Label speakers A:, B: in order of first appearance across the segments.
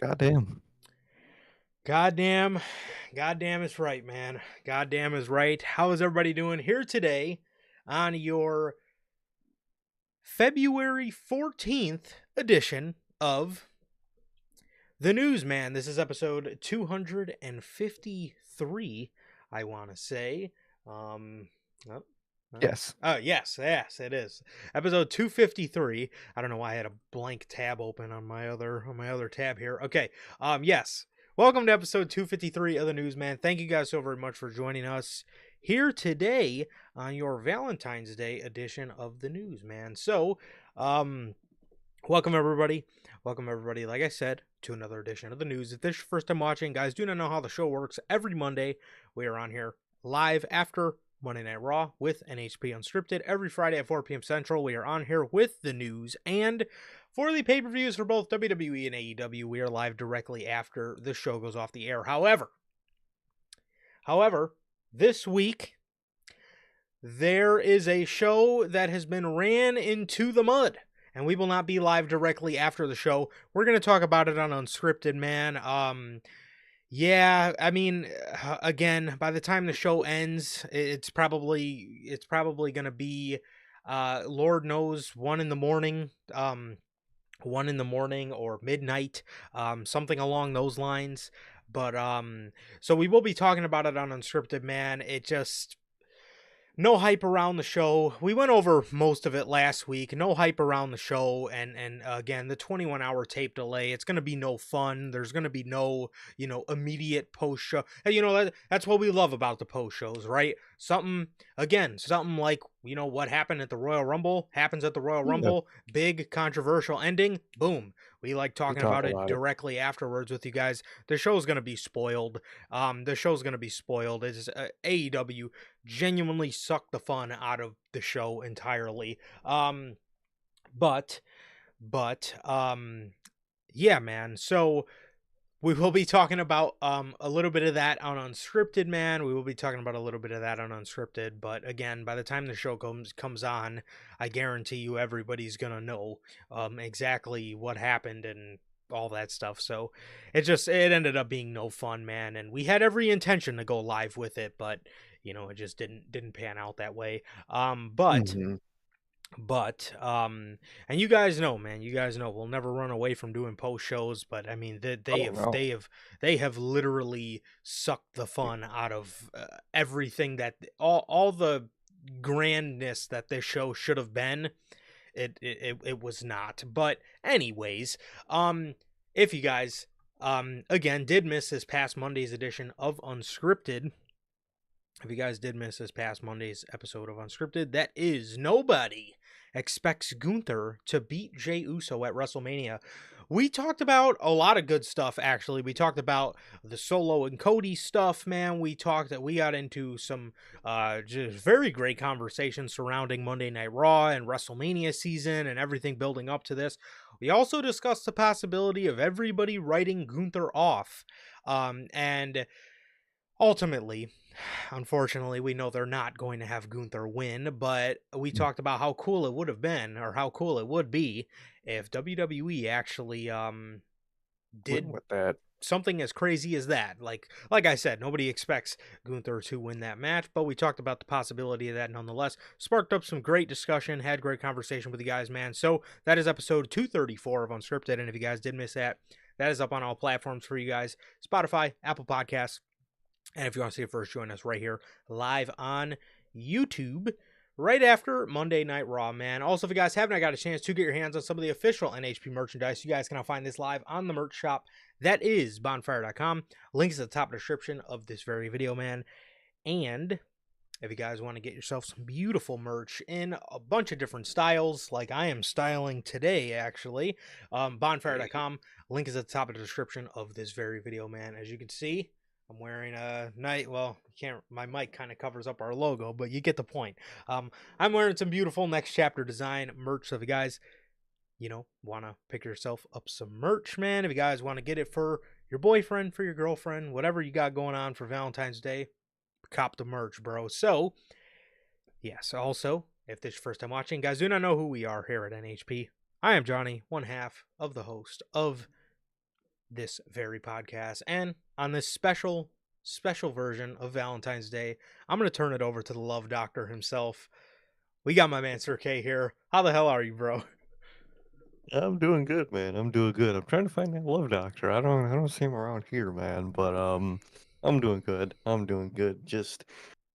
A: Goddamn.
B: Goddamn, goddamn is right, man. Goddamn is right. How is everybody doing here today on your February 14th edition of The Newsman? This is episode 253, I want to say. Um, oh,
A: Yes.
B: yes, it is. Episode 253. I don't know why I had a blank tab open on my other tab here. Okay. Yes. Welcome to episode 253 of the Newsman. Thank you guys so very much for joining us here today on your Valentine's Day edition of the Newsman. So, welcome everybody. Welcome everybody, like I said, to another edition of the news. If this is your first time watching, guys, do not know how the show works. Every Monday, we are on here live after Monday Night Raw with NHP Unscripted. Every Friday at 4 p.m. Central, we are on here with the news. And for the pay-per-views for both WWE and AEW, we are live directly after the show goes off the air. However, this week, there is a show that has been ran into the mud, and we will not be live directly after the show. We're going to talk about it on Unscripted, man. Yeah, I mean, again, by the time the show ends, it's probably going to be, Lord knows, 1 in the morning, 1 in the morning or midnight, something along those lines. But, so we will be talking about it on Unscripted, man. It just, no hype around the show. We went over most of it last week. No hype around the show, and again, the 21-hour tape delay. It's going to be no fun. There's going to be no, immediate post show. That's what we love about the post shows, right? Something like what happened at the Royal Rumble happens at the Royal
A: Yeah.
B: Rumble. Big controversial ending. Boom. We like
A: We
B: talking
A: talk
B: about it
A: about it.
B: directly afterwards with you guys. The show's going to be spoiled. It's AEW genuinely sucked the fun out of the show entirely. But yeah, man. So we will be talking about a little bit of that on Unscripted, man. We will be talking about a little bit of that on Unscripted, but again, by the time the show comes on, I guarantee you everybody's gonna know exactly what happened and all that stuff. So it ended up being no fun, man, and we had every intention to go live with it, but it just didn't pan out that way.
A: Mhm.
B: And you guys know, man, we'll never run away from doing post shows, but I mean
A: Oh no.
B: they have literally sucked the fun out of everything that all the grandness that this show should have been. It was not. But anyways, if you guys again did miss this past Monday's edition of Unscripted, if you guys did miss this past Monday's episode of Unscripted, that is nobody expects Gunther to beat Jey Uso at WrestleMania. We talked about a lot of good stuff, actually. We talked about the Solo and Cody stuff, man. We got into some just very great conversations surrounding Monday Night Raw and WrestleMania season and everything building up to this. We also discussed the possibility of everybody writing Gunther off. And ultimately, unfortunately, we know they're not going to have Gunther win, but we talked about how cool it would have been, or how cool it would be, if WWE actually
A: Went
B: did
A: with that.
B: something as crazy as that. Like I said, nobody expects Gunther to win that match, but we talked about the possibility of that nonetheless. Sparked up some great discussion, had great conversation with you guys, man. So that is episode 234 of Unscripted, and if you guys did miss that, that is up on all platforms for you guys: Spotify, Apple Podcasts. And if you want to see it first, join us right here live on YouTube right after Monday Night Raw, man. Also, if you guys haven't got a chance to get your hands on some of the official NHP merchandise, you guys can now find this live on the merch shop. That is bonfire.com. Links at the top of the description of this very video, man. And if you guys want to get yourself some beautiful merch in a bunch of different styles, like I am styling today, actually, bonfire.com. Link is at the top of the description of this very video, man. As you can see, I'm wearing a my mic kind of covers up our logo, but you get the point. I'm wearing some beautiful Next Chapter design merch. So if you guys, want to pick yourself up some merch, man, if you guys want to get it for your boyfriend, for your girlfriend, whatever you got going on for Valentine's Day, cop the merch, bro. So, yes, also, if this is your first time watching, guys, do not know who we are here at NHP. I am Johnny, one half of the host of this very podcast. And on this special version of Valentine's Day, I'm going to turn it over to the love doctor himself. We got my man Sir K here. How the hell are you, bro?
A: I'm doing good, man. I'm doing good. I'm trying to find that love doctor. I don't see him around here, man. But I'm doing good. I'm doing good. Just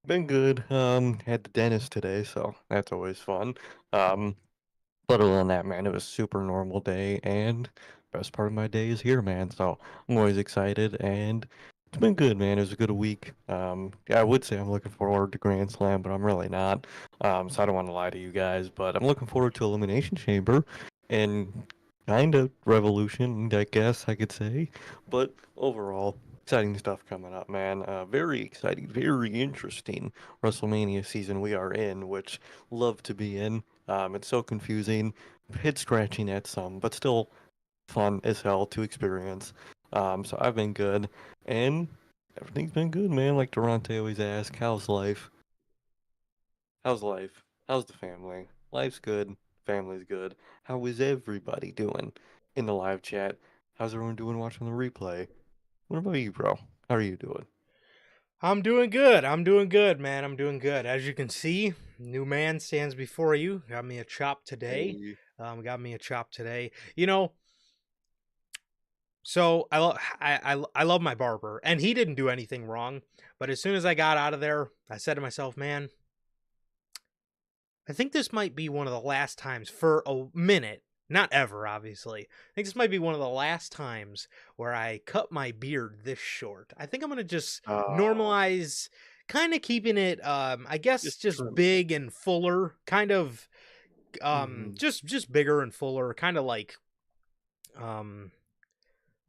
A: been good. Had the dentist today, so that's always fun. Um, but other than that, man, it was super normal day, and best part of my day is here, man. So I'm always excited, and it's been good, man. It was a good week. Yeah, I would say I'm looking forward to Grand Slam, but I'm really not. So I don't want to lie to you guys, but I'm looking forward to Elimination Chamber and kind of Revolution, I guess I could say. But overall, exciting stuff coming up, man. Very exciting, very interesting WrestleMania season we are in, which love to be in. It's so confusing, head scratching at some, but still fun as hell to experience. So I've been good, and everything's been good, man. Like Durante always asks, how's life? How's life? How's the family? Life's good, family's good. How is everybody doing in the live chat? How's everyone doing watching the replay? What about you, bro? How are you doing?
B: I'm doing good. I'm doing good, man. I'm doing good. As you can see, new man stands before you. Got me a chop today.
A: Hey,
B: Got me a chop today. You know, so I love my barber, and he didn't do anything wrong. But as soon as I got out of there, I said to myself, man, I think this might be one of the last times for a minute, not ever, obviously. I think this might be one of the last times where I cut my beard this short. I think I'm gonna just
A: uh,
B: normalize, kind of keeping it, I guess,
A: just
B: just
A: trim it.
B: big and fuller, kind of,
A: Mm-hmm.
B: just bigger and fuller, kind of like, um,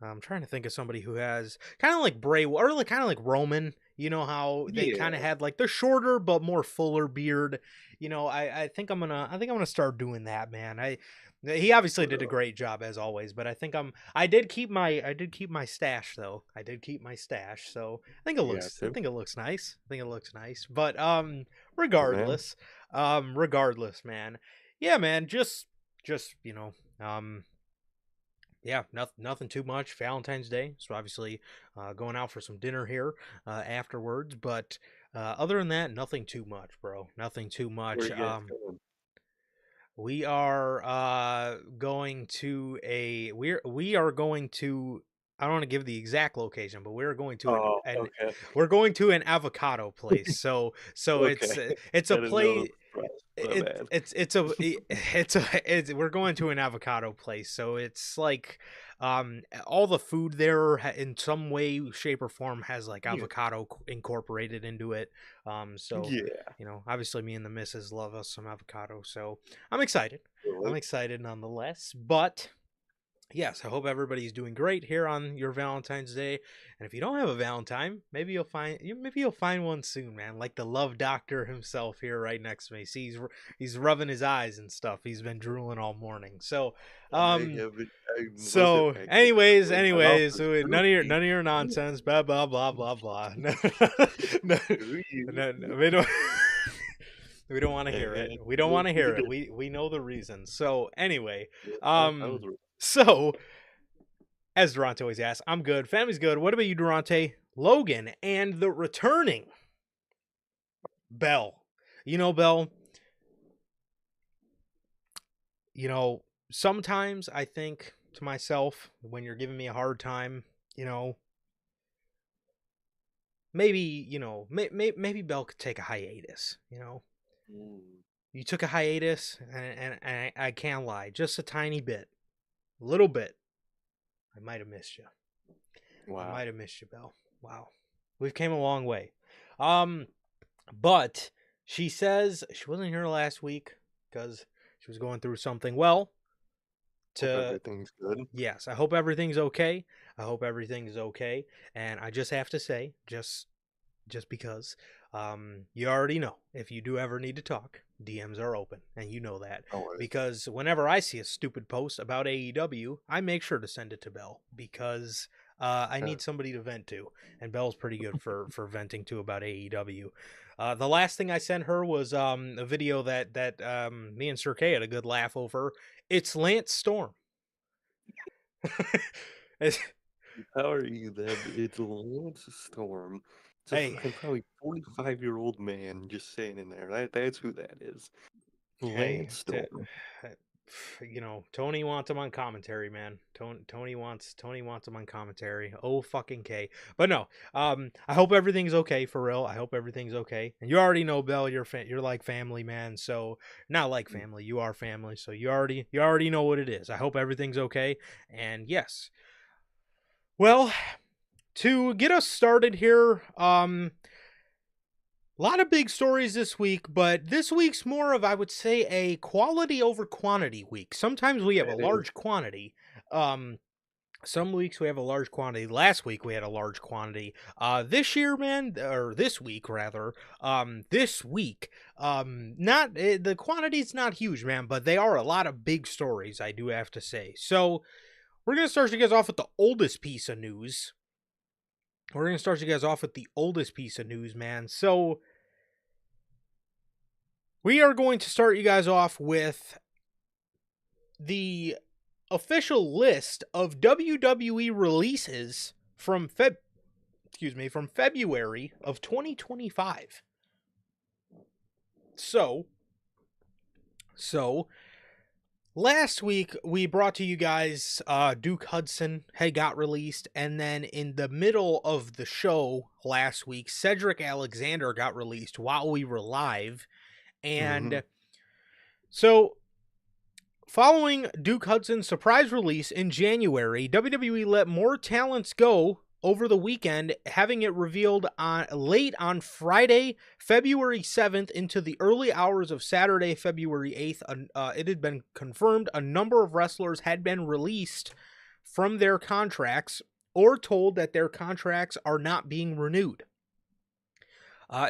B: I'm trying to think of somebody who has kind of like Bray or like kind of like Roman. You know how they kind of
A: Yeah,
B: had like the shorter but more fuller beard. I think I'm gonna start doing that, man. He obviously did a
A: bro.
B: great job as always, but I did keep my stash though. I did keep my stash, so
A: Yeah,
B: I
A: too.
B: think it looks nice. I think it looks nice. But
A: Good man.
B: regardless, man. Yeah, man. Just yeah, nothing too much. Valentine's Day, so obviously going out for some dinner here afterwards. But other than that, nothing too much, bro. Nothing too
A: Where
B: much.
A: you guys going?
B: We are going to a we are going to. I don't want to give the exact location, but we're going to
A: Oh,
B: an
A: okay.
B: we're going to an avocado place. So
A: Okay.
B: it's a
A: I didn't know the
B: place
A: surprise. My
B: it
A: bad.
B: it's we're going to an avocado place, so it's like all the food there in some way shape or form has like
A: Yeah.
B: avocado incorporated into it. So
A: Yeah.
B: obviously me and the missus love us some avocado, so i'm excited
A: Really?
B: i'm excited nonetheless. But yes, I hope everybody's doing great here on your Valentine's Day. And if you don't have a Valentine, maybe you'll find one soon, man. Like the love doctor himself here right next to me. See, he's rubbing his eyes and stuff. He's been drooling all morning.
A: I
B: Um,
A: haven't. I wasn't
B: so anyways,
A: accidentally. My mouth
B: anyways,
A: is
B: so
A: droopy.
B: none of your nonsense. Blah blah blah blah blah. No, no,
A: Do you?
B: no, we don't. We don't want to
A: Hey
B: hear it.
A: man,
B: We don't want
A: look
B: to
A: to the
B: hear it.
A: day.
B: We know the reasons. So anyway,
A: Yeah, I was
B: um, so as Durante always asks, I'm good. Family's good. What about you, Durante? Logan and the returning Bell. Bell, you know, sometimes I think to myself when you're giving me a hard time, you know, maybe, maybe Bell could take a hiatus.
A: Mm,
B: You took a hiatus, and I can't lie, just a tiny bit, a little bit. I might have missed you. I
A: wow.
B: might have missed you, Bell. Wow. We've came a long way. Um, But she says she wasn't here last week because she was going through something. Well,
A: Hope
B: to
A: everything's good.
B: yes, I hope everything's okay. I hope everything's okay. And I just have to say, just because, you already know if you do ever need to talk, DMs are open, and you know that
A: Always.
B: because whenever I see a stupid post about AEW, I make sure to send it to Bell because I
A: Yeah.
B: need somebody to vent to, and Bell's pretty good for venting to about AEW. The last thing I sent her was a video that me and Sir K had a good laugh over. It's Lance Storm.
A: How are you then? It's Lance Storm. It's a
B: Hey,
A: fucking probably 45-year-old man just standing there. That's who that is.
B: hey,
A: Lance Storm.
B: Tony wants him on commentary, man. Tony wants him on commentary. Oh fucking K. But no, I hope everything's okay for real. I hope everything's okay. And you already know, Bell, you're like family, man. So not like family, you are family. So you already know what it is. I hope everything's okay. And yes, well, to get us started here, a lot of big stories this week, but this week's more of, I would say, a quality over quantity week. Sometimes we have a
A: It is.
B: large quantity. Um, some weeks we have a large quantity. Last week we had a large quantity. This year, man, or this week rather, this week, not the quantity's not huge, man, but they are a lot of big stories. I do have to say. So we're gonna start you guys off with the oldest piece of news. Man. So we are going to start you guys off with the official list of WWE releases from from February of 2025. So last week we brought to you guys Duke Hudson had got released, and then in the middle of the show last week, Cedric Alexander got released while we were live.
A: Mm-hmm.
B: And so following Duke Hudson's surprise release in January, WWE let more talents go over the weekend, having it revealed on late on Friday, February 7th into the early hours of Saturday, February 8th. It had been confirmed a number of wrestlers had been released from their contracts or told that their contracts are not being renewed.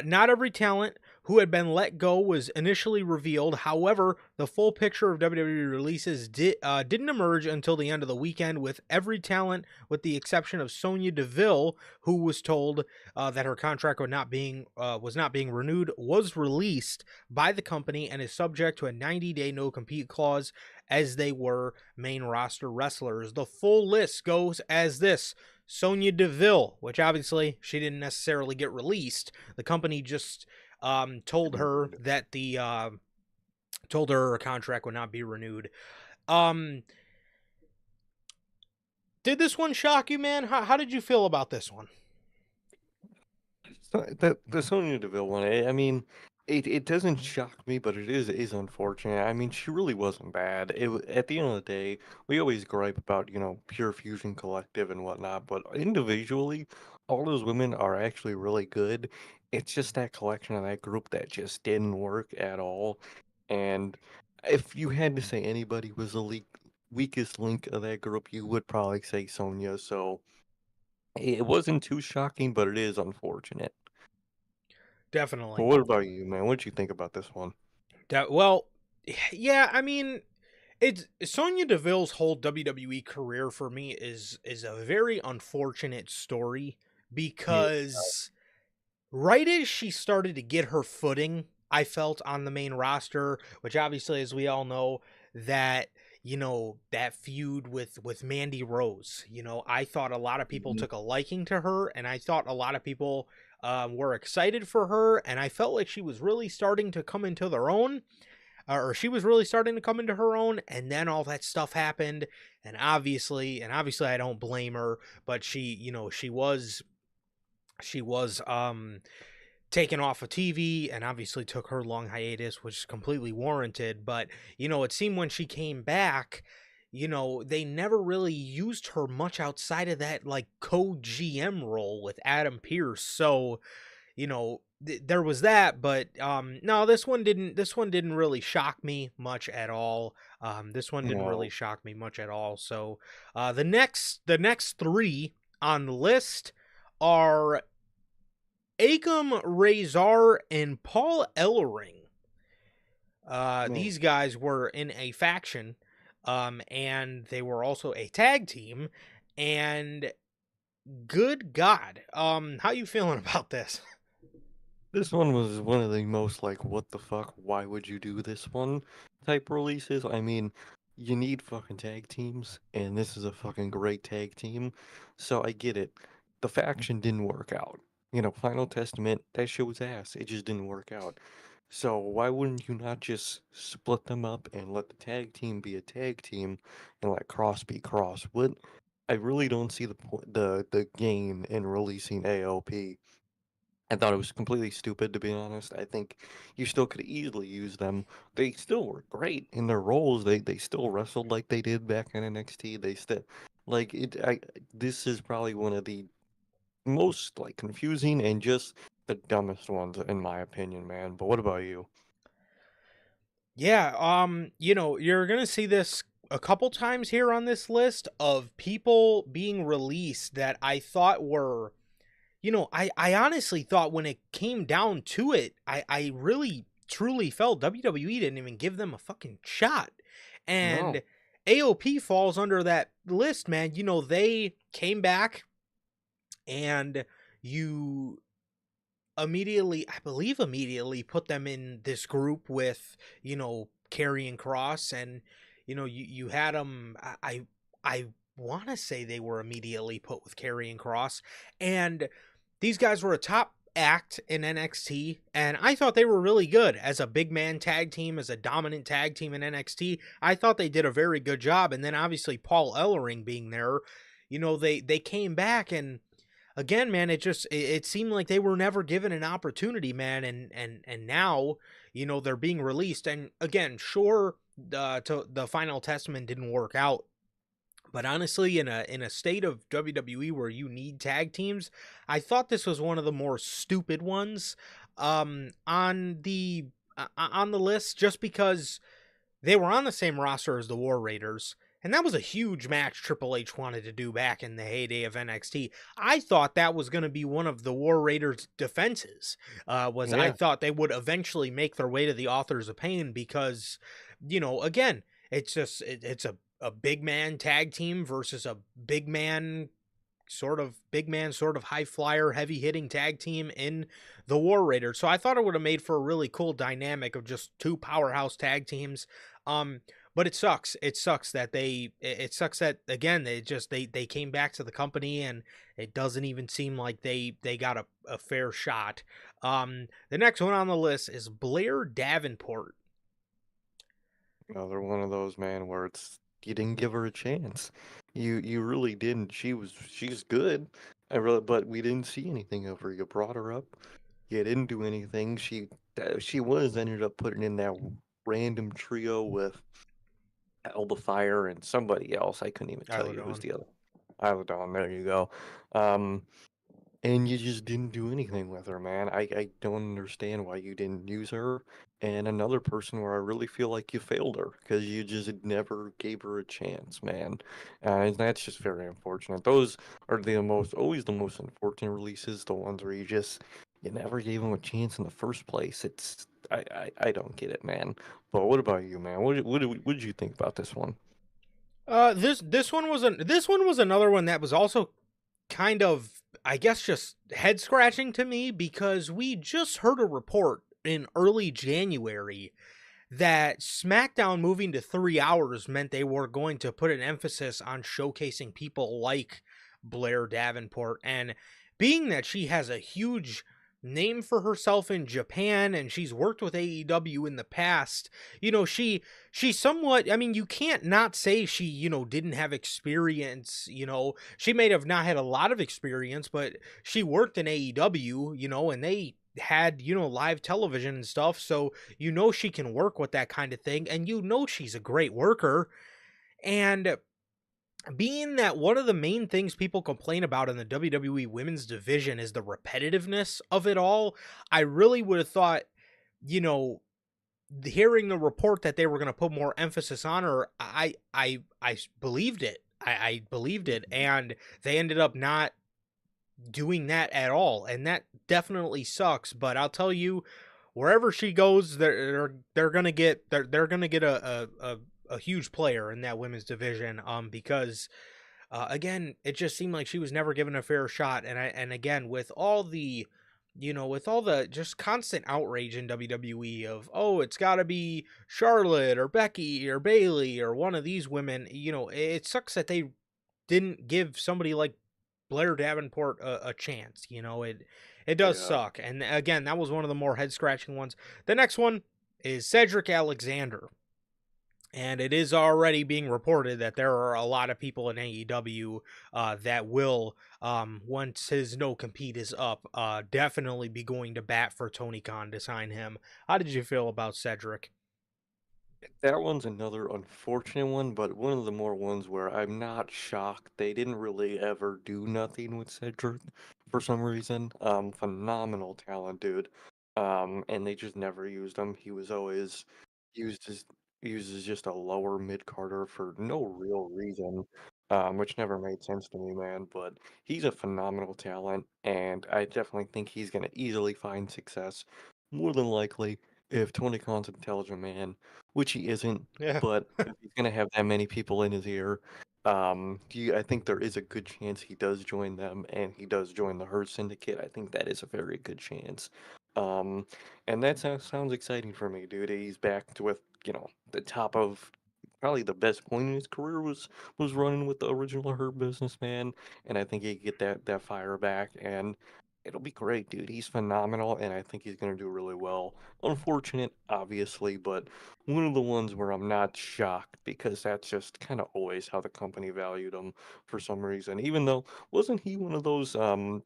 B: Not every talent who had been let go was initially revealed. However, the full picture of WWE releases didn't emerge until the end of the weekend, with every talent, with the exception of Sonya Deville, who was told that her contract was not being renewed, was released by the company and is subject to a 90-day no-compete clause, as they were main roster wrestlers. The full list goes as this: Sonya Deville, which obviously she didn't necessarily get released. The company just told her that told her contract would not be renewed. Did this one shock you, man? How did you feel about this one?
A: The Sonya Deville one, I mean, it doesn't shock me, but it is unfortunate. I mean, she really wasn't bad. At the end of the day, we always gripe about, Pure Fusion Collective and whatnot, but individually, all those women are actually really good. It's just that collection of that group that just didn't work at all. And if you had to say anybody was the weakest link of that group, you would probably say Sonya. So it wasn't too shocking, but it is unfortunate. But
B: Definitely.
A: what about you, man? What'd you think about this one?
B: Well, yeah, I mean, it's Sonya Deville's whole WWE career for me is a very unfortunate story
A: Yeah.
B: because right as she started to get her footing, I felt on the main roster, which obviously, as we all know, that that feud with Mandy Rose. I thought a lot of people
A: Mhm.
B: took a liking to her, and I thought a lot of people were excited for her, and I felt like she was really starting to come into their own, or she was really starting to come into her own, and then all that stuff happened, and obviously I don't blame her, but she was taken off of TV and obviously took her long hiatus, which is completely warranted. But, it seemed when she came back, they never really used her much outside of that, like, co-GM role with Adam Pearce. So, there was that, but no, this one didn't really shock me much at all. This one didn't really
A: No.
B: shock me much at all. So the next three on the list are Akam Razor and Paul Ellering.
A: Man.
B: These guys were in a faction, and they were also a tag team. And good God, how you feeling about this?
A: This one was one of the most like, what the fuck? Why would you do this one type releases? I mean, you need fucking tag teams, and this is a fucking great tag team. So I get it. The faction didn't work out. Final Testament, that shit was ass. It just didn't work out. So why wouldn't you not just split them up and let the tag team be a tag team and let Cross be Cross? What I really don't see the gain in releasing AOP. I thought it was completely stupid, to be honest. I think you still could easily use them. They still were great in their roles. They still wrestled like they did back in NXT. They still like it. This is probably one of the most like confusing and just the dumbest ones in my opinion, man. But what about you?
B: Yeah, you're gonna see this a couple times here on this list of people being released that I thought were, I honestly thought when it came down to it, I really truly felt WWE didn't even give them a fucking shot. And
A: No.
B: AOP falls under that list, man. They came back and you immediately, I believe immediately put them in this group with, Karrion Cross, and you had them. I want to say they were immediately put with Karrion Cross, and these guys were a top act in NXT, and I thought they were really good as a big man tag team, as a dominant tag team in NXT. I thought they did a very good job, and then obviously Paul Ellering being there, they came back, and again, man, it seemed like they were never given an opportunity, man, and now, they're being released, and again, sure, the Final Testament didn't work out, but honestly, in a state of WWE where you need tag teams, I thought this was one of the more stupid ones on the list, just because they were on the same roster as the War Raiders, and that was a huge match Triple H wanted to do back in the heyday of NXT. I thought that was going to be one of the War Raiders' defenses. I
A: Yeah.
B: thought they would eventually make their way to the Authors of Pain because, again, it's a big man tag team versus a big man, sort of high flyer, heavy hitting tag team in the War Raiders. So I thought it would have made for a really cool dynamic of just two powerhouse tag teams. Um, but it sucks. It sucks that it sucks that again they came back to the company and it doesn't even seem like they got a fair shot. The next one on the list is Blair Davenport.
A: Another one of those, man, where it's you didn't give her a chance. You really didn't. She's good. But we didn't see anything of her. You brought her up. You didn't do anything. She was ended up putting in that random trio with Elba Fire and somebody else. I couldn't even tell
B: Tyler
A: you who's
B: Dawn.
A: the other. Isla Dawn, there you go. Um, and you just didn't do anything with her, man. I don't understand why you didn't use her. And another person where I really feel like you failed her because you just never gave her a chance, man. And that's just very unfortunate. Those are always the most unfortunate releases, the ones where you never gave them a chance in the first place. I don't get it, man. But what about you, man? What did you think about this one?
B: This one was another one that was also kind of, I guess, just head scratching to me because we just heard a report in early January that SmackDown moving to 3 hours meant they were going to put an emphasis on showcasing people like Blair Davenport. And being that she has a huge name for herself in Japan and she's worked with AEW in the past, she somewhat, I mean, you can't not say she, didn't have experience. She may have not had a lot of experience, but she worked in AEW, and they had, live television and stuff, so she can work with that kind of thing, and she's a great worker. And being that one of the main things people complain about in the WWE women's division is the repetitiveness of it all, I really would have thought, you know, hearing the report that they were going to put more emphasis on her, I believed it. I believed it, and they ended up not doing that at all, and that definitely sucks. But I'll tell you, wherever she goes, they're gonna get they're gonna get a huge player in that women's division. Because again, it just seemed like she was never given a fair shot, and again, with all the with all the just constant outrage in WWE of, oh, it's got to be Charlotte or Becky or Bailey or one of these women, it sucks that they didn't give somebody like Blair Davenport a chance. It does
A: Yeah.
B: suck. And again, that was one of the more head scratching ones. The next one is Cedric Alexander. And it is already being reported that there are a lot of people in AEW that will, once his no compete is up, definitely be going to bat for Tony Khan to sign him. How did you feel about Cedric?
A: That one's another unfortunate one, but one of the more ones where I'm not shocked. They didn't really ever do nothing with Cedric for some reason. Phenomenal talent, dude. And they just never used him. He was always used as used as just a lower mid carder for no real reason. Which never made sense to me, man. But he's a phenomenal talent, and I definitely think he's gonna easily find success. More than likely, if Tony Khan's an intelligent man, which he isn't,
B: Yeah.
A: but if he's gonna have that many people in his ear, I think there is a good chance he does join them and he does join the Hurt Syndicate. I think that is a very good chance. Um, and that sounds exciting for me, dude. He's back to with, the top of probably the best point in his career was running with the original Hurt Businessman, and I think he get that fire back and it'll be great, dude. He's phenomenal, and I think he's gonna do really well. Unfortunate, obviously, but one of the ones where I'm not shocked because that's just kind of always how the company valued him for some reason. Even though, wasn't he one of those,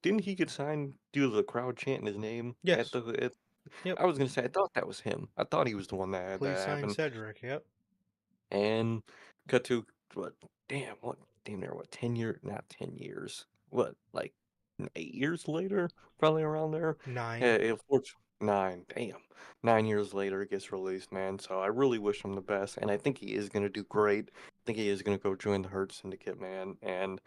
A: didn't he get signed due to the crowd chanting his name
B: Yes. Yep.
A: I was gonna say, I thought that was him. I thought he was the one that had
B: Please
A: that
B: sign
A: happen.
B: Cedric. Yep.
A: And cut to what? Damn, what? Damn near what? 10 year? Not 10 years. What? Like 8 years later? Probably around there.
B: 9.
A: Hey, nine. Damn, 9 years later it gets released, man. So I really wish him the best, and I think he is gonna do great. I think he is gonna go join the Hurt Syndicate, man. And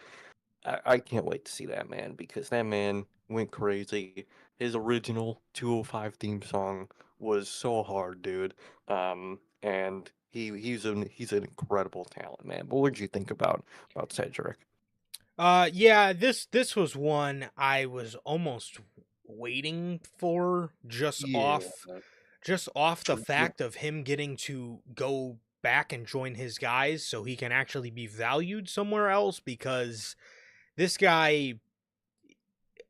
A: I can't wait to see that man because that man went crazy. His original 205 theme song was so hard, dude. And he's an incredible talent, man. But what did you think about Cedric?
B: Yeah, this was one I was almost waiting for,
A: Yeah,
B: just off the
A: yeah,
B: fact of him getting to go back and join his guys so he can actually be valued somewhere else, because this guy,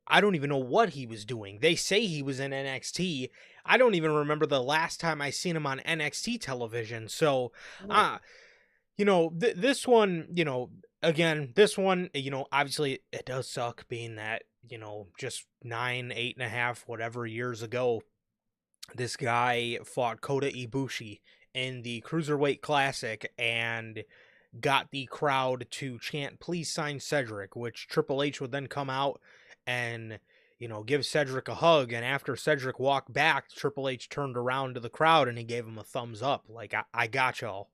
B: I don't even know what he was doing. They say he was in NXT. I don't even remember the last time I seen him on NXT television. So,
A: yeah,
B: uh this one, again, this one, obviously it does suck being that, just 9, 8.5, whatever years ago, this guy fought Kota Ibushi in the Cruiserweight Classic and got the crowd to chant, please sign Cedric, which Triple H would then come out and, give Cedric a hug. And after Cedric walked back, Triple H turned around to the crowd and he gave him a thumbs up, like, I got y'all.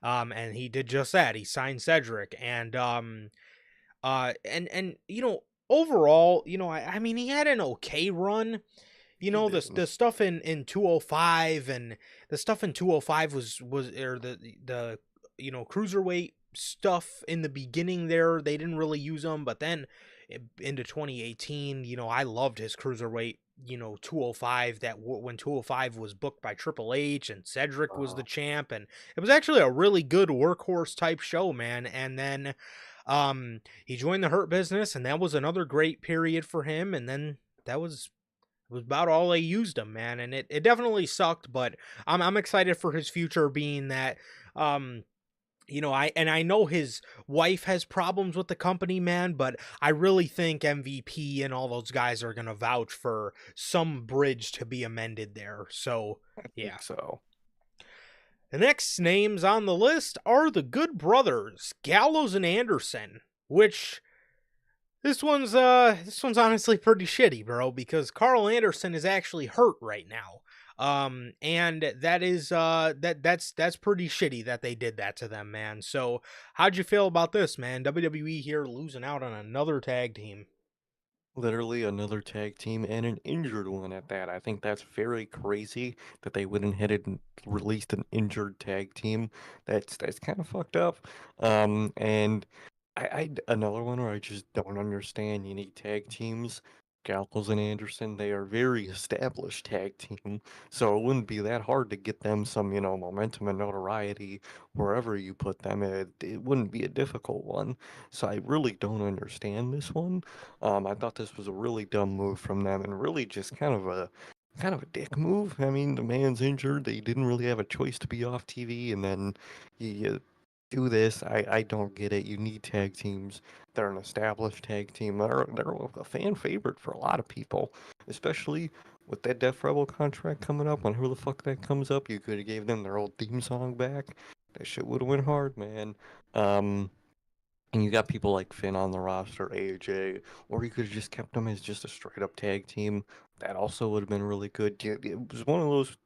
B: And he did just that. He signed Cedric, and overall, I mean, he had an okay run.
A: he
B: The
A: did.
B: stuff in 205, and the stuff in 205 was or the cruiserweight stuff in the beginning there, they didn't really use them, but then into 2018, I loved his cruiserweight, 205, when 205 was booked by Triple H and Cedric was the
A: Uh,
B: champ, and it was actually a really good workhorse type show, man. And then he joined the Hurt Business, and that was another great period for him, and then that was about all they used him, man. And it definitely sucked, but I'm excited for his future, being that um I know his wife has problems with the company, man, but I really think MVP and all those guys are gonna vouch for some bridge to be amended there. So
A: I
B: yeah.
A: think so.
B: The next names on the list are the Good Brothers, Gallows and Anderson, which this one's honestly pretty shitty, bro, because Carl Anderson is actually hurt right now. And that is that's pretty shitty that they did that to them, man. So how'd you feel about this, man? WWE here losing out on another tag team.
A: Literally another tag team and an injured one at that. I think that's very crazy that they went ahead and released an injured tag team. That's kind of fucked up. And another one where I just don't understand. You need tag teams. Gallows and Anderson, they are very established tag team, so it wouldn't be that hard to get them some, momentum and notoriety wherever you put them. It wouldn't be a difficult one. So I really don't understand this one. I thought this was a really dumb move from them and really just kind of a dick move. I mean, the man's injured. They didn't really have a choice to be off TV, and then you do this. I don't get it. You need tag teams. They're an established tag team. They're a fan favorite for a lot of people, especially with that Def Rebel contract coming up. Whenever the fuck that comes up, you could have gave them their old theme song back. That shit would have went hard, man. Um, and you got people like Finn on the roster, AJ, or you could have just kept them as just a straight up tag team. That also would have been really good. It was one of those.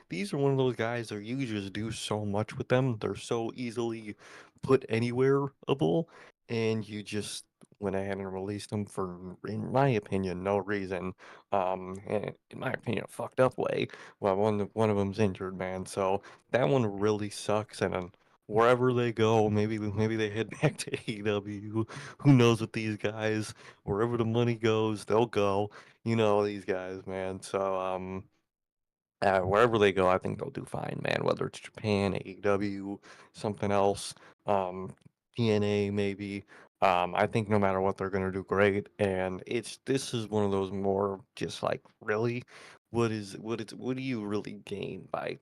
A: These are one of those guys that you just do so much with them. They're so easily put anywhereable, and you just went ahead and released them for, in my opinion, no reason. And in my opinion, a fucked up way. Well, one of them's injured, man. So that one really sucks, and wherever they go, maybe they head back to AEW. Who knows with these guys? Wherever the money goes, they'll go. You know these guys, man. So wherever they go, I think they'll do fine, man. Whether it's Japan, AEW, something else, um, TNA maybe. I think no matter what, they're gonna do great. And this is one of those more just like really, what do you really gain by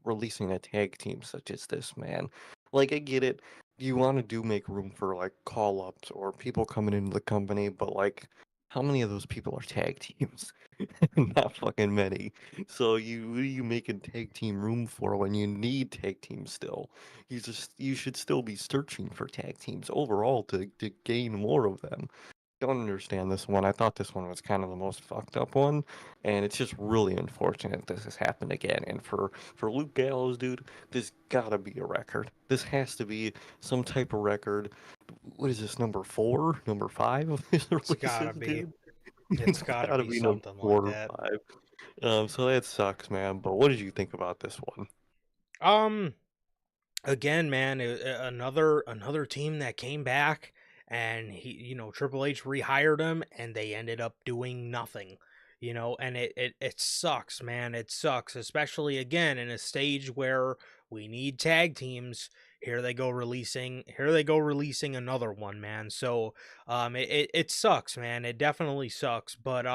A: releasing a tag team such as this, man? Like I get it, you want to do make room for like call ups or people coming into the company, but like, how many of those people are tag teams? Not fucking many. So what are you making tag team room for when you need tag teams still? You should still be searching for tag teams overall to gain more of them. Don't understand this one. I thought this one was kind of the most fucked up one, and it's just really unfortunate this has happened again. And for Luke Gallows, dude, this gotta be a record. This has to be some type of record. What is this, number four, number five of his
B: It's gotta
A: releases,
B: be.
A: dude?
B: It's
A: It's
B: gotta
A: gotta
B: be
A: be number
B: something like
A: four or
B: that.
A: five. So that sucks, man. But what did you think about this one?
B: Um, Again, man, another team that came back, and Triple H rehired him, and they ended up doing nothing. And it sucks, man. It sucks, especially again in a stage where we need tag teams. Here they go releasing another one, man. So it sucks, man. It definitely sucks. But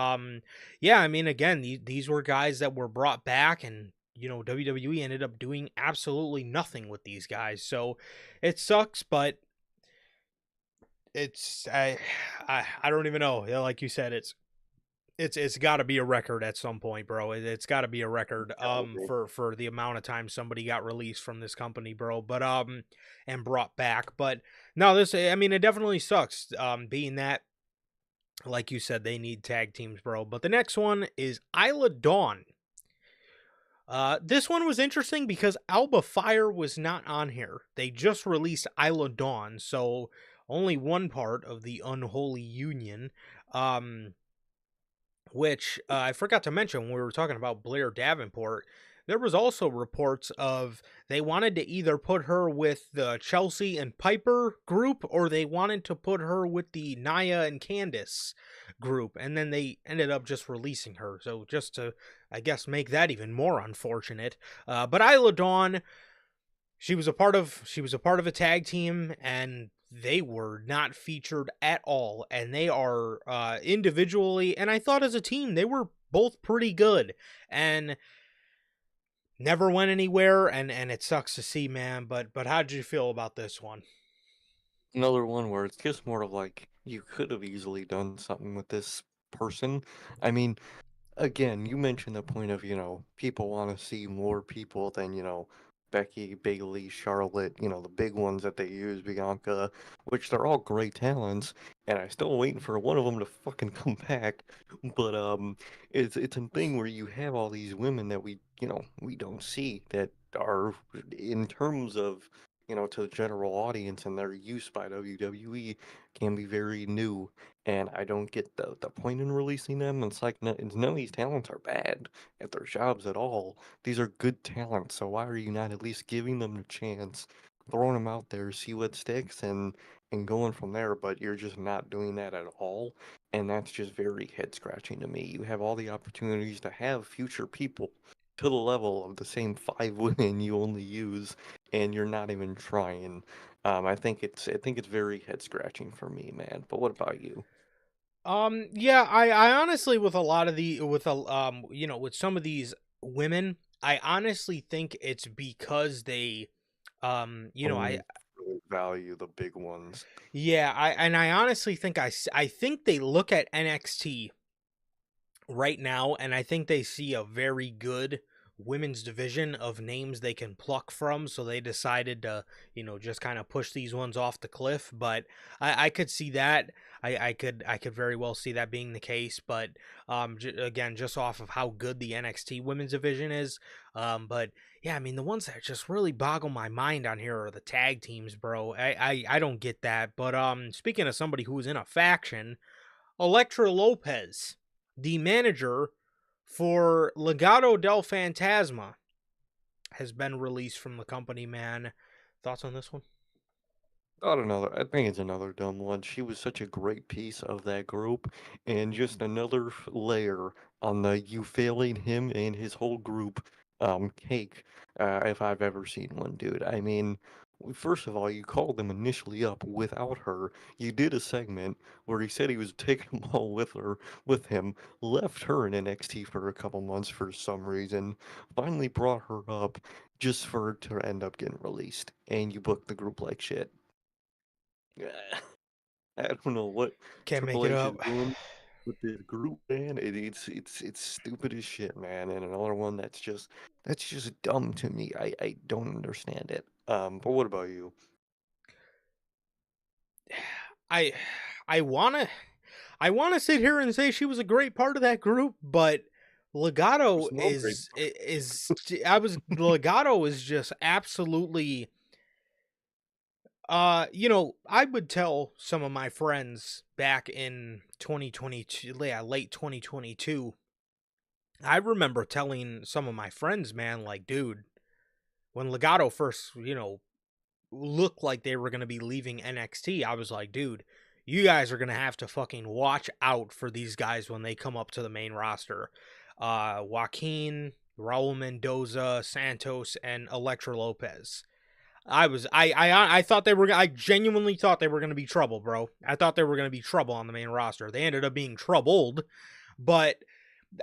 B: yeah, I mean, again, these were guys that were brought back, and WWE ended up doing absolutely nothing with these guys. So it sucks, but it's I don't even know. Yeah, like you said, it's got to be a record at some point, bro. It's got to be a record
A: Gotta be.
B: for the amount of time somebody got released from this company, bro. But and brought back. But no, this, I mean, it definitely sucks being that, like you said, they need tag teams, bro. But the next one is Isla Dawn. This one was interesting because Alba Fire was not on here. They just released Isla Dawn, so only one part of the unholy union. Um, which I forgot to mention when we were talking about Blair Davenport. There was also reports of they wanted to either put her with the Chelsea and Piper group, or they wanted to put her with the Naya and Candice group, and then they ended up just releasing her. So just to, I guess, make that even more unfortunate. But Isla Dawn, she was a part of a tag team, and they were not featured at all, and they are individually, and I thought as a team they were both pretty good, and never went anywhere, and it sucks to see, man. But how did you feel about this one?
A: Another one where it's just more of like you could have easily done something with this person. I mean, again, you mentioned the point of, people want to see more people than, Becky, Bailey, Charlotte, the big ones that they use, Bianca, which they're all great talents, and I'm still waiting for one of them to fucking come back. But it's a thing where you have all these women that we don't see that are in terms of, to the general audience and their use by WWE can be very new, and I don't get the point in releasing them. It's like none of these talents are bad at their jobs at all. These are good talents, so why are you not at least giving them a chance, throwing them out there, see what sticks, and going from there, but you're just not doing that at all. And that's just very head scratching to me. You have all the opportunities to have future people to the level of the same five women you only use, and you're not even trying. I think it's very head scratching for me, man. But what about you?
B: Yeah, I honestly with a lot of the with a with some of these women, I honestly think it's because they I
A: Only really value the big ones.
B: yeah, I honestly think I think they look at NXT right now, and I think they see a very good women's division of names they can pluck from. So they decided to, just kind of push these ones off the cliff. But I could see that. I could very well see that being the case. But again, just off of how good the NXT women's division is. But yeah, I mean the ones that just really boggle my mind on here are the tag teams, bro. I don't get that. But speaking of somebody who's in a faction, Elektra Lopez, the manager for Legado del Fantasma, has been released from the company, man. Thoughts on this one?
A: I think it's another dumb one. She was such a great piece of that group, and just another layer on the you failing him and his whole group cake, if I've ever seen one, dude. I mean, first of all, you called them initially up without her. You did a segment where he said he was taking them all with him, left her in NXT for a couple months for some reason, finally brought her up just for her to end up getting released, and you booked the group like shit. I don't know what
B: Can't make
A: Triple
B: it
A: H
B: up.
A: is doing with this group, man. It's stupid as shit, man. And another one that's just dumb to me. I don't understand it. But what about you?
B: I I wanna I wanna sit here and say she was a great part of that group, but Legato
A: There's no great.
B: is I was Legato is just absolutely I would tell some of my friends back in 2022, yeah, late 2022. I remember telling some of my friends, man, like, dude, when Legato first, looked like they were going to be leaving NXT, I was like, dude, you guys are going to have to fucking watch out for these guys when they come up to the main roster. Joaquin, Raul Mendoza, Santos, and Elektra Lopez. I thought I genuinely thought they were going to be trouble, bro. I thought they were going to be trouble on the main roster. They ended up being troubled, but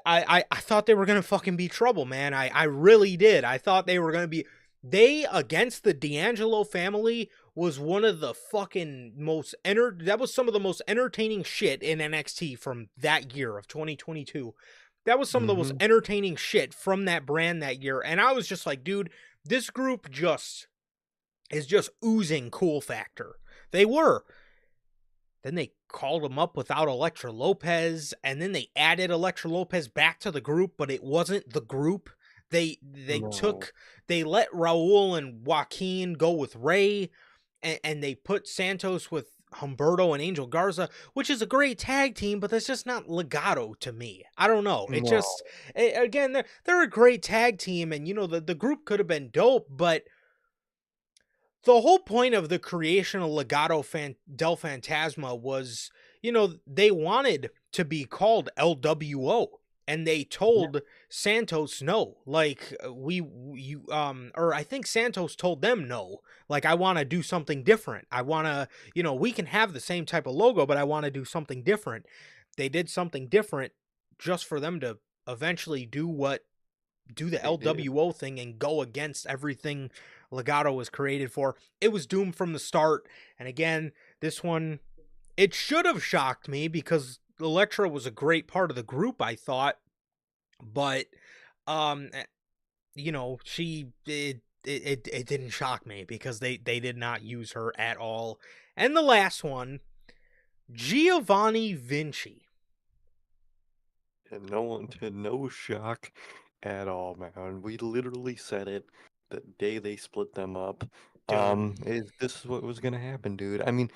B: I thought they were going to fucking be trouble, man. I really did. I thought they were going to be they against the D'Angelo family was one of the fucking that was some of the most entertaining shit in NXT from that year of 2022. That was some of the most
A: Mm-hmm.
B: entertaining shit from that brand that year, and I was just like, dude, this group just is just oozing cool factor. They were. Then they called him up without Elektra Lopez, and then they added Elektra Lopez back to the group, but it wasn't the group. They
A: No,
B: took they let Raul and Joaquin go with Ray, and they put Santos with Humberto and Angel Garza, which is a great tag team, but that's just not Legato to me. I don't know. It
A: no,
B: just again they're a great tag team, and the group could have been dope, but the whole point of the creation of del Fantasma was, they wanted to be called LWO, and they
A: yeah,
B: told Santos no. Like or I think Santos told them no. Like, I want to do something different. I want to, we can have the same type of logo, but I want to do something different. They did something different just for them to eventually do the
A: they did.
B: LWO thing and go against everything Legato was created for. It was doomed from the start. And again, this one, it should have shocked me because Elektra was a great part of the group, I thought. But, um, eh, it didn't shock me because they did not use her at all. And the last one, Giovanni Vinci.
A: And no one to no shock at all, man. We literally said it the day they split them up.
B: Dude,
A: This is what was gonna happen, dude. I mean,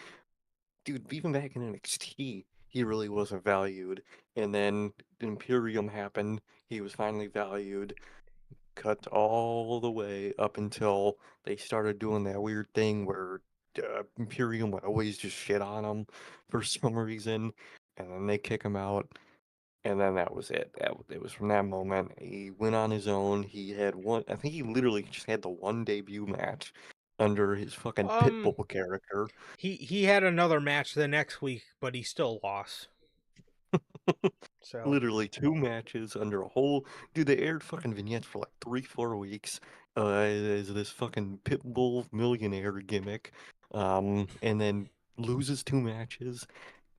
A: dude, even back in NXT, he really wasn't valued. And then Imperium happened. He was finally valued, cut all the way up until they started doing that weird thing where Imperium would always just shit on him for some reason, and then they kick him out. And then that was it. It was from that moment. He went on his own. He had one. I think he literally just had the one debut match under his fucking
B: Um,
A: Pitbull character.
B: he had another match the next week, but he still lost. So,
A: Literally 2 matches under a whole. Dude, they aired fucking vignettes for like 3, 4 weeks. As this fucking Pitbull millionaire gimmick. And then loses 2 matches.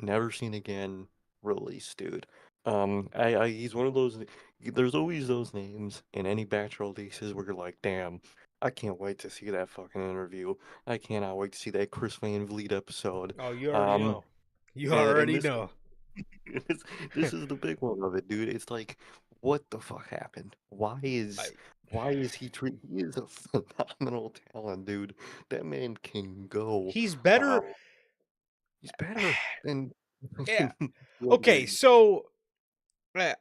A: Never seen again. Release, dude. He's one of those. There's always those names in any batch releases where you're like, damn, I can't wait to see that fucking interview. I cannot wait to see that Chris Van Vliet episode.
B: oh, you already
A: Um,
B: know. You
A: and
B: already
A: this
B: know.
A: this, this is the big one of it, dude. It's like, what the fuck happened?
B: I,
A: Why is he is a phenomenal talent, dude. That man can go.
B: he's better.
A: Um, he's better than
B: Yeah.
A: fucking
B: Okay,
A: Logan.
B: so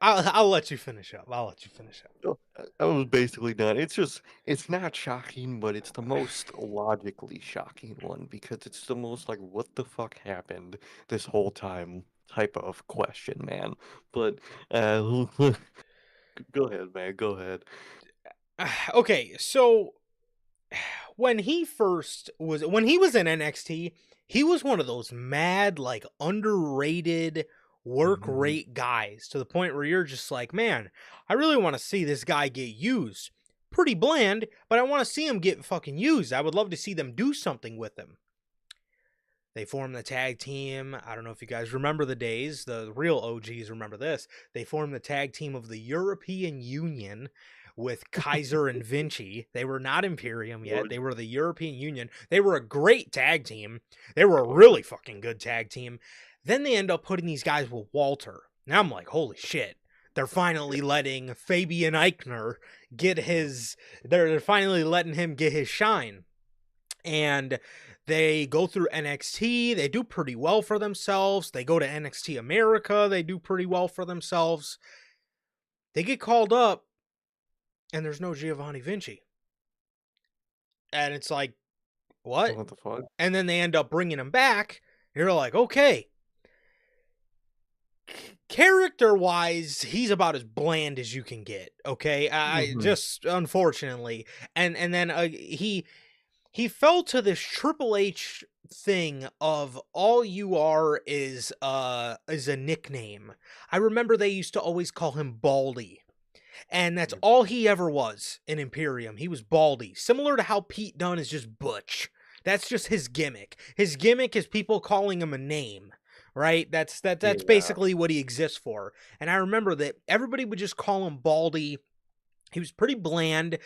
B: I'll let you finish up. I'll let you finish up.
A: Oh, I was basically done. It's not shocking, but it's the most logically shocking one because it's the most like what the fuck happened this whole time type of question, man. But go ahead, man. Go ahead.
B: Okay, so when he was in NXT, he was one of those mad, like underrated work
A: Mhm.
B: rate guys to the point where you're just like, man, I really want to see this guy get used. Pretty bland, but I want to see him get fucking used. I would love to see them do something with him. They formed the tag team. I don't know if you guys remember the days. The real OGs remember this. They formed the tag team of the European Union with Kaiser and Vinci. They were not Imperium yet.
A: Lord,
B: They were the European Union. They were a great tag team. They were a
A: oh yeah.
B: really fucking good tag team. Then they end up putting these guys with Walter. Now I'm like, holy shit. They're finally letting Fabian Eichner get his. They're finally letting him get his shine. And they go through NXT. They do pretty well for themselves. They go to NXT America. They do pretty well for themselves. They get called up, and there's no Giovanni Vinci. And it's like, what?
A: What the fuck?
B: And then they end up bringing him back. You're like, okay. Character wise, he's about as bland as you can get. Okay, I
A: Hmm.
B: just unfortunately, and then he fell to this Triple H thing of all you are is a nickname. I remember they used to always call him Baldy. And that's all he ever was in Imperium. He was Baldy. Similar to how Pete Dunne is just Butch. That's just his gimmick. His gimmick is people calling him a name. Right? That's
A: Yeah.
B: basically what he exists for. And I remember that everybody would just call him Baldy. He was pretty bland.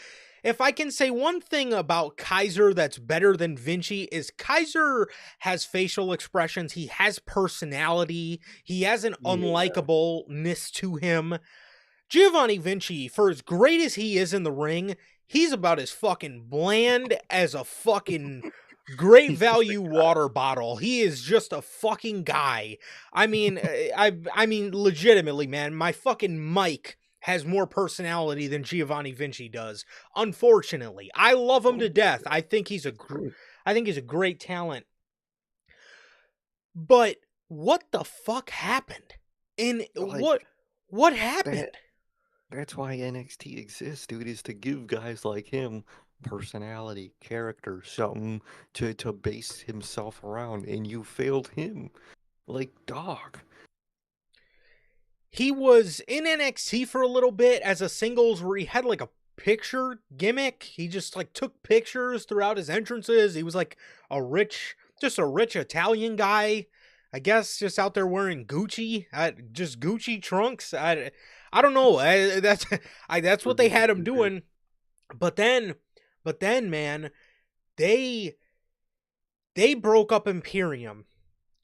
B: If I can say one thing about Kaiser that's better than Vinci is Kaiser has facial expressions. He has personality. He has an
A: Yeah.
B: unlikableness to him. Giovanni Vinci, for as great as he is in the ring, he's about as fucking bland as a fucking great
A: He's just a
B: value
A: guy.
B: water bottle. He is just a fucking guy. I mean, I mean legitimately, man, my fucking mic has more personality than Giovanni Vinci does. Unfortunately, I love him to death. I think he's a great talent. But what the fuck happened? In
A: Like
B: what
A: that.
B: happened?
A: That's why NXT exists, dude, is to give guys like him personality, character, something to base himself around, and you failed him. Like, dog.
B: He was in NXT for a little bit as a singles where he had like a picture gimmick. He just like took pictures throughout his entrances. He was like just a rich Italian guy. I guess just out there wearing Gucci, just Gucci trunks. I don't know. That's what they had him doing. But then, man, they they broke up Imperium.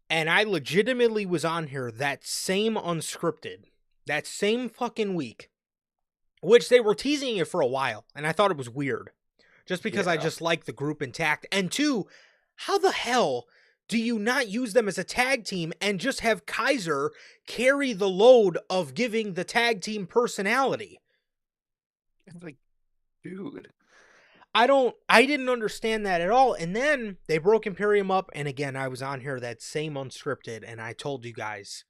B: And I legitimately was on here that same unscripted, that same fucking week, which they were teasing it for a while. And I thought it was weird just because I
A: Yeah.
B: just like the group intact. And two, how the hell do you not use them as a tag team and just have Kaiser carry the load of giving the tag team personality?
A: It's like, dude.
B: I didn't understand that at all. And then they broke Imperium up. And again, I was on here that same unscripted. And I told you guys,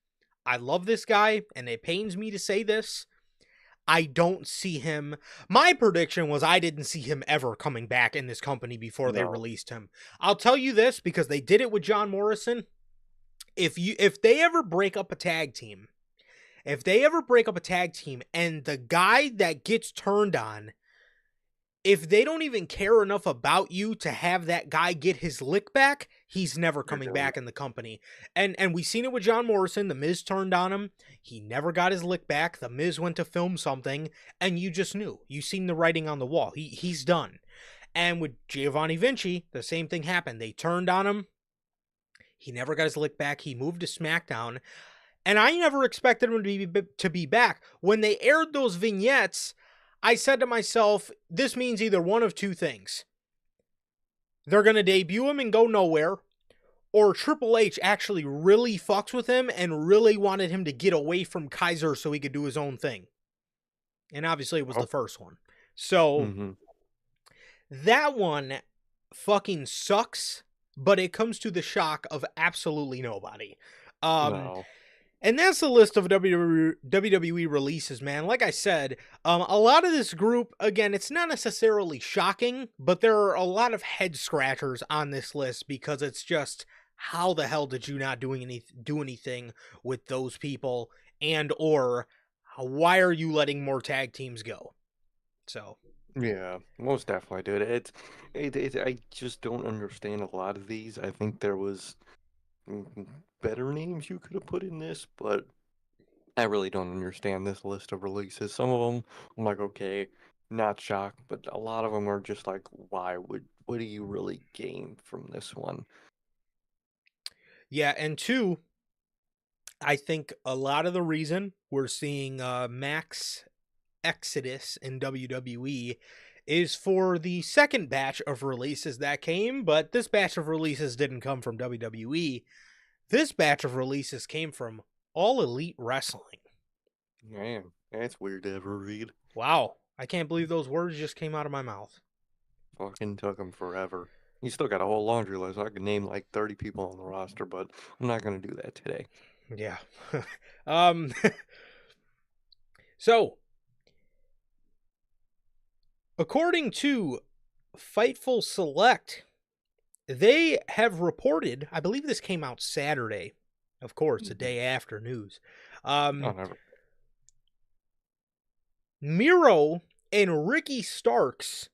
B: I love this guy. And it pains me to say this. I don't see him. My prediction was I didn't see him ever coming back in this company before they
A: No.
B: released him. I'll tell you this because they did it with John Morrison. If they ever break up a tag team, if they ever break up a tag team and the guy that gets turned on, if they don't even care enough about you to have that guy get his lick back, he's never
A: You're
B: coming
A: done.
B: back in the company. And we seen it with John Morrison. The Miz turned on him. He never got his lick back. The Miz went to film something, and you just knew. You seen the writing on the wall. He's done. And with Giovanni Vinci, the same thing happened. They turned on him. He never got his lick back. He moved to SmackDown. And I never expected him to be back. When they aired those vignettes, I said to myself, this means either one of two things. They're going to debut him and go nowhere, or Triple H actually really fucks with him and really wanted him to get away from Kaiser so he could do his own thing. And obviously it was
A: Oh.
B: the first one. So
A: Mm-hmm.
B: that one fucking sucks, but it comes to the shock of absolutely nobody.
A: No.
B: And that's the list of WWE releases, man. Like I said, a lot of this group, again, it's not necessarily shocking, but there are a lot of head scratchers on this list because it's just, how the hell did you not do anything with those people, and or why are you letting more tag teams go? So
A: Yeah, most definitely, dude. I just don't understand a lot of these. I think there was better names you could have put in this, but I really don't understand this list of releases. Some of them, I'm like, okay, not shocked, but a lot of them are just like, what do you really gain from this one?
B: yeah, and two, I think a lot of the reason we're seeing Max exodus in WWE is for the second batch of releases that came, but this batch of releases didn't come from WWE. This batch of releases came from All Elite Wrestling.
A: Man, that's weird to ever read.
B: Wow, I can't believe those words just came out of my mouth.
A: Fucking took them forever. You still got a whole laundry list. I could name like 30 people on the roster, but I'm not gonna do that today.
B: Yeah. um so, according to Fightful Select, they have reported, I believe this came out Saturday, of course, a
A: Mhm.
B: day after news.
A: Oh, never.
B: Miro and Ricky Starks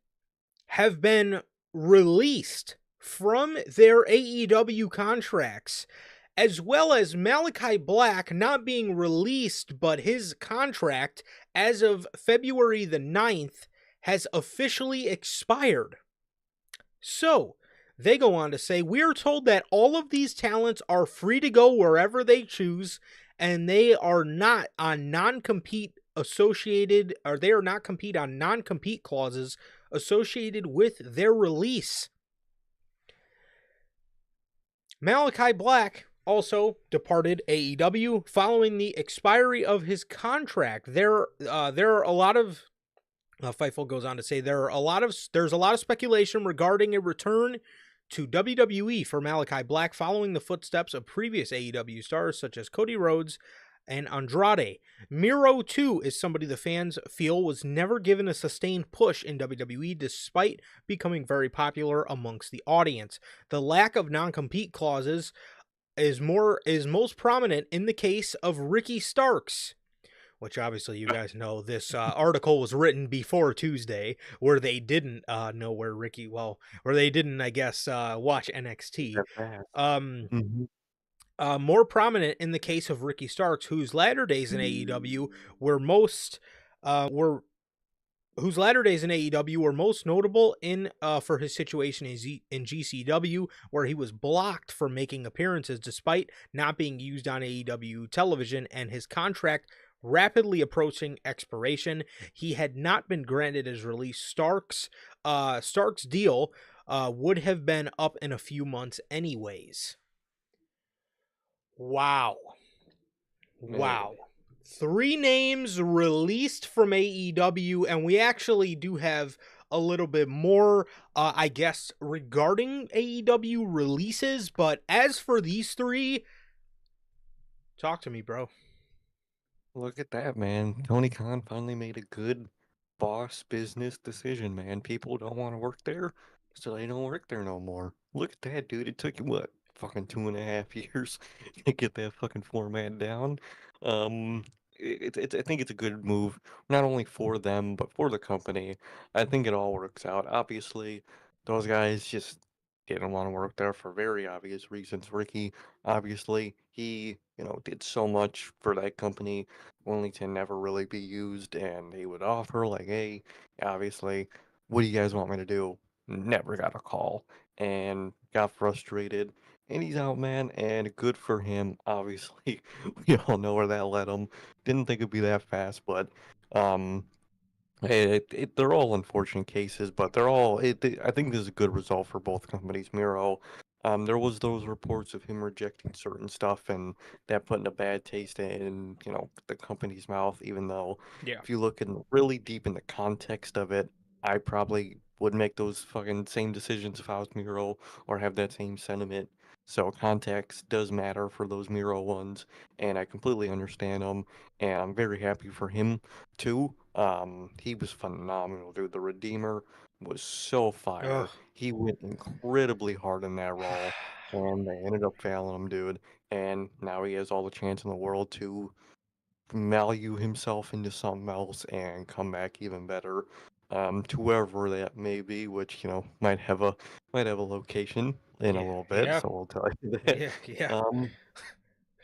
B: have been released from their AEW contracts, as well as Malachi Black not being released, but his contract as of February the 9th has officially expired. So, they go on to say, we are told that all of these talents are free to go wherever they choose, and they are not on non-compete associated, or they are not compete on non-compete clauses associated with their release. Malachi Black also departed AEW following the expiry of his contract. There are a lot of Fightful goes on to say there's a lot of speculation regarding a return to WWE for Malachi Black following the footsteps of previous AEW stars such as Cody Rhodes and Andrade. Miro, too, is somebody the fans feel was never given a sustained push in WWE despite becoming very popular amongst the audience. The lack of non-compete clauses is most prominent in the case of Ricky Starks, which obviously you guys know this article was written before Tuesday, where they didn't know where they didn't, I guess, watch NXT.
A: That fast.
B: Um,
A: Mhm.
B: More prominent in the case of Ricky Starks, whose latter days in AEW were most were whose latter days in AEW were most notable in for his situation in GCW, where he was blocked from making appearances despite not being used on AEW television, and his contract rapidly approaching expiration. He had not been granted his release. Stark's deal would have been up in a few months anyways. Wow.
A: Man.
B: Wow. 3 names released from AEW, and we actually do have a little bit more, I guess, regarding AEW releases. But as for these three, talk to me, bro.
A: Look at that, man. Tony Khan finally made a good boss business decision, man. People don't want to work there, so they don't work there no more. Look at that, dude. It took you what, fucking 2.5 years to get that fucking format down. Um, I think it's a good move, not only for them, but for the company. I think it all works out. Obviously, those guys just didn't want to work there for very obvious reasons. Ricky, obviously, he, did so much for that company only to never really be used, and he would offer like, "Hey, obviously, what do you guys want me to do?" Never got a call, and got frustrated, and he's out, man, and good for him. Obviously, we all know where that led him. Didn't think it'd be that fast, but um, they're all unfortunate cases, but I think this is a good result for both companies. Miro, there was those reports of him rejecting certain stuff, and that putting a bad taste in, the company's mouth. Even though,
B: Yeah.
A: if you look really deep in the context of it, I probably would make those fucking same decisions if I was Miro or have that same sentiment. So context does matter for those Miro ones, and I completely understand them, and I'm very happy for him too. He was phenomenal, dude. The Redeemer was so
B: Ugh.
A: fire. He went incredibly hard in that role, and they ended up failing him, dude. And now he has all the chance in the world to value himself into something else and come back even better. To wherever that may be, which might have a location in a
B: Yeah.
A: little bit,
B: Yeah.
A: so we'll tell you that.
B: Yeah. Yeah.
A: Um,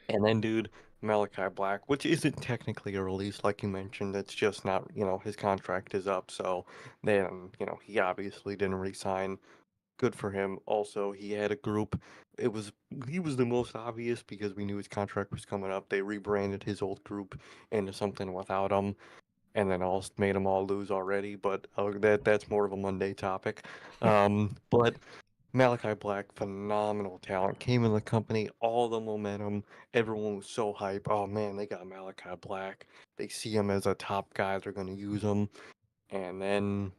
A: and then, dude, Malachi Black, which isn't technically a release, like you mentioned, it's just not, his contract is up, so then, he obviously didn't resign. Good for him. Also, he had a group. It was he was the most obvious because we knew his contract was coming up. They rebranded his old group into something without him, and then all made them all lose already. But that's more of a Monday topic. But Malachi Black, phenomenal talent, came in the company, all the momentum. Everyone was so hype. Oh man, they got Malachi Black. They see him as a top guy. They're going to use him. And then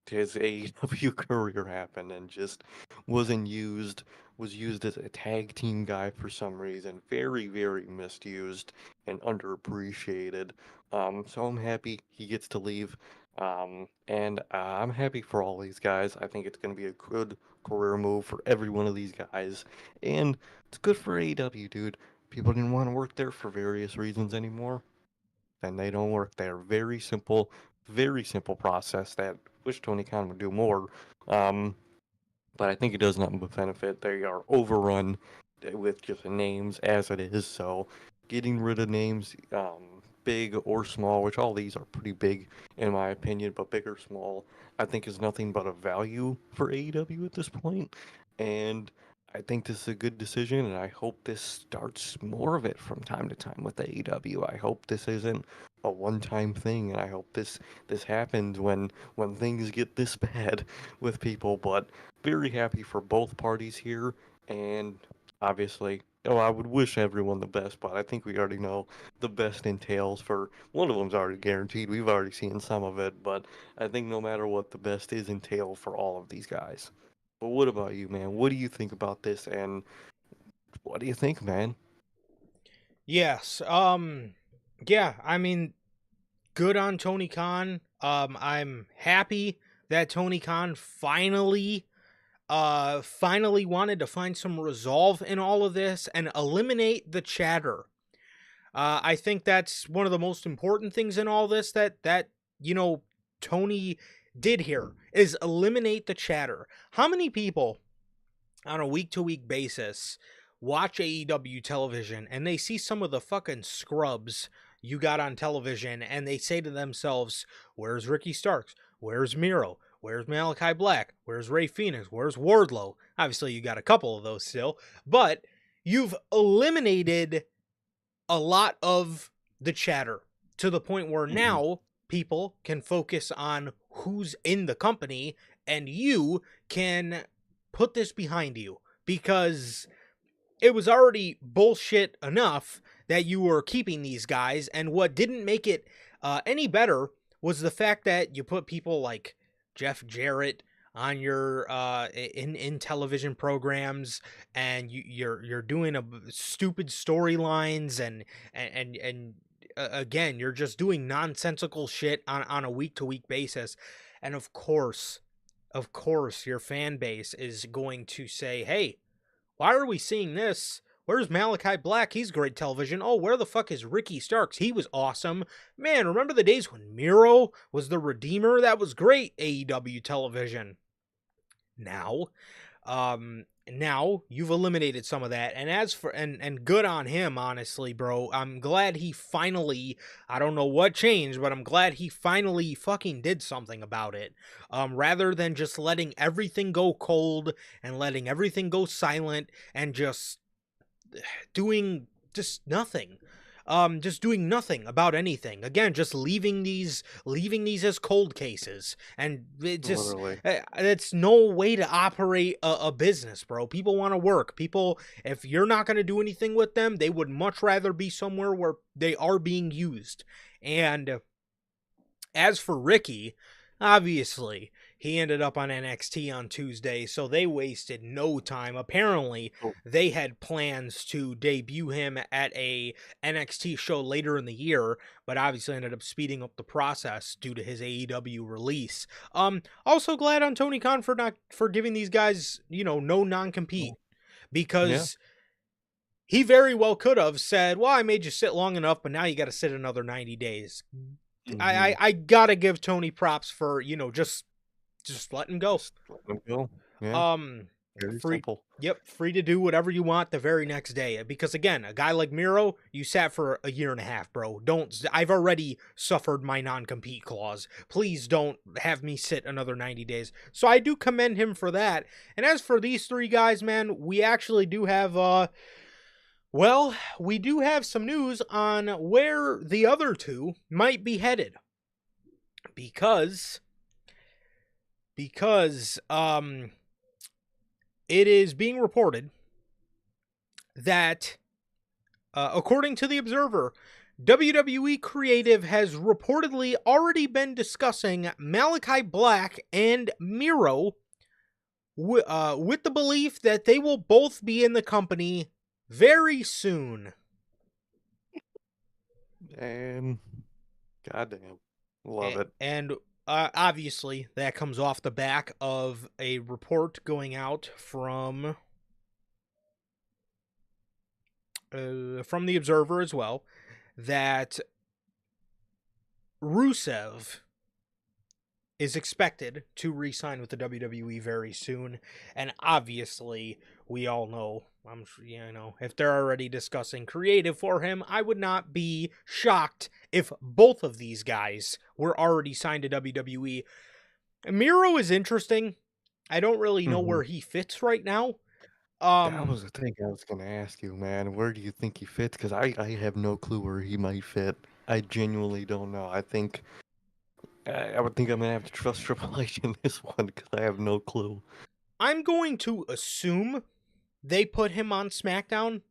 A: his AEW career happened and just wasn't used, was used as a tag team guy for some reason. Very, very misused and underappreciated. So I'm happy he gets to leave. And I'm happy for all these guys. I think it's going to be a good career move for every one of these guys. And it's good for AEW, dude. People didn't want to work there for various reasons anymore, then they don't work there. Very simple process that wish Tony Khan would do more. Um, but I think it does nothing but benefit. They are overrun with just names as it is. So getting rid of names, big or small, which all these are pretty big in my opinion, but big or small, I think is nothing but a value for AEW at this point. And I think this is a good decision, and I hope this starts more of it from time to time with AEW. I hope this isn't a one-time thing, and I hope this happens when things get this bad with people. But very happy for both parties here, and obviously, I would wish everyone the best, but I think we already know the best entails for one of them's already guaranteed. We've already seen some of it, but I think no matter what, the best is entail for all of these guys. But what about you, man? What do you think about this, and what do you think, man?
B: Yes. Yeah. I mean, good on Tony Khan. I'm happy that Tony Khan finally wanted to find some resolve in all of this and eliminate the chatter. I think that's one of the most important things in all this that you know Tony did here is eliminate the chatter. How many people on a week to week basis watch AEW television and they see some of the fucking scrubs you got on television and they say to themselves, "Where's Ricky Starks? Where's Miro? Where's Malachi Black? Where's Ray Phoenix? Where's Wardlow?" Obviously, you got a couple of those still, but you've eliminated a lot of the chatter to the point where
A: Hmm.
B: now people can focus on who's in the company and you can put this behind you because it was already bullshit enough that you were keeping these guys, and what didn't make it any better was the fact that you put people like Jeff Jarrett on your in television programs, and you're doing stupid storylines, and again, you're just doing nonsensical shit on a week to week basis. And of course your fan base is going to say, hey, why are we seeing this? Where's Malachi Black? He's great television. Oh, where the fuck is Ricky Starks? He was awesome. Man, remember the days when Miro was the Redeemer? That was great AEW television. Now you've eliminated some of that, and as for and good on him, honestly, bro. I'm glad he finally, I don't know what changed, but I'm glad he finally fucking did something about it, rather than just letting everything go cold and letting everything go silent and just doing just nothing. Just doing nothing about anything. Again, just leaving these as cold cases, and it just
A: Literally.
B: it's no way to operate a business, bro. People want to work. People, if you're not going to do anything with them, they would much rather be somewhere where they are being used. And as for Ricky, obviously, he ended up on NXT on Tuesday, so they wasted no time. Apparently,
A: Oh,
B: they had plans to debut him at a NXT show later in the year, but obviously ended up speeding up the process due to his AEW release. Also glad on Tony Khan for giving these guys, no non-compete,
A: yeah.
B: because he very well could have said, well, I made you sit long enough, but now you got to sit another 90 days.
A: Mm-hmm.
B: I gotta give Tony props for, just letting go.
A: Just let them go. Yeah.
B: Um,
A: Very
B: free,
A: simple.
B: yep, free to do whatever you want the very next day. Because again, a guy like Miro, you sat for a year and a half, bro. I've already suffered my non-compete clause. Please don't have me sit another 90 days. So I do commend him for that. And as for these three guys, man, we actually do have, well, we do have some news on where the other two might be headed. Because it is being reported that, according to the Observer, WWE Creative has reportedly already been discussing Malachi Black and Miro with the belief that they will both be in the company very soon.
A: And goddamn. Love it.
B: And obviously, that comes off the back of a report going out from the Observer as well, that Rusev is expected to re-sign with the WWE very soon, and obviously, we all know, I'm sure, if they're already discussing creative for him, I would not be shocked if both of these guys were already signed to WWE. Miro is interesting. I don't really know
A: Mm-hmm.
B: where he fits right now.
A: That was the thing I was gonna ask you, man. Where do you think he fits? Because I have no clue where he might fit. I genuinely don't know. I would think I'm gonna have to trust Triple H in this one because I have no clue.
B: I'm going to assume they put him on SmackDown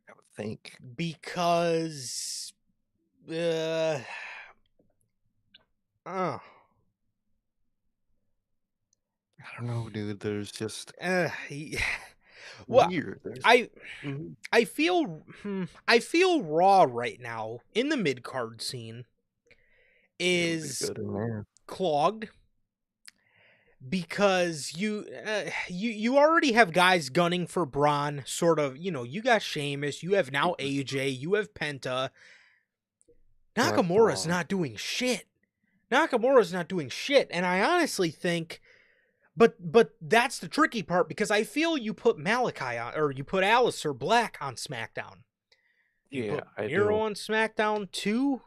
A: I would think.
B: because oh,
A: I don't know, dude. There's just
B: well,
A: weird. There's
B: I
A: Mhm.
B: I feel Raw right now in the mid card scene
A: It would be
B: is
A: good in there.
B: clogged because you already have guys gunning for Braun, sort of. You got Sheamus, you have now AJ, you have Penta.
A: That's
B: Nakamura's
A: Braun.
B: not doing shit. Nakamura's not doing shit, and I honestly think, but that's the tricky part, because I feel you put Malachi on, or you put Aleister Black on SmackDown. You
A: Yeah,
B: put
A: I
B: Miro
A: do.
B: on SmackDown too.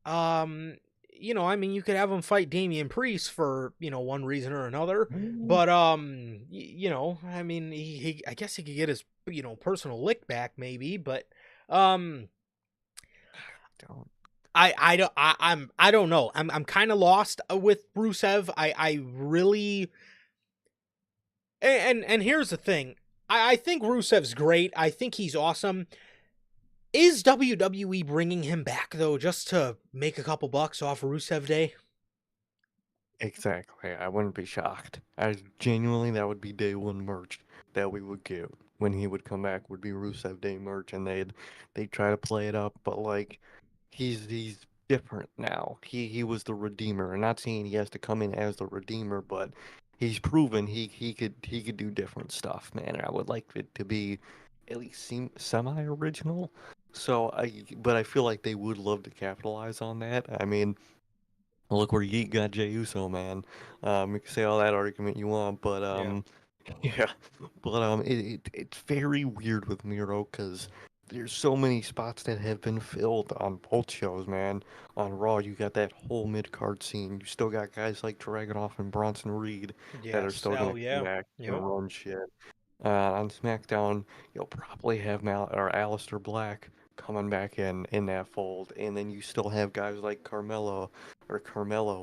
B: I mean, you could have him fight Damian Priest for, one reason or another.
A: Mm,
B: But, I mean, I guess he could get his, personal lick back maybe. But,
A: don't.
B: I don't know. I'm kind of lost with Rusev. I really, and here's the thing. I think Rusev's great. I think he's awesome. Is WWE bringing him back, though, just to make a couple bucks off Rusev Day?
A: Exactly. I wouldn't be shocked. I genuinely, that would be day one merch that we would get when he would come back would be Rusev Day merch, and they'd try to play it up, but like he's different now. He was the Redeemer. I'm not saying he has to come in as the Redeemer, but he's proven he could do different stuff, man. And I would like it to be at least semi original. But I feel like they would love to capitalize on that. I mean. Look where Yeet got Jey Uso, man. You can say all that argument you want, but
B: Yeah.
A: yeah, but it's very weird with Miro because there's so many spots that have been filled on both shows, man. On Raw, you got that whole mid card scene. You still got guys like Dragunov and Bronson Reed that are
B: Yes.
A: still
B: Oh
A: gonna come
B: yeah.
A: back
B: Yep.
A: and run shit. On SmackDown, you'll probably have Aleister Black coming back in that fold, and then you still have guys like Carmelo,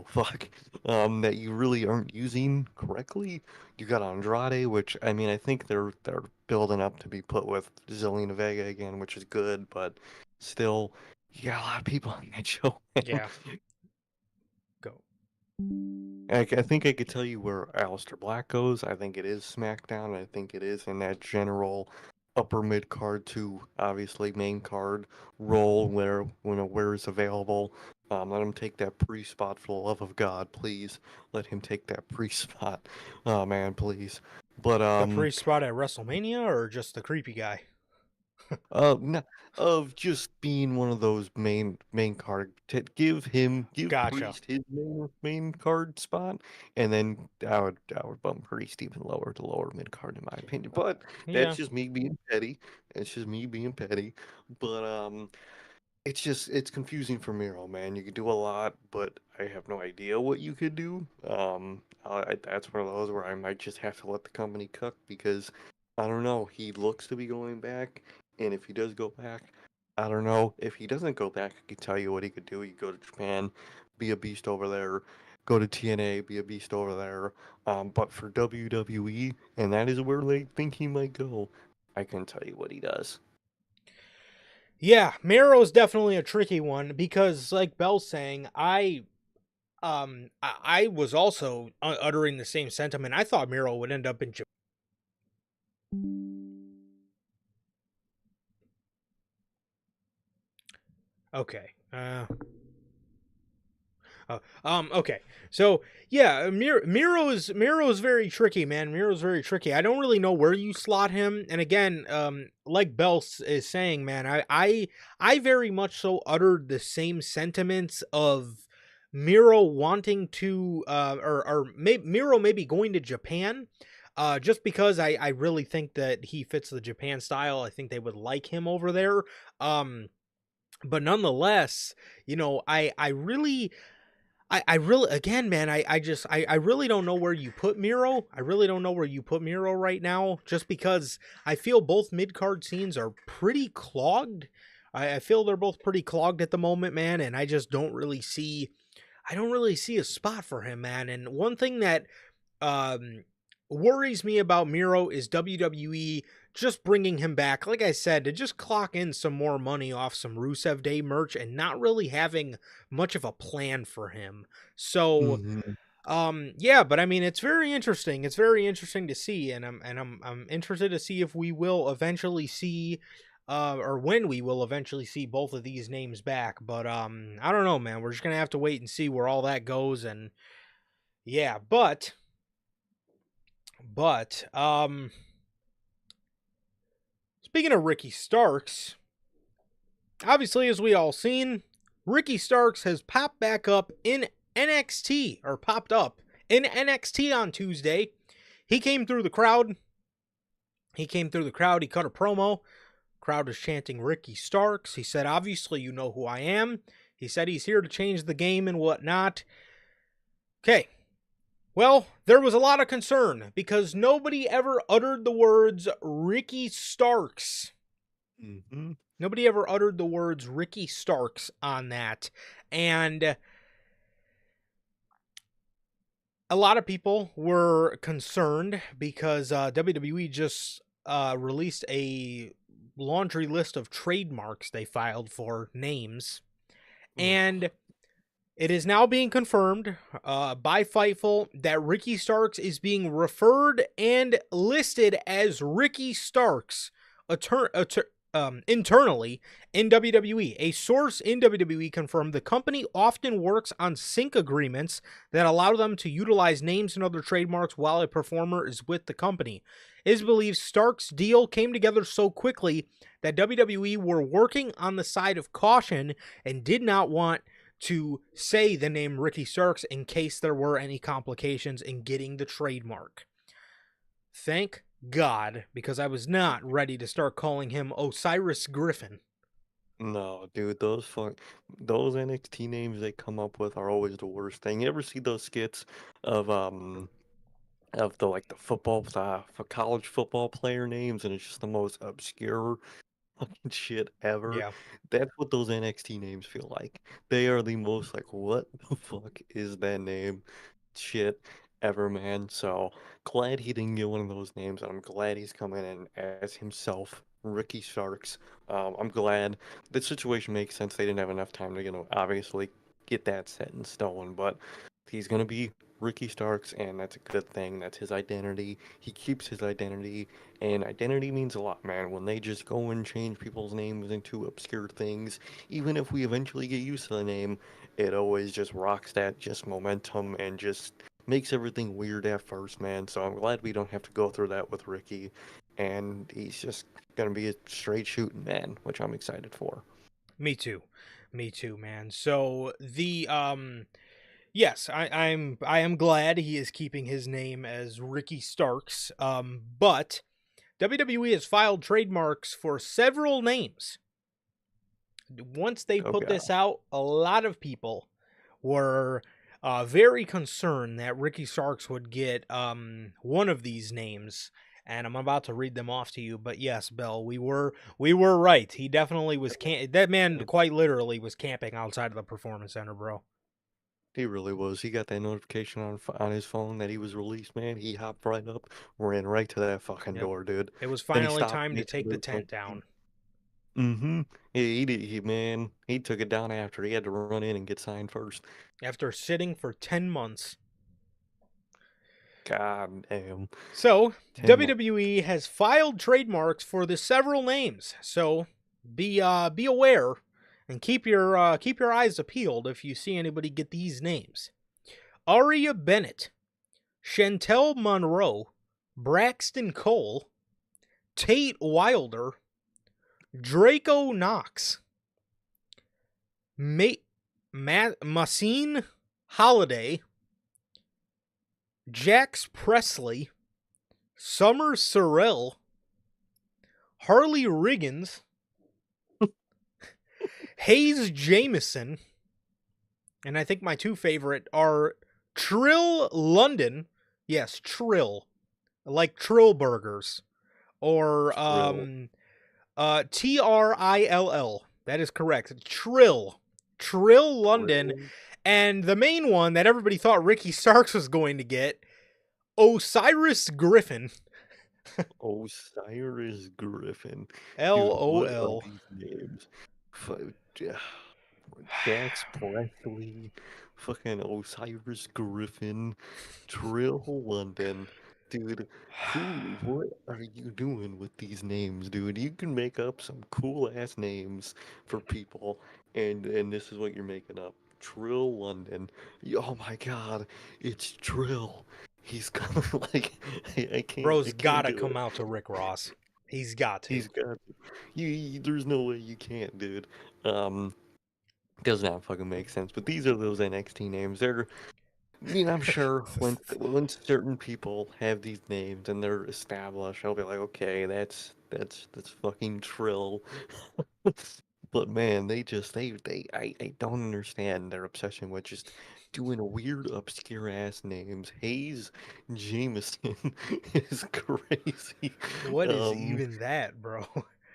A: fuck, that you really aren't using correctly. You got Andrade, which I mean, I think they're building up to be put with Zelina Vega again, which is good, but still, you got a lot of people on that show.
B: Yeah. Go.
A: I think I could tell you where Aleister Black goes. I think it is SmackDown. I think it is in that general upper mid card to obviously main card role where it's available. Let him take that pre spot for the love of God, please. Let him take that pre spot. Oh man, please. But
B: The priest spot at WrestleMania, or just the creepy guy?
A: no, of just being one of those main card to give
B: Gotcha.
A: Priest his main card spot, and then I would bump Priest even lower to lower mid card in my opinion. But that's
B: Yeah.
A: just me being petty. It's just me being petty. But it's confusing for Miro, man. You could do a lot, but I have no idea what you could do. That's one of those where I might just have to let the company cook because I don't know. He looks to be going back, and if he does go back, I don't know. If he doesn't go back, I could tell you what he could do. He could go to Japan, be a beast over there. Go to TNA, be a beast over there. But for WWE, and that is where they think he might go, I can tell you what he does.
B: Yeah, Miro's definitely a tricky one because, like Bell's saying, I was also uttering the same sentiment. I thought Miro would end up in Japan. Okay. Okay. So yeah, Miro's very tricky, man. Miro's very tricky. I don't really know where you slot him. And again, like Bell is saying, man, I very much so uttered the same sentiments of Miro wanting to, Miro maybe going to Japan. Just because I really think that he fits the Japan style. I think they would like him over there. But nonetheless, I really I really, again, man, I really don't know where you put Miro. I really don't know where you put Miro right now, just because I feel both mid card scenes are pretty clogged. I feel they're both pretty clogged at the moment, man, and I don't really see a spot for him, man. And one thing that um, worries me about Miro is WWE just bringing him back, like I said, to just clock in some more money off some Rusev Day merch and not really having much of a plan for him. So,
A: Hmm.
B: yeah, but I mean, it's very interesting. It's very interesting to see, and I'm interested to see if we will eventually see. Or when we will eventually see both of these names back, but I don't know, man. We're just gonna have to wait and see where all that goes, and yeah, but speaking of Ricky Starks, obviously as we all seen, Ricky Starks has popped back up in NXT or popped up in NXT on Tuesday. He came through the crowd. He cut a promo. Crowd is chanting Ricky Starks. He said, "Obviously you know who I am." He said he's here to change the game and whatnot. Okay. Well, there was a lot of concern because nobody ever uttered the words Ricky Starks.
A: Hmm.
B: Nobody ever uttered the words Ricky Starks on that. And a lot of people were concerned because WWE just released a laundry list of trademarks they filed for names.
A: Ugh.
B: And It is now being confirmed by Fightful that Ricky Starks is being referred and listed as Ricky Starks internally in WWE. A source in WWE confirmed the company often works on sync agreements that allow them to utilize names and other trademarks while a performer is with the company. It is believed Starks' deal came together so quickly that WWE were working on the side of caution and did not want to say the name Ricky Starks in case there were any complications in getting the trademark. Thank God, because I was not ready to start calling him Osiris Griffin.
A: No, dude, those NXT names they come up with are always the worst thing. You ever see those skits of the like the football for college football player names, and it's just the most obscure fucking shit ever.
B: Yeah,
A: That's what those NXT names feel like. They are the most like, what the fuck is that name? Shit ever, man. So glad he didn't get one of those names, and I'm glad he's coming in as himself, Ricky Starks. I'm glad the situation makes sense. They didn't have enough time to, obviously get that set in stone, but he's gonna be Ricky Starks, and that's a good thing. That's his identity. He keeps his identity, and identity means a lot, man. When they just go and change people's names into obscure things, even if we eventually get used to the name, it always just rocks that just momentum and just makes everything weird at first, man. So I'm glad we don't have to go through that with Ricky, and he's just gonna be a straight shooting man, which I'm excited for.
B: me too. Me too, man. So the yes, I am glad he is keeping his name as Ricky Starks. But WWE has filed trademarks for several names. Once they
A: Oh
B: put
A: god,
B: this out, a lot of people were very concerned that Ricky Starks would get one of these names, and I'm about to read them off to you. But yes, Bill, we were right. He definitely was. That man quite literally was camping outside of the Performance Center, bro.
A: he really was. He got that notification on his phone that he was released, man. He hopped right up, ran right to that fucking
B: Yep.
A: door, dude.
B: It was
A: Then he
B: finally
A: stopped,
B: time to
A: made sure
B: take
A: there
B: the
A: was no.
B: tent down
A: Mm-hmm. He did. Man, he took it down after. He had to run in and get signed first.
B: after sitting for 10 months.
A: God damn.
B: So,
A: 10 months.
B: WWE has filed trademarks for the several names. So, be aware and keep your eyes peeled if you see anybody get these names. Aria Bennett, Chantel Monroe, Braxton Cole, Tate Wilder, Draco Knox, Massine Holiday, Jax Presley, Summer Sorrell, Harley Riggins, Hayes Jameson, and I think my two favorite are Trill London. Yes, Trill. Like Trill Burgers. Or
A: Trill.
B: Trill. That is correct. Trill. Trill London.
A: Trill.
B: And the main one that everybody thought Ricky Starks was going to get, Osiris Griffin.
A: Osiris Griffin. Dude, what are
B: LOL.
A: these names? Fu- Jax Presley, fucking Osiris Griffin, Trill London. Dude, what are you doing with these names, dude? You can make up some cool ass names for people, and this is what you're making up. Trill London. Oh my god, it's Trill. He's gonna like I
B: Bro's
A: can't
B: gotta
A: do
B: come
A: it.
B: out to Rick Ross. He's got to.
A: He's got there's no way you can't, dude. Um does not fucking make sense. But these are those NXT names. I'm sure when certain people have these names and they're established, I'll be like, okay, that's fucking Trill. But man, I don't understand their obsession with just doing weird, obscure ass names. Hayes Jameson is crazy.
B: What is
A: Um,
B: even that, bro?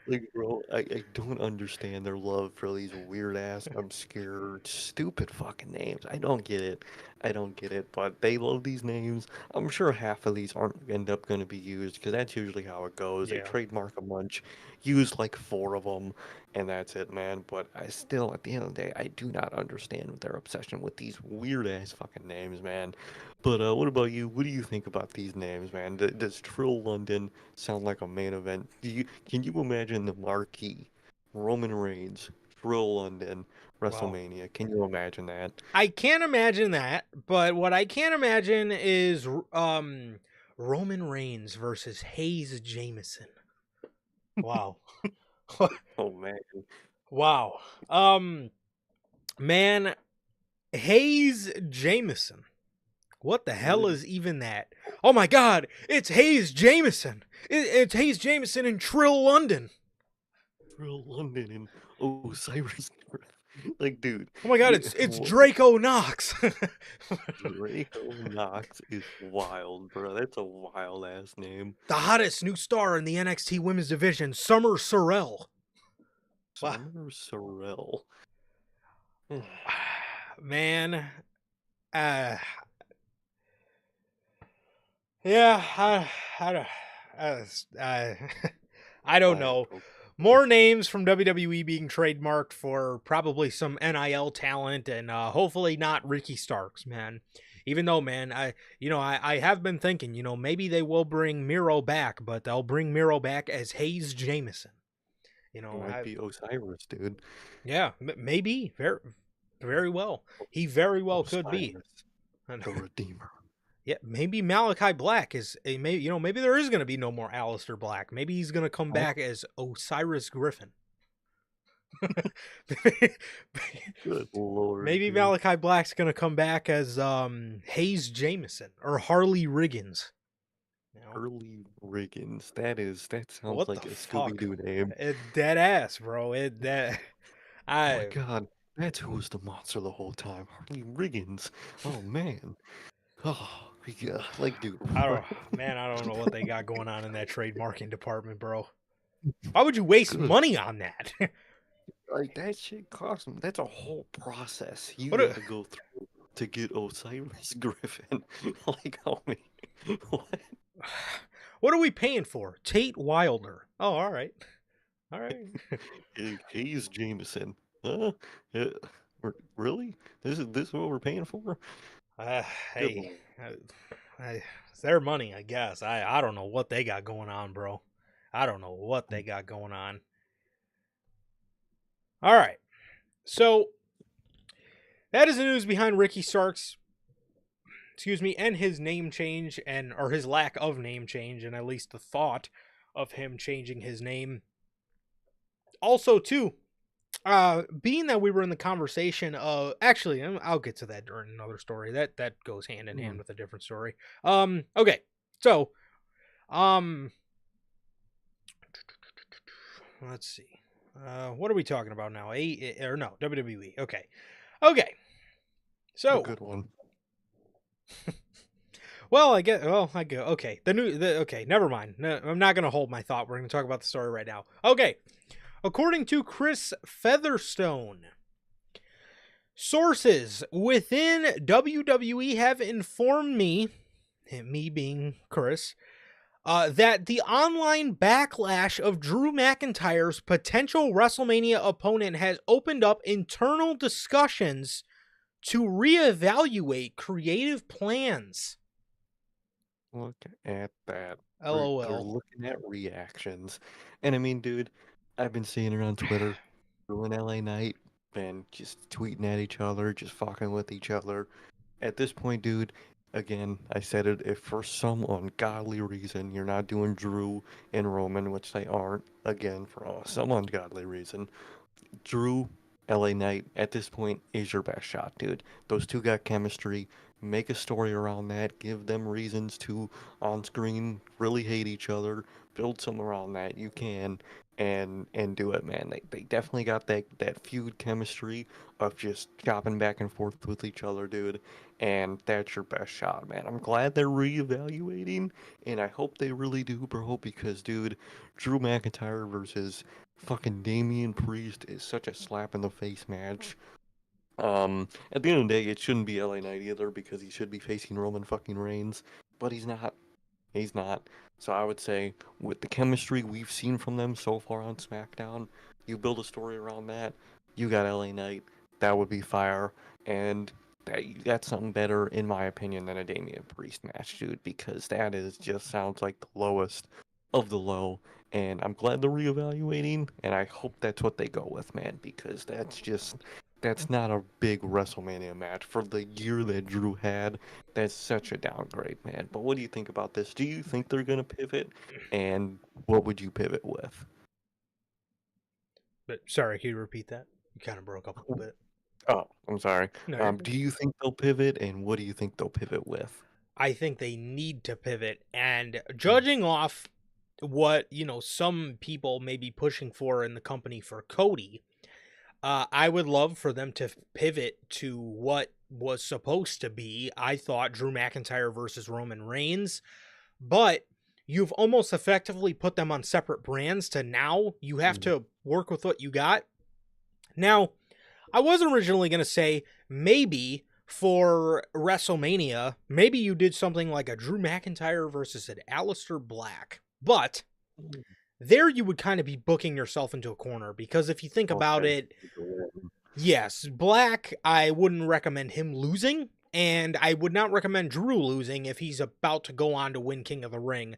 A: like, bro, I don't understand their love for these weird ass, obscure, stupid fucking names. I don't get it. I don't get it. But they love these names. I'm sure half of these aren't end up going to be used because that's usually how it goes. They
B: Yeah.
A: trademark a bunch, use like four of them, and that's it, man. But I still, at the end of the day, I do not understand their obsession with these weird ass fucking names, man. But what about you? What do you think about these names, man? Does Trill London sound like a main event? Can you imagine the marquee Roman Reigns, Trill London,
B: Well,
A: WrestleMania? Can you imagine that?
B: I can't imagine that, but what I can imagine is Roman Reigns versus Hayes Jameson. Wow.
A: Oh man,
B: Wow. Man, Hayes Jameson. What the hell
A: what is
B: is even that? Oh my god, it's Hayes Jameson. It's Hayes Jameson in Trill London.
A: Trill London and Osiris? Like, dude,
B: Oh my god,
A: you,
B: it's Draco Knox.
A: Draco Knox is wild, bro. That's a wild ass name.
B: The hottest new star in the NXT Women's Division, Summer Sorrell. Wow.
A: Summer Sorrell.
B: Man, uh, yeah, I, I, I don't
A: I
B: know.
A: don't know.
B: More names from WWE being trademarked for probably some NIL talent and hopefully not Ricky Starks, man. Even though, man, I have been thinking, maybe they will bring Miro back, but they'll bring Miro back as Hayes Jameson.
A: It might be Osiris, dude.
B: Yeah, maybe very, very well. He very well could be.
A: Osiris, the Redeemer.
B: Yeah, maybe Malachi Black is a maybe. Maybe there is going to be no more Alistair Black. Maybe he's going to come
A: Oh,
B: back as Osiris Griffin.
A: good lord,
B: Maybe
A: dude.
B: Malachi Black's going to come back as Hayes Jameson or Harley Riggins.
A: Early Riggins. That sounds
B: What the
A: like a Scooby
B: fuck?
A: Doo name.
B: Dead ass, bro. It that
A: Oh my
B: I
A: god, that's who was the monster the whole time. Harley Riggins. Oh man. Oh yeah, like dude,
B: I don't man, I don't know what they got going on in that trademarking department, bro. Why would you waste
A: good.
B: money on that?
A: Like that shit costs them. That's a whole process you
B: what a,
A: gotta go through to get Osiris Griffin. Like how many? What?
B: what are we paying for? Tate Wilder. Oh, all right. All right.
A: Hayes Jameson. Huh? Yeah, really? This is what we're paying for?
B: Uh,
A: Good
B: hey,
A: lord.
B: it's their money, I guess. I don't know what they got going on, bro. I don't know what they got going on. All right. So that is the news behind Ricky Starks, and his name change or his lack of name change, and at least the thought of him changing his name. Also, too, being that we were in the conversation of actually, I'll get to that during another story. That goes hand in hand
A: Hmm.
B: with a different story. Okay, so let's see. What are we talking about now? Or no, WWE. Okay.
A: A
B: So,
A: good one.
B: well, I get. Well, I go. Okay, okay. Never mind. No, I'm not gonna hold my thought. We're gonna talk about the story right now. Okay. According to Chris Featherstone, sources within WWE have informed me being Chris, that the online backlash of Drew McIntyre's potential WrestleMania opponent has opened up internal discussions to reevaluate creative plans.
A: Look at that. They're
B: LOL.
A: looking at reactions. And I mean, dude, I've been seeing it on Twitter, doing LA Night, and just tweeting at each other, just fucking with each other. At this point, dude, again, I said it, if for some ungodly reason you're not doing Drew and Roman, which they aren't, again, for some ungodly reason, Drew, LA Knight, at this point, is your best shot, dude. Those two got chemistry. Make a story around that. Give them reasons to, on screen, really hate each other. Build some around that. You can, and do it, man. They definitely got that feud chemistry of just chopping back and forth with each other, dude. And that's your best shot, man. I'm glad they're reevaluating, and I hope they really do, bro, because, dude, Drew McIntyre versus fucking Damian Priest is such a slap in the face match. At the end of the day, it shouldn't be LA Knight either because he should be facing Roman fucking Reigns, but he's not. He's not. So I would say with the chemistry we've seen from them so far on SmackDown, You build a story around that. You got LA Knight. That would be fire. And you got something better, in my opinion, than a Damian Priest match, dude, because that is just sounds like the lowest of the low. And I'm glad they're reevaluating, and I hope that's what they go with, man, because that's not a big WrestleMania match for the year that Drew had. That's such a downgrade, man. But what do you think about this? Do you think they're gonna pivot? And what would you pivot with?
B: But sorry, can you repeat that? You kind of broke up a little bit.
A: Oh, I'm sorry.
B: No, you're good.
A: Do you think they'll pivot, and what do you think they'll pivot with?
B: I think they need to pivot. And
A: Mm.
B: judging off what, some people may be pushing for in the company for Cody, I would love for them to pivot to what was supposed to be, I thought, Drew McIntyre versus Roman Reigns. But you've almost effectively put them on separate brands to now you have
A: Mm.
B: to work with what you got. Now, I was originally going to say maybe for WrestleMania, maybe you did something like a Drew McIntyre versus an Aleister Black. But there you would kind of be booking yourself into a corner because if you think about
A: Okay.
B: it, yes, Black, I wouldn't recommend him losing. And I would not recommend Drew losing if he's about to go on to win King of the Ring.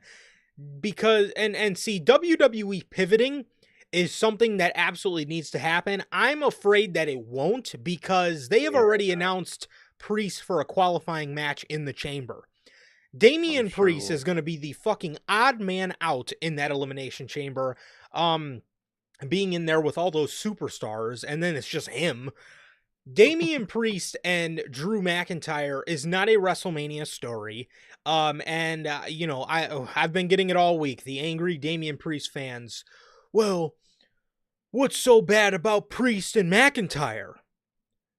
B: Because, and see, WWE pivoting is something that absolutely needs to happen. I'm afraid that it won't because they have
A: Yeah,
B: already announced Priest for a qualifying match in the chamber.
A: I'm
B: Damian Priest
A: sure.
B: is going to be the fucking odd man out in that elimination chamber. Being in there with all those superstars, and then it's just him. Damian Priest and Drew McIntyre is not a WrestleMania story. I've been getting it all week. The angry Damian Priest fans. Well, what's so bad about Priest and McIntyre?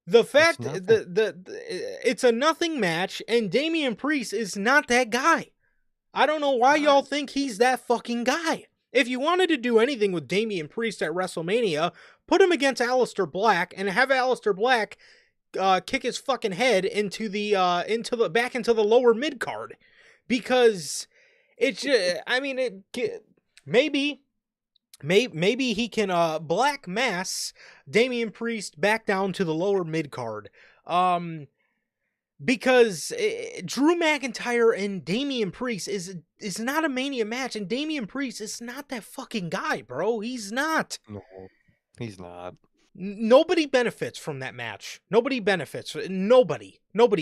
B: The
A: It's
B: fact
A: nothing.
B: it's a nothing match, and Damian Priest is not that guy. I don't know why
A: Not.
B: y'all think he's that fucking guy. If you wanted to do anything with Damian Priest at WrestleMania, put him against Aleister Black and have Aleister Black kick his fucking head into the lower mid card, because it's I mean maybe maybe he can black mass Damian Priest back down to the lower mid card. Because Drew McIntyre and Damian Priest is not a Mania match, and Damian Priest is not that fucking guy, bro. He's not.
A: No, he's not.
B: Nobody benefits from that match. Nobody benefits. Nobody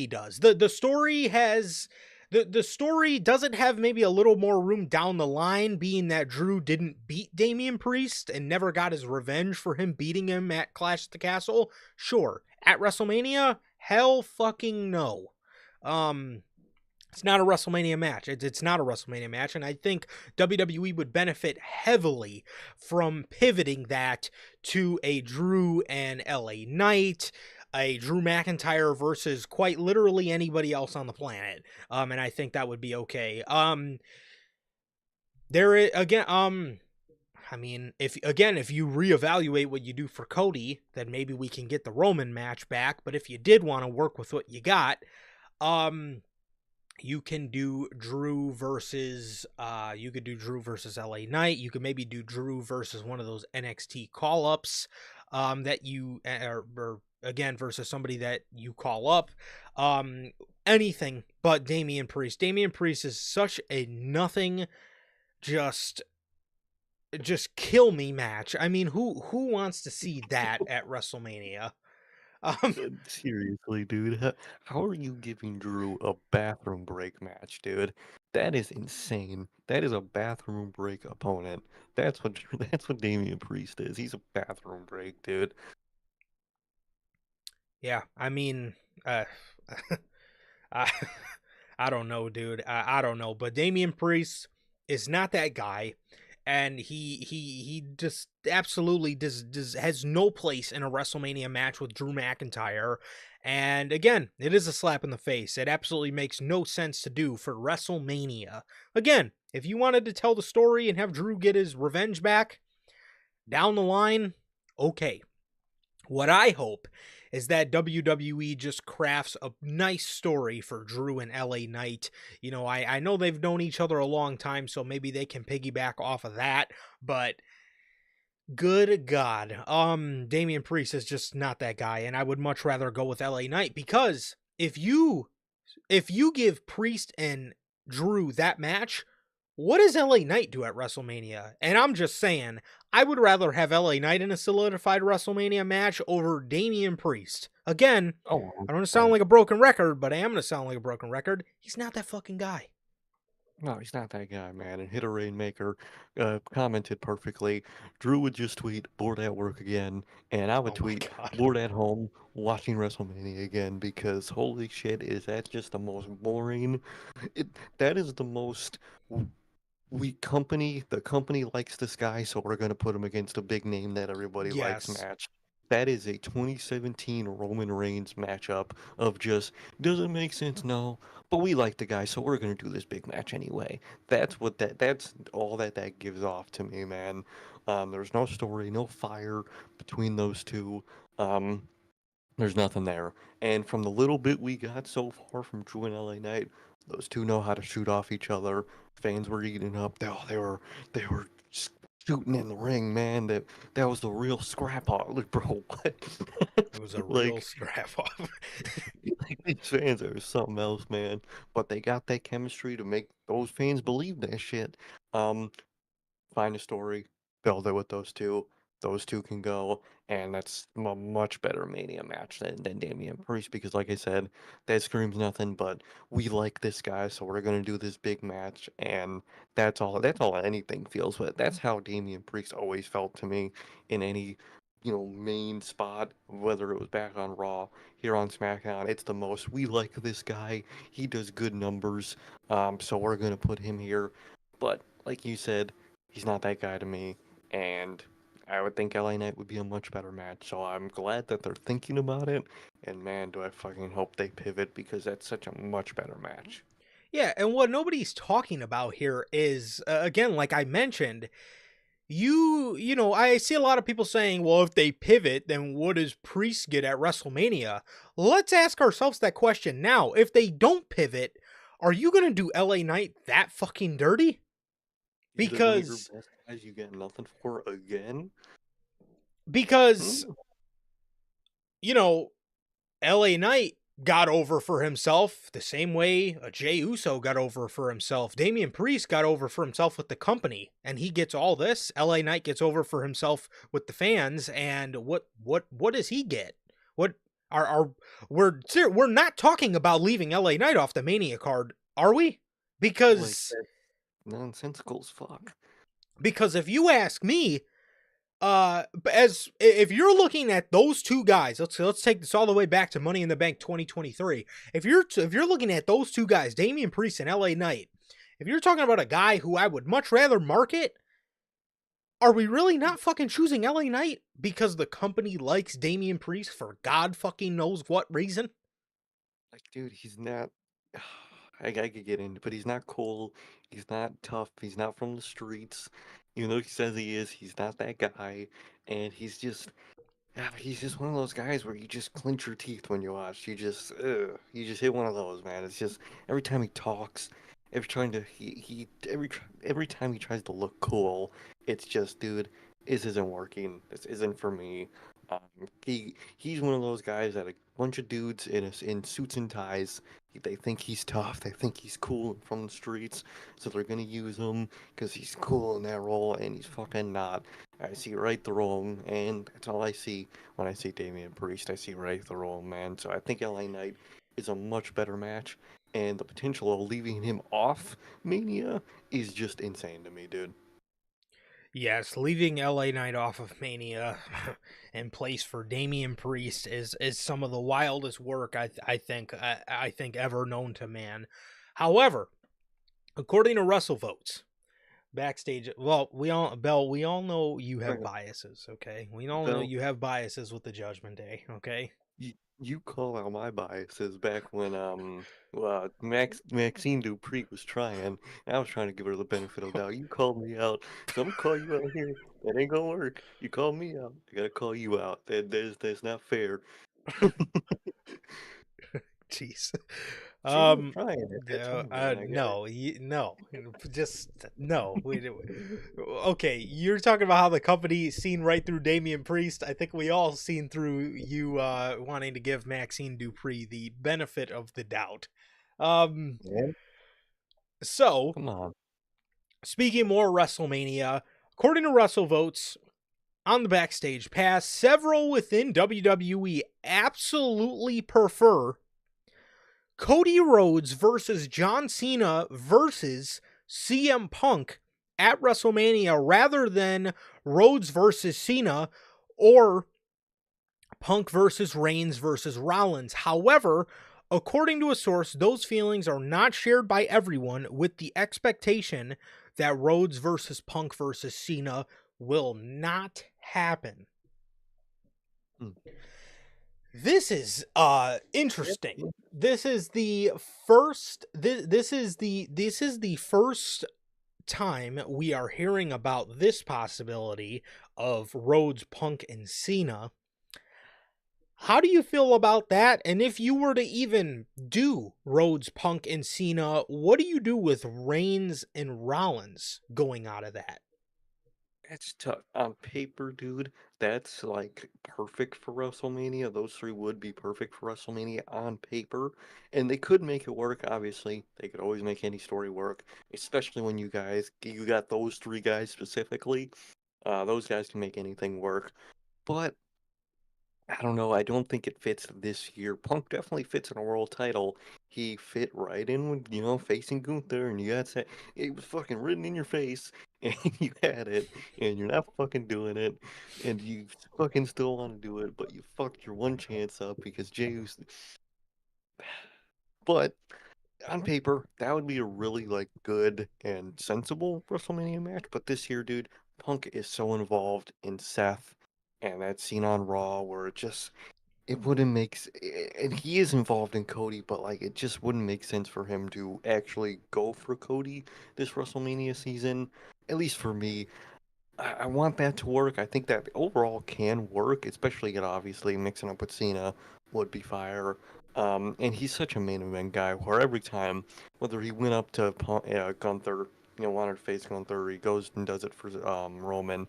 B: does. The story has the story doesn't have maybe a little more room down the line, being that Drew didn't beat Damian Priest and never got his revenge for him beating him at Clash at the Castle. Sure. At WrestleMania, hell fucking no. It's not a WrestleMania match. It's not a WrestleMania match, and I think WWE would benefit heavily from pivoting that to a Drew and LA Knight, a Drew McIntyre versus quite literally anybody else on the planet. And I think that would be okay. There is, again, I mean, if you reevaluate what you do for Cody, then maybe we can get the Roman match back. But if you did want to work with what you got, you can do Drew versus LA Knight. You could maybe do Drew versus one of those NXT call-ups that you or again versus somebody that you call up. Anything but Damian Priest. Damian Priest is such a nothing, just kill me match. I mean, who wants to see that at WrestleMania? Um
A: Seriously, dude. How are you giving Drew a bathroom break match, dude? That is insane. That is a bathroom break opponent. That's what that's what Damian Priest is. He's a bathroom break, dude.
B: yeah, I mean, uh I, I don't know, dude. I don't know, but Damian Priest is not that guy, and he just absolutely does has no place in a WrestleMania match with Drew McIntyre. And again, it is a slap in the face. It absolutely makes no sense to do for WrestleMania. Again, if you wanted to tell the story and have Drew get his revenge back down the line, okay. What I hope is that WWE just crafts a nice story for Drew and LA Knight. I know they've known each other a long time, so maybe they can piggyback off of that. But Good God. Damian Priest is just not that guy, and I would much rather go with LA Knight because if you give Priest and Drew that match, what does LA Knight do at WrestleMania? And I'm just saying, I would rather have LA Knight in a solidified WrestleMania match over Damian Priest. Again,
A: Oh,
B: I don't want to sound
A: 100%.
B: like a broken record, but I am going to sound like a broken record. He's not that fucking guy.
A: No, he's not that guy, man. And Hitter Rainmaker commented perfectly. Drew would just tweet, bored at work again. And I would
B: Oh my
A: tweet,
B: God.
A: bored at home watching WrestleMania again because holy shit, is that just the most boring? It, that is the most the company likes this guy, so we're gonna put him against a big name that everybody likes
B: Yes.
A: match. That is a 2017 Roman Reigns matchup of just doesn't make sense, no, but we like the guy, so we're gonna do this big match anyway. That's all that gives off to me, man. There's no story, no fire between those two. Um, there's nothing there. And from the little bit we got so far from Drew and LA Knight, those two know how to shoot off each other. Fans were eating up. They were shooting in the ring, man. That was the real scrap off. Like, bro, what?
B: It was a real
A: like,
B: scrap off.
A: like these fans are something else, man. But they got that chemistry to make those fans believe that shit. Um, Find a story, build it with those two. Those two can go, and that's a much better Mania match than Damian Priest because, like I said, that screams nothing but we like this guy, so we're gonna do this big match, and that's all. That's all anything feels. But that's how Damian Priest always felt to me in any, main spot, whether it was back on Raw, here on SmackDown. It's the most we like this guy. He does good numbers, so we're gonna put him here. But like you said. He's not that guy to me, and I would think LA Knight would be a much better match. So I'm glad that they're thinking about it, and man, do I fucking hope they pivot because that's such a much better match.
B: Yeah, and what nobody's talking about here is again, like I mentioned, I see a lot of people saying, well, if they pivot, then what does Priest get at WrestleMania? Let's ask ourselves that question now. If they don't pivot, are you going to do LA Knight that fucking dirty?
A: Is it one of your
B: Because
A: best guys you get nothing for again?
B: because
A: Hmm?
B: you know, LA Knight got over for himself the same way a Jey Uso got over for himself. Damian Priest got over for himself with the company, and he gets all this. LA Knight gets over for himself with the fans, and what does he get? What are we're not talking about leaving LA Knight off the Mania card, are we?
A: Like
B: Because
A: that's nonsensical as fuck.
B: if you ask me, as if you're looking at those two guys, let's take this all the way back to Money in the Bank 2023. If you're looking at those two guys, Damian Priest and LA Knight, if you're talking about a guy who I would much rather market, are we really not fucking choosing LA Knight because the company likes Damian Priest for God fucking knows what reason?
A: Like, dude, he's not. I could get into, but he's not cool. He's not tough. He's not from the streets. Even though he says he is, he's not that guy. And he's just, yeah, he's just one of those guys where you just clench your teeth when you watch. You just hit one of those, man. It's just every time he talks, every time he tries to look cool, it's just, dude, this isn't working. This isn't for me. Um, he's one of those guys that a bunch of dudes in suits and ties. They think he's tough. They think he's cool and from the streets, so they're gonna use him because he's cool in that role, and he's fucking not. I see right through him, and that's all I see when I see Damian Priest. I see right through him, man. So I think LA Knight is a much better match, and the potential of leaving him off Mania is just insane to me, dude.
B: Yes, leaving LA Knight off of Mania in place for Damian Priest is some of the wildest work I think ever known to man. However, according to WrestleVotes, backstage, well, we all know you have
A: Okay.
B: biases, okay? We all know
A: Bell,
B: you have biases with the Judgment Day, okay?
A: you call out my biases back when Maxine Dupree was trying. And I was trying to give her the benefit of the doubt. You called me out, so I'm gonna call you out here. That ain't gonna work. You called me out. I gotta call you out. That's not fair.
B: Jeez.
A: See, we're
B: Um,
A: trying at that time, man. I got it.
B: no, no, just no. Okay, you're talking about how the company seen right through Damian Priest. I think we all seen through you wanting to give Maxine Dupree the benefit of the doubt. Um,
A: Yeah,
B: so
A: come on.
B: speaking more WrestleMania, according to WrestleVotes on the Backstage Pass, several within WWE absolutely prefer Cody Rhodes versus John Cena versus CM Punk at WrestleMania rather than Rhodes versus Cena or Punk versus Reigns versus Rollins. However, according to a source, those feelings are not shared by everyone, with the expectation that Rhodes versus Punk versus Cena will not happen.
A: Hmm.
B: This is
A: Yep.
B: interesting.
A: Yep.
B: This is the this is the first time we are hearing about this possibility of Rhodes, Punk, and Cena. How do you feel about that? And if you were to even do Rhodes, Punk, and Cena, what do you do with Reigns and Rollins going out of that?
A: That's tough. On paper, dude, that's like perfect for WrestleMania. Those three would be perfect for WrestleMania on paper. And they could make it work, obviously. They could always make any story work, especially when you got those three guys specifically. Those guys can make anything work. But I don't know. I don't think it fits this year. Punk definitely fits in a world title. He fit right in with, facing Gunther, and you got that. It was fucking written in your face, and you had it, and you're not fucking doing it, and you fucking still want to do it, but you fucked your one chance up because Jey Uso. But on paper, that would be a really like good and sensible WrestleMania match. But this year, dude, Punk is so involved in Seth, and that scene on Raw where it wouldn't and he is involved in Cody, but like it just wouldn't make sense for him to actually go for Cody this WrestleMania season. At least for me, I want that to work. I think that overall can work, especially obviously mixing up with Cena would be fire. And he's such a main event guy where every time, whether he went up to Gunther, wanted to face Gunther, he goes and does it for Roman,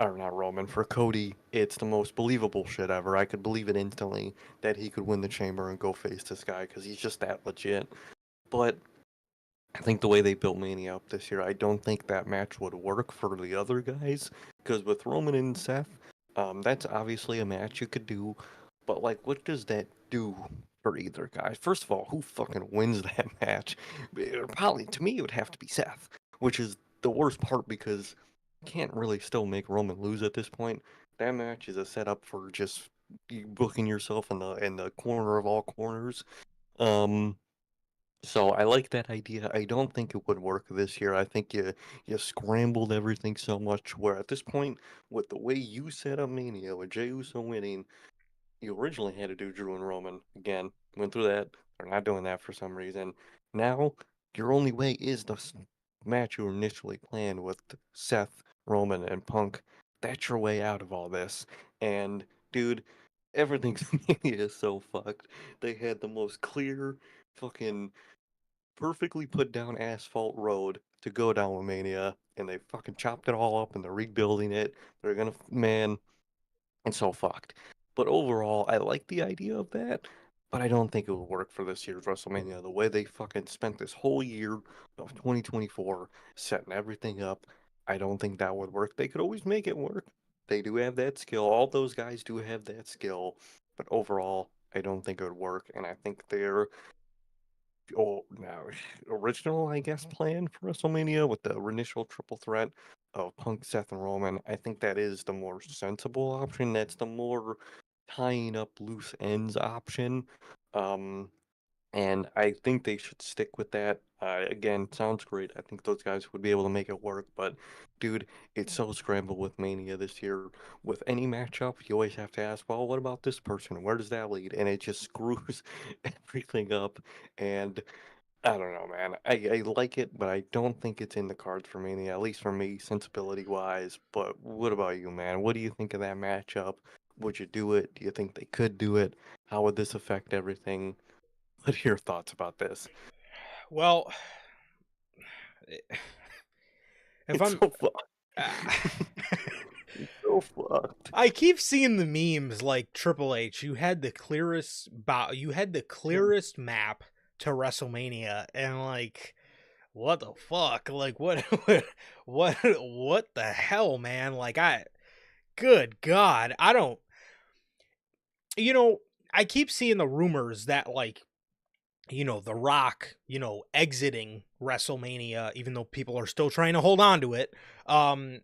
A: or not Roman, for Cody, it's the most believable shit ever. I could believe it instantly that he could win the chamber and go face this guy because he's just that legit. But I think the way they built Mania up this year, I don't think that match would work for the other guys. Because with Roman and Seth, that's obviously a match you could do. But like, what does that do for either guy? First of all, who fucking wins that match? Probably to me, it would have to be Seth, which is the worst part because you can't really still make Roman lose at this point. That match is a setup for just you booking yourself in the corner of all corners. Um, so I like that idea. I don't think it would work this year. I think you scrambled everything so much where at this point, with the way you set up Mania with Jey Uso winning, you originally had to do Drew and Roman. Again, went through that. They're not doing that for some reason. Now, your only way is the match you initially planned with Seth, Roman, and Punk. That's your way out of all this. And, dude, everything's Mania is so fucked. They had the most clear, fucking perfectly put down asphalt road to go down with Mania, and they fucking chopped it all up and they're rebuilding it. They're gonna, man, it's so fucked. But overall, I like the idea of that, but I don't think it will work for this year's WrestleMania. The way they fucking spent this whole year of 2024 setting everything up, I don't think that would work. They could always make it work. They do have that skill. All those guys do have that skill, but overall, I don't think it would work. And I think they're now original, I guess, plan for WrestleMania with the initial triple threat of Punk, Seth, and Roman. I think that is the more sensible option. That's the more tying up loose ends option. Um, and I think they should stick with that. Again, sounds great. I think those guys would be able to make it work. But, dude, it's so scrambled with Mania this year. With any matchup, you always have to ask, well, what about this person? Where does that lead? And it just screws everything up. And I don't know, man. I like it, but I don't think it's in the cards for Mania, at least for me, sensibility wise. But what about you, man? What do you think of that matchup? Would you do it? Do you think they could do it? How would this affect everything? What are your thoughts about this?
B: Well, if
A: It's
B: I'm,
A: so fucked.
B: uh,
A: It's so fucked.
B: I keep seeing the memes like Triple H. You had the
A: Yeah.
B: clearest map to WrestleMania, and like, what the fuck? Like, what, what the hell, man? Like, good God, I don't. You know, I keep seeing the rumors that like, The Rock, exiting WrestleMania, even though people are still trying to hold on to it. Um,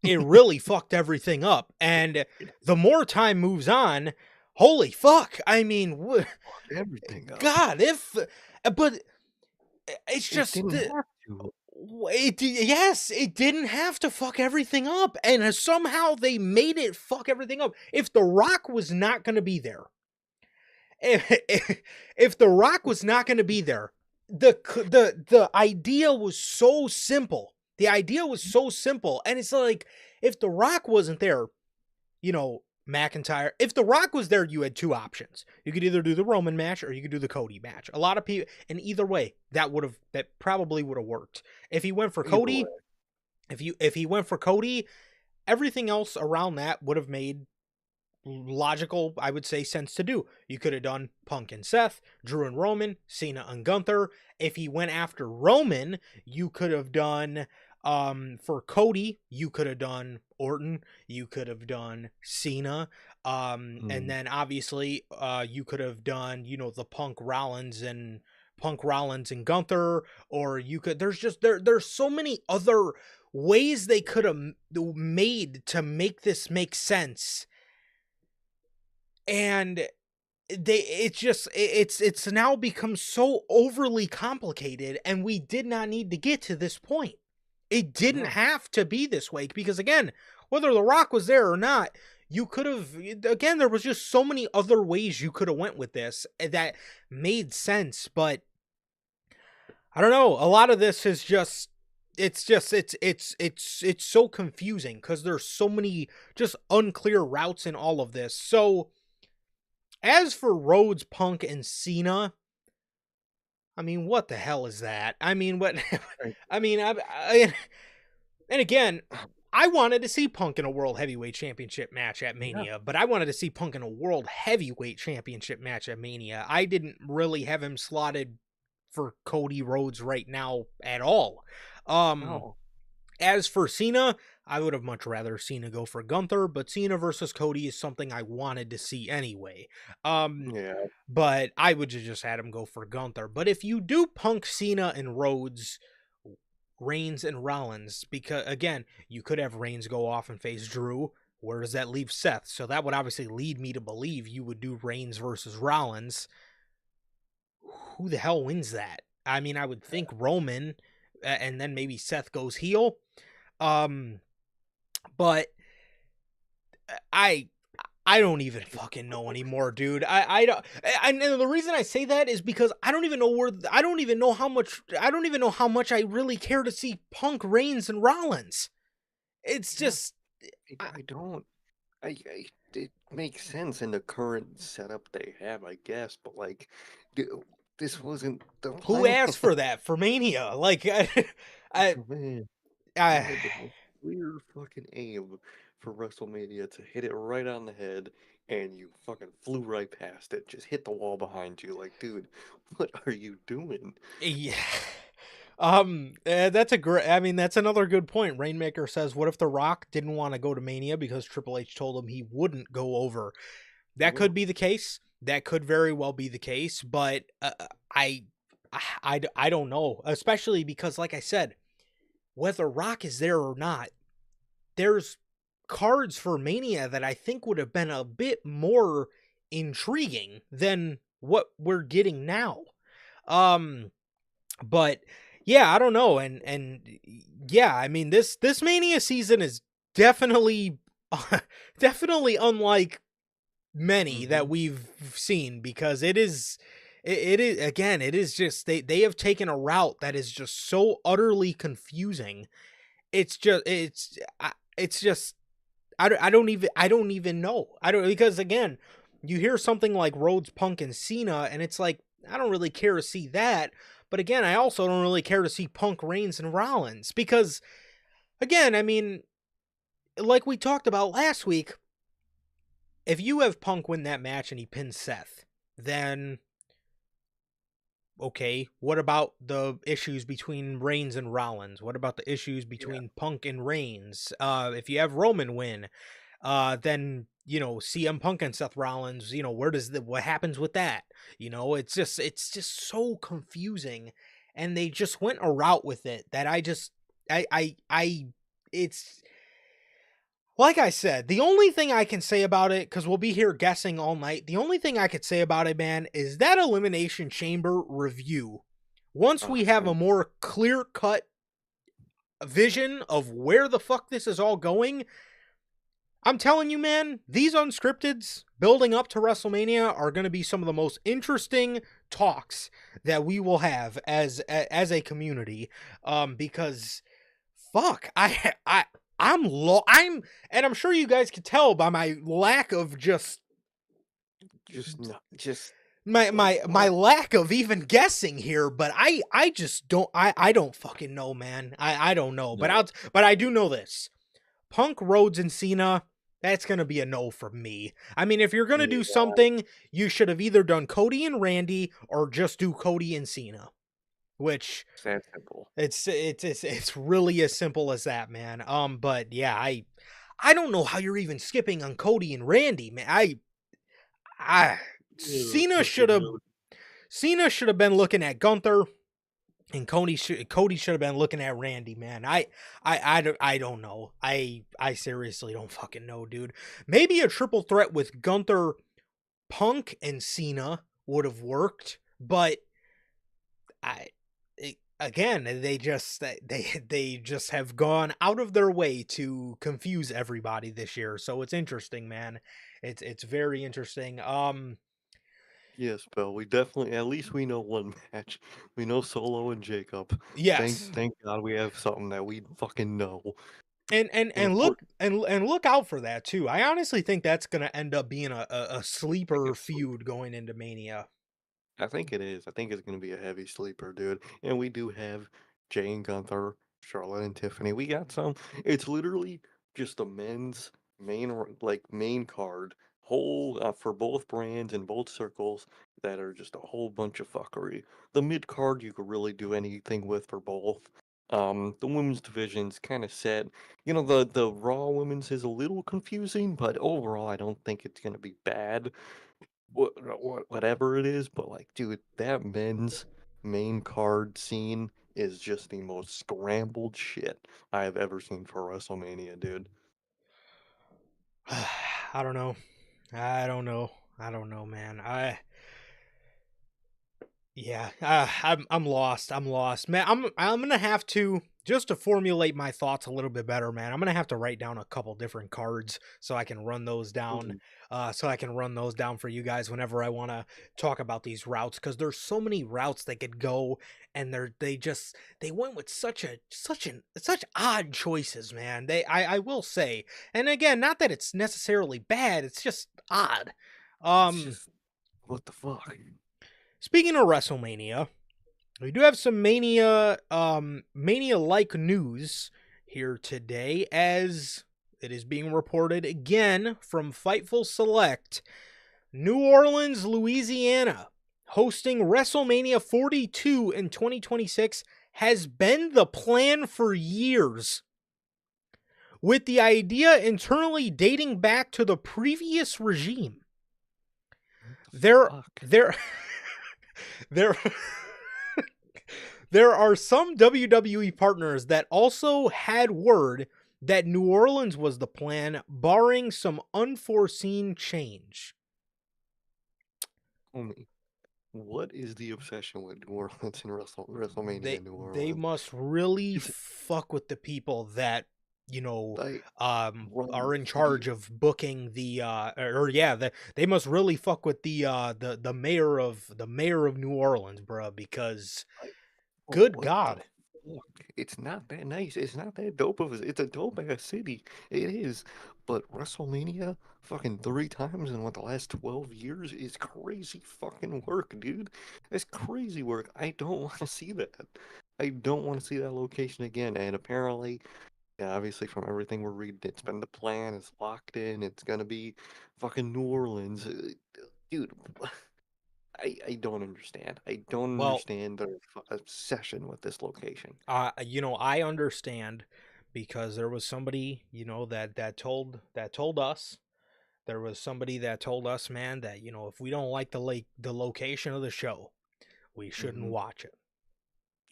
B: it really fucked everything up. And the more time moves on, holy fuck. I mean,
A: Fucked everything up.
B: God, but it's
A: It
B: just,
A: didn't have to.
B: yes, it didn't have to fuck everything up. And somehow they made it fuck everything up. If The Rock was not going to be there, if The Rock was not going to be there, the idea was so simple. The idea was so simple, and it's like if The Rock wasn't there, McIntyre. If The Rock was there, you had two options. You could either do the Roman match or you could do the Cody match. A lot of people, and either way, that probably would have worked. If he went for
A: Either way.
B: Cody, if he went for Cody, everything else around that would have made logical, I would say, sense to do. You could have done Punk and Seth, Drew and Roman, Cena and Gunther. If he went after Roman, you could have done for Cody, you could have done Orton, you could have done Cena, and
A: Mm.
B: then obviously you could have done, the Punk Rollins and Gunther, or you could there's so many other ways they could have made to make this make sense. And it's now become so overly complicated, and we did not need to get to this point. It didn't
A: No.
B: have to be this way, because again, whether The Rock was there or not, you could have, again, there was just so many other ways you could have went with this that made sense. But I don't know, a lot of this is just it's so confusing because there's so many just unclear routes in all of this. So as for Rhodes, Punk, and Cena, I mean, what the hell is that? I mean, what?
A: Right.
B: I mean, and again, I wanted to see Punk in a World Heavyweight Championship match at
A: Yeah.
B: Mania, but I wanted to see Punk in a World Heavyweight Championship match at Mania. I didn't really have him slotted for Cody Rhodes right now at all. Um,
A: No.
B: as for Cena, I would have much rather Cena go for Gunther, but Cena versus Cody is something I wanted to see anyway.
A: Yeah.
B: But I would have just had him go for Gunther. But if you do Punk, Cena, and Rhodes, Reigns, and Rollins, because again, you could have Reigns go off and face Drew. Where does that leave Seth? So that would obviously lead me to believe you would do Reigns versus Rollins. Who the hell wins that? I mean, I would think Roman, and then maybe Seth goes heel. But I don't even fucking know anymore, dude. I don't. And the reason I say that is because I don't even know how much I really care to see Punk, Reigns, and Rollins. It's
A: Yeah.
B: just
A: I don't. It makes sense in the current setup they have, I guess, but like, d- this wasn't the
B: who
A: plan.
B: asked for that for Mania? Like, I,
A: Man, you
B: I
A: had the most clear fucking aim for WrestleMania to hit it right on the head, and you fucking flew right past it. Just hit the wall behind you. Like, dude, what are you doing?
B: yeah. That's a great. I mean, that's another good point. Rainmaker says, "What if The Rock didn't want to go to Mania because Triple H told him he wouldn't go over?" That
A: Yeah.
B: could be the case. That could very well be the case. But I, I don't know. Especially because, like I said, whether Rock is there or not, there's cards for Mania that I think would have been a bit more intriguing than what we're getting now. But yeah, I don't know, and yeah, I mean this Mania season is definitely definitely unlike many that
A: Mm-hmm.
B: we've seen, because it is, again, it is just they have taken a route that is just so utterly confusing. It's just I don't even know. I don't, because again, you hear something like Rhodes, Punk, and Cena, and it's like, I don't really care to see that. But again, I also don't really care to see Punk, Reigns, and Rollins because, again, I mean, like we talked about last week, if you have Punk win that match and he pins Seth, then okay, what about the issues between Reigns and Rollins? What about the issues
A: Yeah.
B: between Punk and Reigns? If you have Roman win, then CM Punk and Seth Rollins, what happens with that? It's just so confusing, and they just went a route with it that it's like I said, the only thing I can say about it, because we'll be here guessing all night, the only thing I could say about it, man, is that Elimination Chamber review. Once we have a more clear-cut vision of where the fuck this is all going, I'm telling you, man, these unscripteds building up to WrestleMania are going to be some of the most interesting talks that we will have as a community. Because fuck, and I'm sure you guys could tell by my lack of just
A: No, just
B: my lack of even guessing here, but I just don't fucking know, man. I don't know,
A: no.
B: but I do know this. Punk, Rhodes, and Cena, that's gonna be a no from me. I mean, if you're gonna do
A: Yeah,
B: something, you should have either done Cody and Randy or just do Cody and Cena. Which
A: it's that simple.
B: it's really as simple as that, man. But yeah, I don't know how you're even skipping on Cody and Randy, man. I
A: Ugh,
B: Cena should
A: fucking
B: have
A: hell.
B: Cena should have been looking at Gunther, and Cody should have been looking at Randy, man. I don't know. I seriously don't fucking know, dude. Maybe a triple threat with Gunther, Punk, and Cena would have worked, but again, they just have gone out of their way to confuse everybody this year. So it's interesting, man. It's very interesting.
A: Yes, Bill. We definitely at least we know one match. We know Solo and Jacob. Thank
B: Yes.
A: thank God we have something that we fucking know.
B: And and
A: And
B: and
A: of course,
B: look out for that too. I honestly think that's gonna end up being a
A: I think
B: sleeper
A: it's
B: feud going into Mania.
A: I think it is. I think it's gonna be a heavy sleeper, dude. And we do have Jay and Gunther, Charlotte and Tiffany. We got some. It's literally just the men's main card, whole for both brands and both circles that are just a whole bunch of fuckery. The mid card you could really do anything with for both. The women's division's kind of set. The Raw women's is a little confusing, but overall I don't think it's gonna be bad whatever it is, but like, dude, that men's main card scene is just the most scrambled shit I have ever seen for WrestleMania, dude.
B: I don't know. I don't know. I don't know, man. Yeah, I'm lost. I'm lost, man. I'm gonna have to just to formulate my thoughts a little bit better, man. I'm gonna have to write down a couple different cards so I can run those down.
A: Mhm.
B: So I can run those down for you guys whenever I want to talk about these routes because there's so many routes they could go, and they went with such odd choices, man. I will say, and again, not that it's necessarily bad. It's just odd.
A: It's
B: Um.
A: just, what the fuck?
B: Speaking of WrestleMania, we do have some Mania-like news here today, as it is being reported again from Fightful Select. New Orleans, Louisiana, hosting WrestleMania 42 in 2026 has been the plan for years, with the idea internally dating back to the previous regime. There,
A: Fuck.
B: there, there. There are some WWE partners that also had word that New Orleans was the plan, barring some unforeseen change.
A: Homie, what is the obsession with New Orleans and WrestleMania
B: They
A: in New
B: they
A: Orleans?
B: must really
A: It's
B: fuck with the people that
A: like run
B: are
A: the
B: in charge
A: city.
B: of booking they must really fuck with the mayor of New Orleans, bruh, because
A: Like,
B: good
A: what the
B: God.
A: look, it's not that nice. It's not that dope of a, it's a dope ass city. It is. But WrestleMania fucking 3 times in what the last 12 years is crazy fucking work, dude. It's crazy work. I don't want to see that. I don't want to see that location again. And apparently, yeah, obviously from everything we're reading, it's been the plan, it's locked in, it's gonna be fucking New Orleans. Dude, I don't understand. I don't
B: Well,
A: understand their obsession with this location.
B: I understand because there was somebody, that told us. There was somebody that told us, man, that if we don't like the location of the show, we shouldn't
A: Hmm.
B: watch it.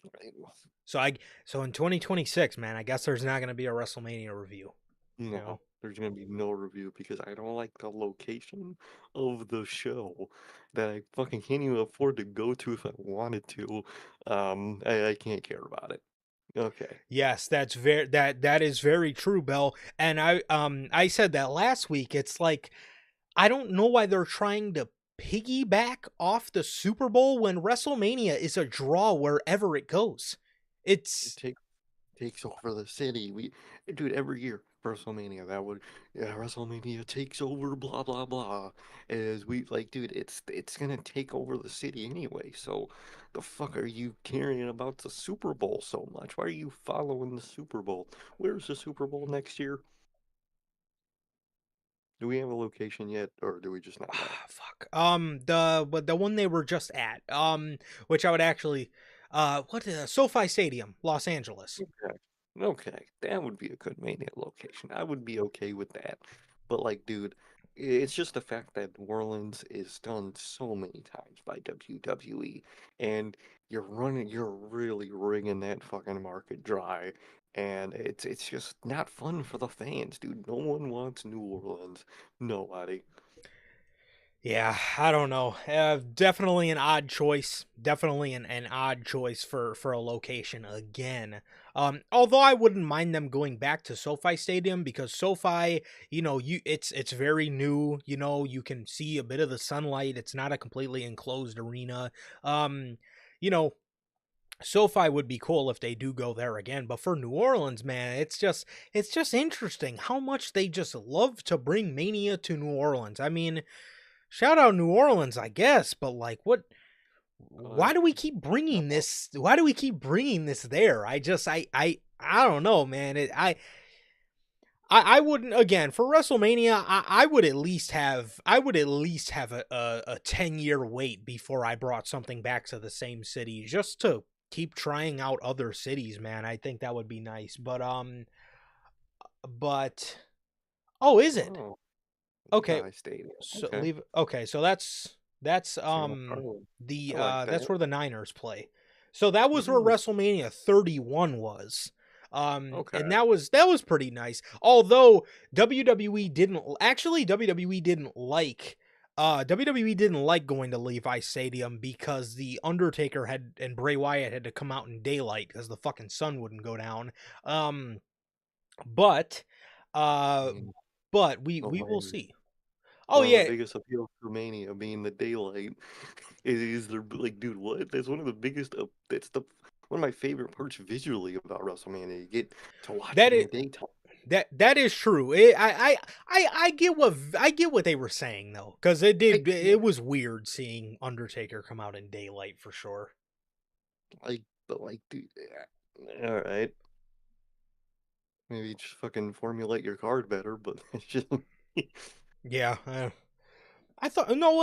A: Right. Well,
B: So in 2026, man, I guess there's not going to be a WrestleMania review, you know.
A: no, there's gonna be no review because I don't like the location of the show that I fucking can't even afford to go to if I wanted to. I can't care about it. Okay.
B: Yes, that is very true, Bell. And I said that last week. It's like I don't know why they're trying to piggyback off the Super Bowl when WrestleMania is a draw wherever it goes.
A: It
B: It's
A: takes over the city. We do it every year. WrestleMania, that would, yeah, WrestleMania takes over, blah blah blah. As we like, dude, it's gonna take over the city anyway. So, the fuck are you caring about the Super Bowl so much? Why are you following the Super Bowl? Where's the Super Bowl next year? Do we have a location yet, or do we just not know?
B: fuck. The one they were just at. Which I would actually what SoFi Stadium, Los Angeles.
A: Okay. Okay, that would be a good Mania location. I would be okay with that. But like, dude, it's just the fact that New Orleans is done so many times by WWE, and you're really wringing that fucking market dry, and it's just not fun for the fans, dude. No one wants New Orleans. Nobody.
B: Yeah, I don't know. Definitely an odd choice. Definitely an odd choice for a location again. Although I wouldn't mind them going back to SoFi Stadium because SoFi, it's very new. You can see a bit of the sunlight. It's not a completely enclosed arena. You know, SoFi would be cool if they do go there again, but for New Orleans, man, it's just interesting how much they just love to bring Mania to New Orleans. I mean, shout out New Orleans, I guess, but like what
A: Uh,
B: why do we keep bringing this why do we keep bringing this there? I don't know, man. I wouldn't again for WrestleMania. I would at least have a 10-year wait before I brought something back to the same city just to keep trying out other cities, man. I think that would be nice. But oh, is it?
A: oh,
B: Okay,
A: Levi Stadium.
B: so
A: Okay,
B: leave. Okay, so that's
A: Cena Carlin.
B: the
A: I like
B: that's
A: that.
B: where the Niners play. So that was where
A: Mm,
B: WrestleMania 31 was.
A: okay.
B: And that was pretty nice. Although WWE didn't like going to Levi Stadium because the Undertaker had and Bray Wyatt had to come out in daylight because the fucking sun wouldn't go down. Um, but uh,
A: Mm,
B: but we will
A: hilarious.
B: see. Oh
A: One of the
B: yeah,
A: biggest appeals to Mania being the daylight is they're like, dude, what? That's one of the biggest. That's the one of my favorite parts visually about WrestleMania. You get to watch
B: that
A: it in
B: is
A: the daytime.
B: that is true. I get what they were saying though, because
A: I
B: it was weird seeing Undertaker come out in daylight for sure.
A: like, but like, dude, all right, maybe just fucking formulate your card better. But it's just
B: Yeah, I thought no,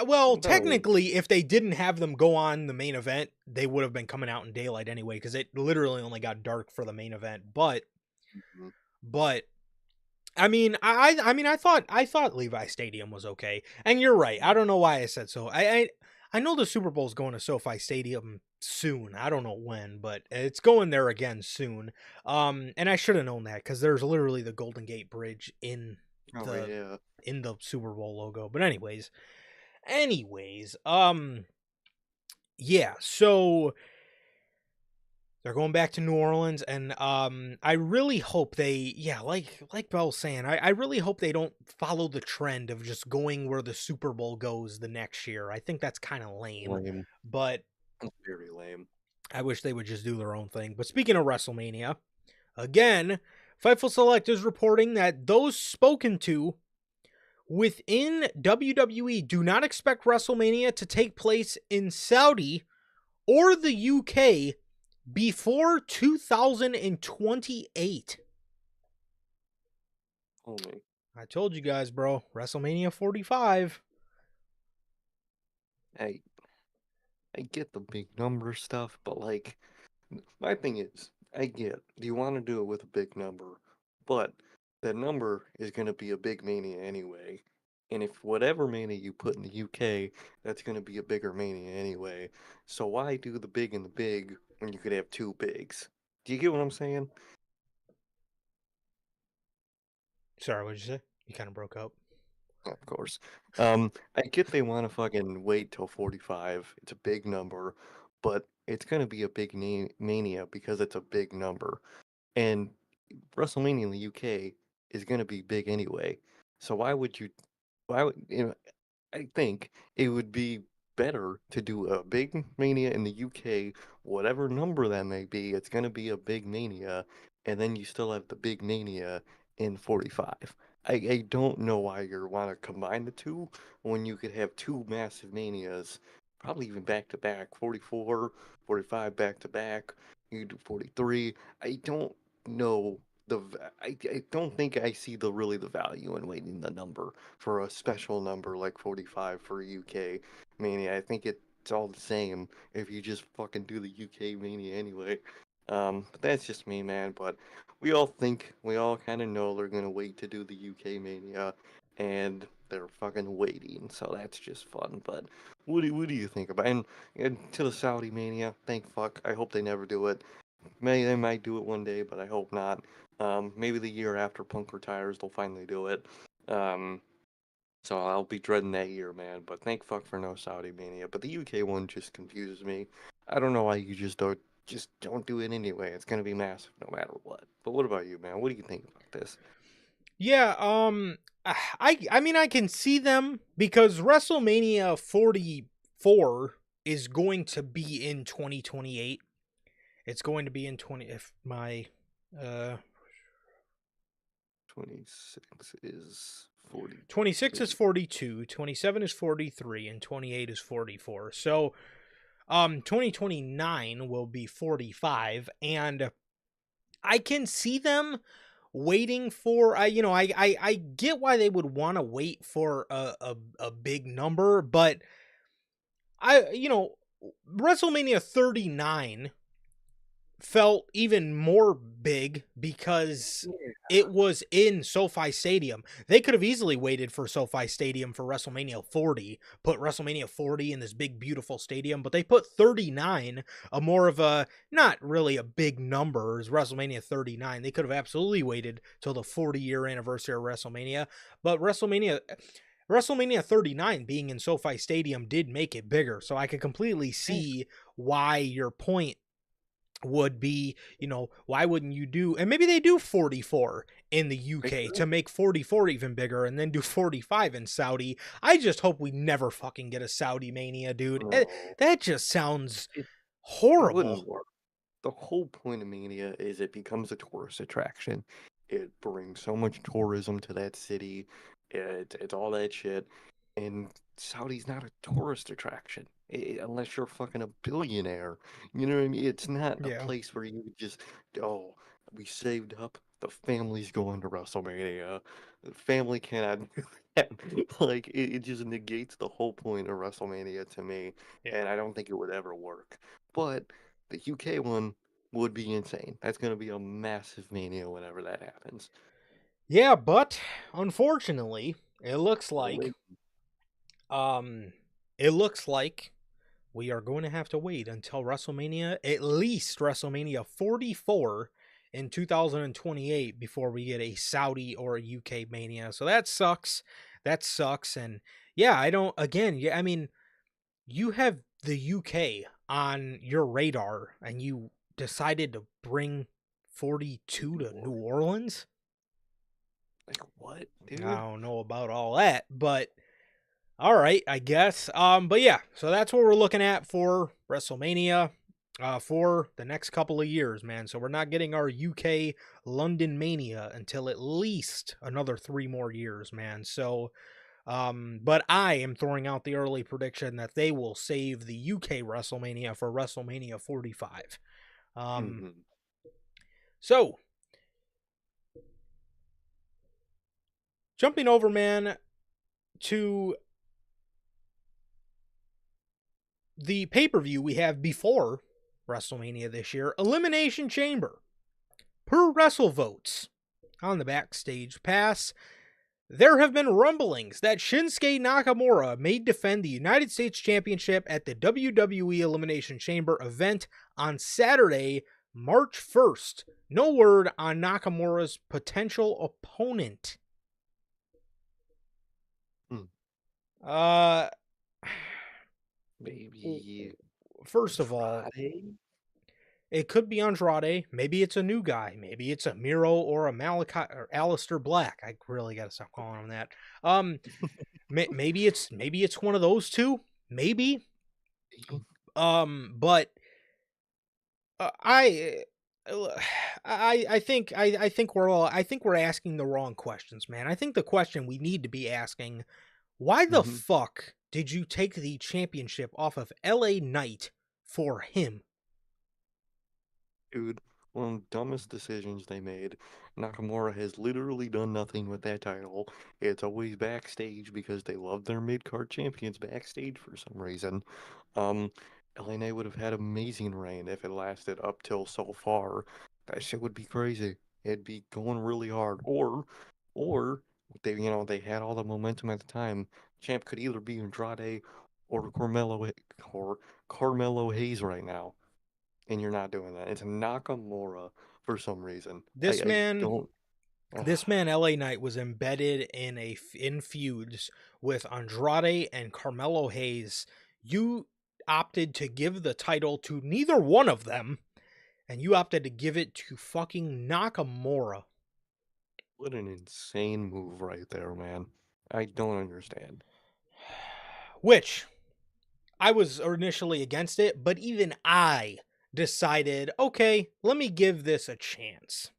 B: well,
A: no.
B: technically, if they didn't have them go on the main event, they would have been coming out in daylight anyway, because it literally only got dark for the main event. But I mean, I thought Levi Stadium was okay, and you're right. I don't know why I said so. I know the Super Bowl's going to SoFi Stadium soon. I don't know when, but it's going there again soon. And I should have known that because there's literally the Golden Gate Bridge
A: Oh
B: the
A: yeah.
B: in the Super Bowl logo. But anyways, yeah. So they're going back to New Orleans, and I really hope they, yeah, like Bell's saying, I really hope they don't follow the trend of just going where the Super Bowl goes the next year. I think that's kind of lame,
A: Lame.
B: but
A: It's very lame.
B: I wish they would just do their own thing. But speaking of WrestleMania, again, Fightful Select is reporting that those spoken to within WWE do not expect WrestleMania to take place in Saudi or the UK before 2028.
A: Oh my.
B: I told you guys, bro. WrestleMania 45.
A: I I get the big number stuff, but like my thing is, I get you want to do it with a big number, but that number is going to be a big mania anyway. And if whatever mania you put in the UK, that's going to be a bigger mania anyway. So why do the big and the big when you could have two bigs? Do you get what I'm saying?
B: Sorry, what did you say? You kind of broke up.
A: Of course. I get they want to fucking wait till 45. It's a big number, but it's going to be a big mania because it's a big number. And WrestleMania in the UK is going to be big anyway. So why would, I think it would be better to do a big mania in the UK, whatever number that may be, it's going to be a big mania, and then you still have the big mania in 45. I don't know why you want to combine the two when you could have two massive manias, probably even back to back, 44, 45 back to back. You do 43. I don't know I don't think I see the value in waiting the number for a special number like 45 for UK Mania. I think it's all the same if you just fucking do the UK Mania anyway. But that's just me, man. But we all kind of know they're gonna wait to do the UK Mania, and they're fucking waiting. So that's just fun. But what do you think about and to the Saudi Mania? Thank fuck. I hope they never do it. They might do it one day, but I hope not. Maybe the year after Punk retires, they'll finally do it. Um, so I'll be dreading that year, man. But thank fuck for no Saudi Mania. But the UK one just confuses me. I don't know why you just don't do it anyway. It's gonna be massive no matter what. But what about you, man? What do you think about this?
B: Yeah, I mean I can see them because WrestleMania 44 is going to be in 2028. It's going to be in 20 if my uh
A: 26 is
B: 26 is
A: 42.
B: 42, 27 is 43 and 28 is 44. So 2029 will be 45 and I can see them waiting for I get why they would want to wait for a big number, but WrestleMania 39 felt even more big because it was in SoFi Stadium. They could have easily waited for SoFi Stadium for WrestleMania 40, put WrestleMania 40 in this big, beautiful stadium, but they put 39, a more of a, not really a big number, as WrestleMania 39. They could have absolutely waited till the 40-year anniversary of WrestleMania, but WrestleMania 39 being in SoFi Stadium did make it bigger, so I could completely see why your point would be, why wouldn't you do, and maybe they do 44 in the
A: They
B: UK to
A: could.
B: make 44 even bigger and then do 45 in Saudi. I just hope we never fucking get a Saudi Mania, dude.
A: No,
B: That just sounds
A: it it
B: horrible.
A: wouldn't work. The whole point of Mania is it becomes a tourist attraction. It brings so much tourism to that city. It's all that shit. And Saudi's not a tourist attraction unless you're fucking a billionaire. You know what I mean? It's not a
B: Yeah.
A: place where you would just, oh, we saved up. The family's going to WrestleMania. The family cannot do that. Like, it just negates the whole point of WrestleMania to me.
B: Yeah.
A: And I don't think it would ever work. But the UK one would be insane. That's going to be a massive mania whenever that happens.
B: Yeah, but unfortunately, it looks
A: We're
B: like
A: waiting.
B: um it looks like we are going to have to wait until WrestleMania, at least WrestleMania 44 in 2028 before we get a Saudi or a UK Mania. So that sucks. That sucks. And yeah, I don't, again, yeah, I mean, you have the UK on your radar and you decided to bring 42
A: New
B: to New
A: Orleans.
B: Orleans.
A: Like, what,
B: I
A: dude?
B: don't know about all that, but all right, I guess. But yeah, so that's what we're looking at for WrestleMania. for the next couple of years, man. So we're not getting our UK London Mania until at least another 3 more years, man. So, but I am throwing out the early prediction that they will save the UK WrestleMania for WrestleMania 45.
A: Hmm.
B: So jumping over, man, to the pay-per-view we have before WrestleMania this year, Elimination Chamber. Per WrestleVotes on the Backstage Pass, there have been rumblings that Shinsuke Nakamura may defend the United States Championship at the WWE Elimination Chamber event on Saturday, March 1st. No word on Nakamura's potential opponent.
A: Hmm.
B: Uh,
A: Maybe
B: First of all,
A: Friday?
B: it could be Andrade. Maybe it's a new guy. Maybe it's a Miro or a Malachi or Alistair Black. I really got to stop calling him that. Um, maybe it's one of those two. Maybe. But I think I think we're asking the wrong questions, man. I think the question we need to be asking: why the
A: Hmm.
B: fuck did you take the championship off of LA Knight for him?
A: Dude, one of the dumbest decisions they made. Nakamura has literally done nothing with that title. It's always backstage because they love their mid-card champions backstage for some reason. Um, LA would have had amazing reign if it lasted up till so far. That shit would be crazy. It'd be going really hard. Or they had all the momentum at the time. Champ could either be Andrade or or Carmelo Hayes right now, and you're not doing that. It's Nakamura for some reason.
B: This
A: I
B: man
A: don't.
B: This man, LA Knight, was embedded in feuds with Andrade and Carmelo Hayes. You opted to give the title to neither one of them, and you opted to give it to fucking Nakamura.
A: What an insane move right there, man. I don't understand.
B: Which I was initially against it, but even I decided, okay, let me give this a chance.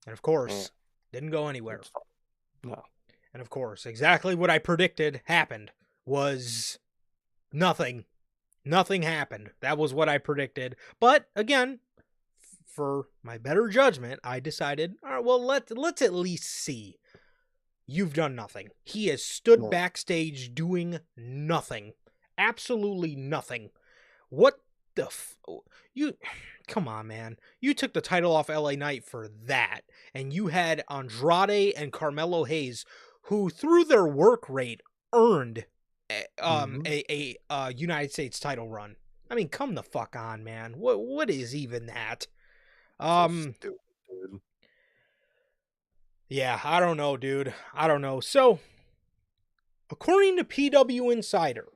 B: And of
A: Eh,
B: course, didn't go anywhere.
A: it's fine. No.
B: And of course, exactly what I predicted happened was nothing. Nothing happened. That was what I predicted. But again, for my better judgment, I decided, all right, well, let's at least see. You've done nothing. He has stood
A: No.
B: backstage doing nothing. Absolutely nothing. What the you come on, man. You took the title off LA Knight for that, and you had Andrade and Carmelo Hayes, who through their work rate earned
A: Mm-hmm.
B: a United States title run. I mean, come the fuck on, man. What is even that?
A: So
B: Um,
A: stupid, dude.
B: yeah, I don't know, dude. I don't know. So, according to PW Insider,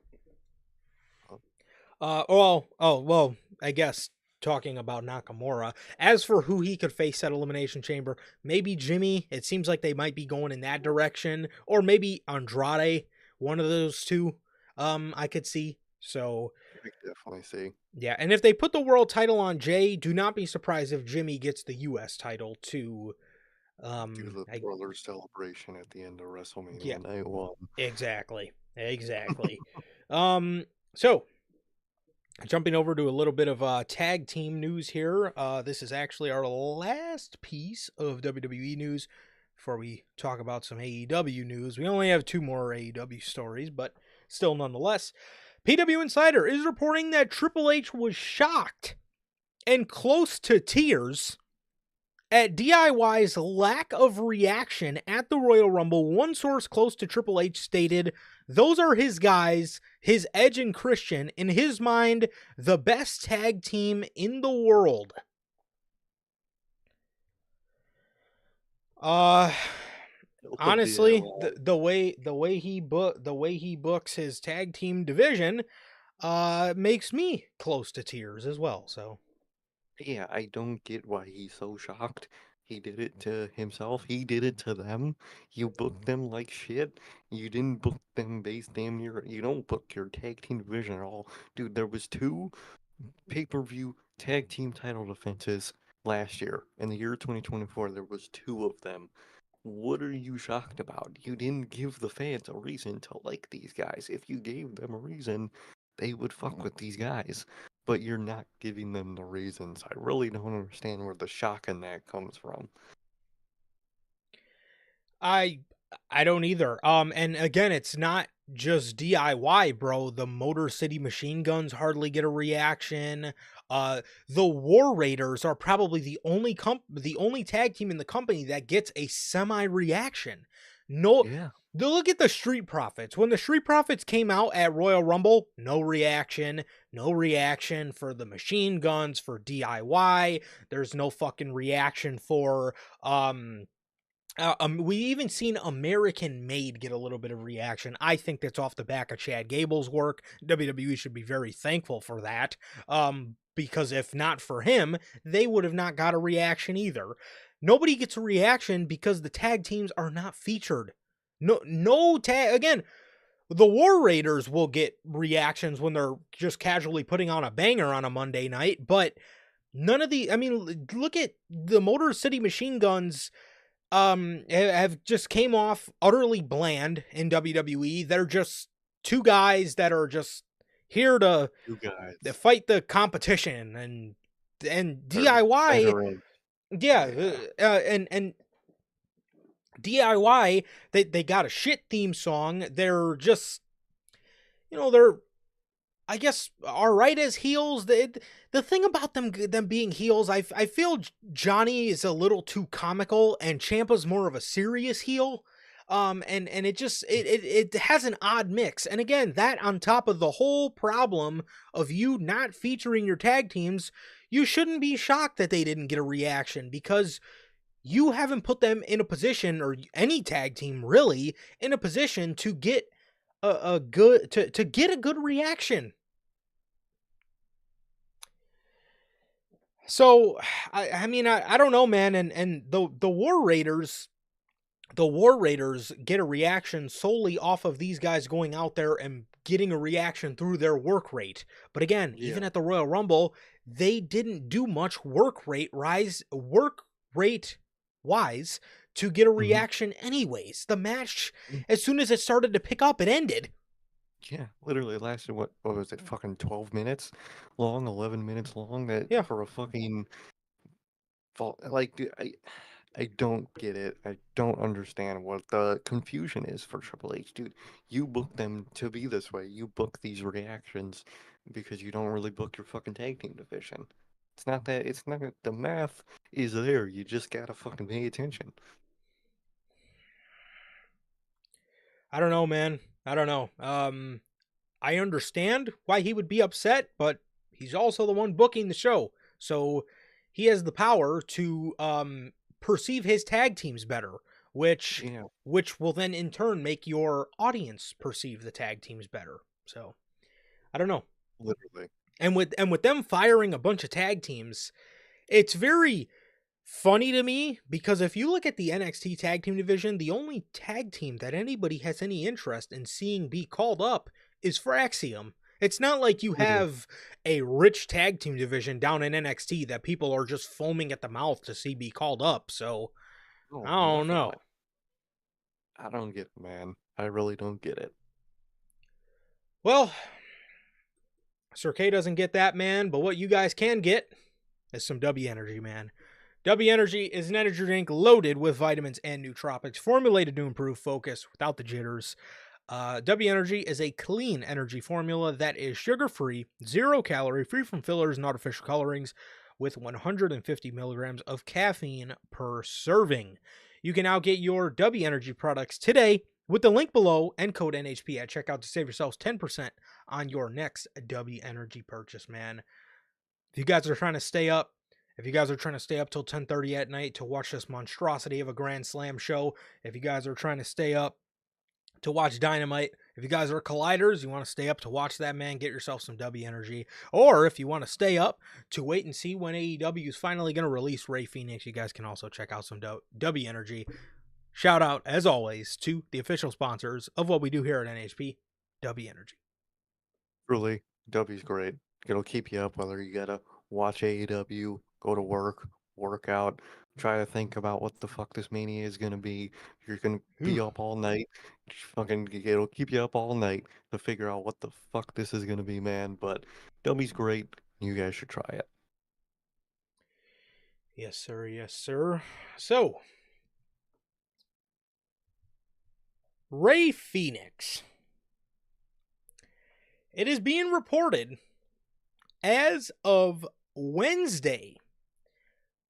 B: well, I guess talking about Nakamura. As for who he could face at Elimination Chamber, maybe Jimmy. It seems like they might be going in that direction, or maybe Andrade. One of those two. I could see. So
A: I could definitely see.
B: yeah, and if they put the world title on Jay, do not be surprised if Jimmy gets the U.S. title too.
A: Do the brother celebration at the end of
B: Yeah,
A: WrestleMania Night 1.
B: exactly. So jumping over to a little bit of tag team news here. This is actually our last piece of WWE news before we talk about some AEW news. We only have 2 more AEW stories, but still nonetheless. PW Insider is reporting that Triple H was shocked and close to tears at DIY's lack of reaction at the Royal Rumble. One source close to Triple H stated, those are his guys, his Edge and Christian, in his mind, the best tag team in the world. Uh
A: Love
B: Honestly,
A: DIY.
B: the way he books his tag team division makes me close to tears as well. So
A: Yeah, I don't get why he's so shocked. He did it to himself. He did it to them. You booked them like shit. You didn't book them based damn near. You don't book your tag team division at all. Dude, there was two. pay-per-view tag team title defenses last year. In the year 2024, there was two of them. What are you shocked about? You didn't give the fans a reason to like these guys. If you gave them a reason, they would fuck with these guys. But you're not giving them the reasons. I really don't understand where the shock in that comes from.
B: I I don't either. And again, it's not just DIY, bro. The Motor City Machine Guns hardly get a reaction. The War Raiders are probably the only tag team in the company that gets a semi reaction. No,
A: Yeah.
B: look at the Street Profits. When the Street Profits came out at Royal Rumble, no reaction. No reaction for the Machine Guns for DIY. There's no fucking reaction for we even seen American Made get a little bit of reaction. I think that's off the back of Chad Gable's work. WWE should be very thankful for that. Because if not for him, they would have not got a reaction either. Nobody gets a reaction because the tag teams are not featured. No tag again. The War Raiders will get reactions when they're just casually putting on a banger on a Monday night, but none of the. I mean, look at the Motor City Machine Guns have just came off utterly bland in WWE. They're just two guys that are just here to
A: You guys.
B: fight the competition and
A: They're
B: DIY.
A: veterans.
B: Yeah,
A: Yeah.
B: and DIY they got a shit theme song. They're just they're I guess all right as heels. The thing about them being heels, I feel Johnny is a little too comical and Ciampa's more of a serious heel. And it just it has an odd mix. And again, that on top of the whole problem of you not featuring your tag teams, you shouldn't be shocked that they didn't get a reaction because you haven't put them in a position, or any tag team really, in a position to get a good to get a good reaction. So I mean I don't know, man, and the War Raiders get a reaction solely off of these guys going out there and getting a reaction through their work rate. But again,
A: Yeah.
B: even at the Royal Rumble, they didn't do much work rate wise to get a
A: Hmm.
B: reaction anyways. The match, as soon as it started to pick up, it ended.
A: Yeah, literally lasted what was it, fucking 12 minutes long, 11 minutes long, that
B: Yeah.
A: for a fucking like, dude, I don't get it. I don't understand what the confusion is for Triple H, dude. You book them to be this way. You book these reactions because you don't really book your fucking tag team division. It's not the math is there. You just gotta fucking pay attention.
B: I don't know, man. I don't know. I understand why he would be upset, but he's also the one booking the show. So he has the power to perceive his tag teams better, which
A: Yeah,
B: will then in turn make your audience perceive the tag teams better. So I don't know.
A: literally.
B: And with them firing a bunch of tag teams, it's very funny to me because if you look at the NXT tag team division, the only tag team that anybody has any interest in seeing be called up is Fraxium. It's not like you
A: Literally.
B: have a rich tag team division down in NXT that people are just foaming at the mouth to see be called up. So I
A: Oh,
B: don't
A: definitely.
B: know.
A: I don't get it, man. I really don't get it.
B: Well, Sir K doesn't get that, man, but what you guys can get is some W Energy, man. W Energy is an energy drink loaded with vitamins and nootropics, formulated to improve focus without the jitters. W Energy is a clean energy formula that is sugar free, 0 calorie, free from fillers and artificial colorings, with 150 milligrams of caffeine per serving. You can now get your W Energy products today with the link below and code NHP at checkout to save yourselves 10% on your next W Energy purchase, man. If you guys are trying to stay up, if you guys are trying to stay up till 10:30 at night to watch this monstrosity of a Grand Slam show, if you guys are trying to stay up to watch Dynamite, if you guys are colliders, you want to stay up to watch that, man, get yourself some W Energy. Or if you want to stay up to wait and see when AEW is finally going to release Ray Phoenix, you guys can also check out some W Energy. Shout out, as always, to the official sponsors of what we do here at NHP, W Energy.
A: Really, W's great. It'll keep you up whether you gotta watch AEW, go to work, work out, try to think about what the fuck this Mania is gonna be. You're gonna be
B: Whew.
A: up all night. Fucking, it'll keep you up all night to figure out what the fuck this is gonna be, man. But W's great. You guys should try it.
B: Yes, sir. Yes, sir. So, Ray Phoenix. It is being reported as of Wednesday,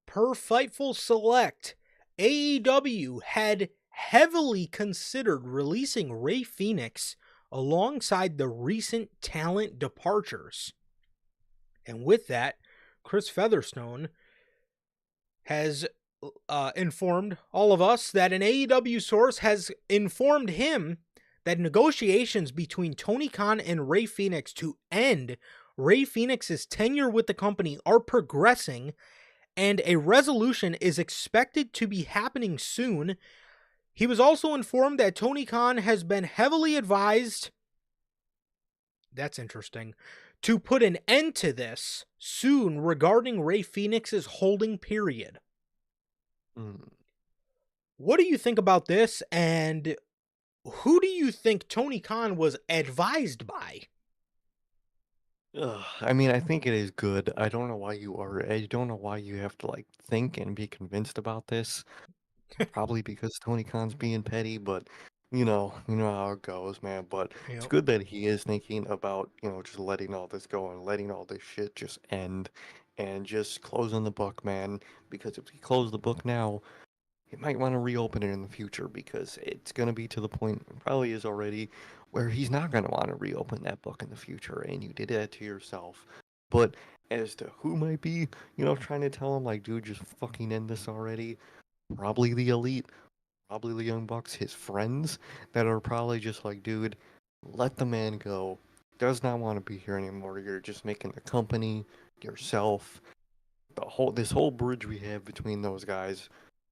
B: per Fightful Select, AEW had heavily considered releasing Ray Phoenix alongside the recent talent departures. And with that, Chris Featherstone has informed all of us that an AEW source has informed him that negotiations between Tony Khan and Ray Phoenix to end Ray Phoenix's tenure with the company are progressing, and a resolution is expected to be happening soon. He was also informed that Tony Khan has been heavily advised, that's interesting, to put an end to this soon regarding Ray Phoenix's holding period.
A: Mm.
B: What do you think about this, and who do you think Tony Khan was advised by?
A: Ugh, I mean, I think it is good. I don't know why you are. I don't know why you have to like think and be convinced about this. Probably because Tony Khan's being petty, but you know how it goes, man. But it's
B: Yep.
A: good that he is thinking about, just letting all this go and letting all this shit just end and just closing the book, man. Because if we close the book now, he might want to reopen it in the future because it's going to be to the point, probably is already, where he's not going to want to reopen that book in the future, and you did that to yourself. But as to who might be, trying to tell him, like, dude, just fucking end this already, probably the elite, probably the Young Bucks, his friends, that are probably just like, dude, let the man go. Does not want to be here anymore. You're just making the company, yourself, this whole bridge we have between those guys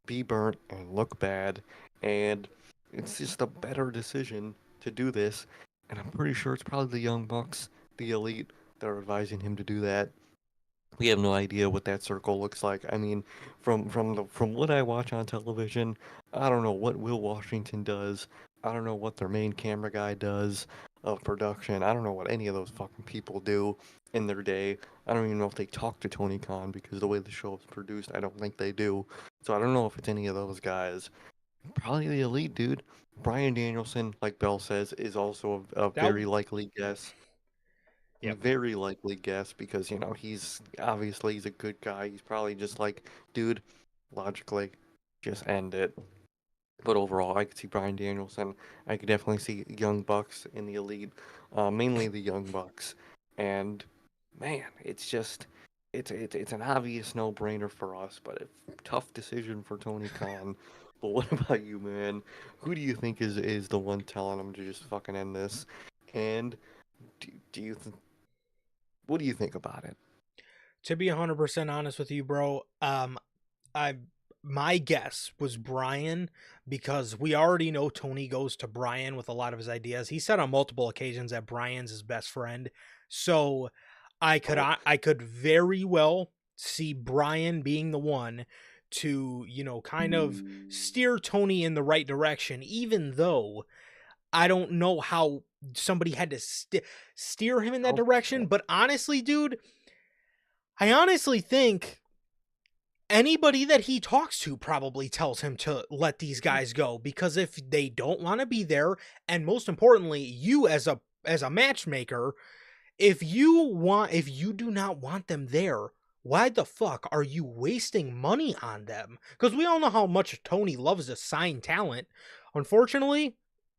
A: be burnt and look bad, and it's just a better decision to do this. And I'm pretty sure it's probably the Young Bucks, the elite, that are advising him to do that. We have no idea what that circle looks like. I mean, from what I watch on television, I don't know what Will Washington does. I don't know what their main camera guy does of production. I don't know what any of those fucking people do in their day. I don't even know if they talk to Tony Khan because the way the show is produced, I don't think they do. So I don't know if it's any of those guys. Probably the elite, dude. Brian Danielson, like Bell says, is also a
B: That
A: very likely guess.
B: Yep.
A: Very likely guess because, he's obviously he's a good guy. He's probably just like, dude, logically, just end it. But overall, I could see Brian Danielson. I could definitely see Young Bucks in the elite, mainly the Young Bucks. And man, it's just it's an obvious no-brainer for us, but a tough decision for Tony Khan. But what about you, man? Who do you think is the one telling him to just fucking end this? And do you what do you think about it?
B: To be 100% honest with you, bro, I my guess was Brian, because we already know Tony goes to Brian with a lot of his ideas. He said on multiple occasions that Brian's his best friend. So
A: Oh,
B: I could very well see Brian being the one to, kind of steer Tony in the right direction, even though I don't know how somebody had to steer him in that
A: how
B: direction. But honestly, dude, I honestly think anybody that he talks to probably tells him to let these guys go, because if they don't want to be there, and most importantly, you as a matchmaker, if you do not want them there, why the fuck are you wasting money on them? Because we all know how much Tony loves to sign talent. Unfortunately,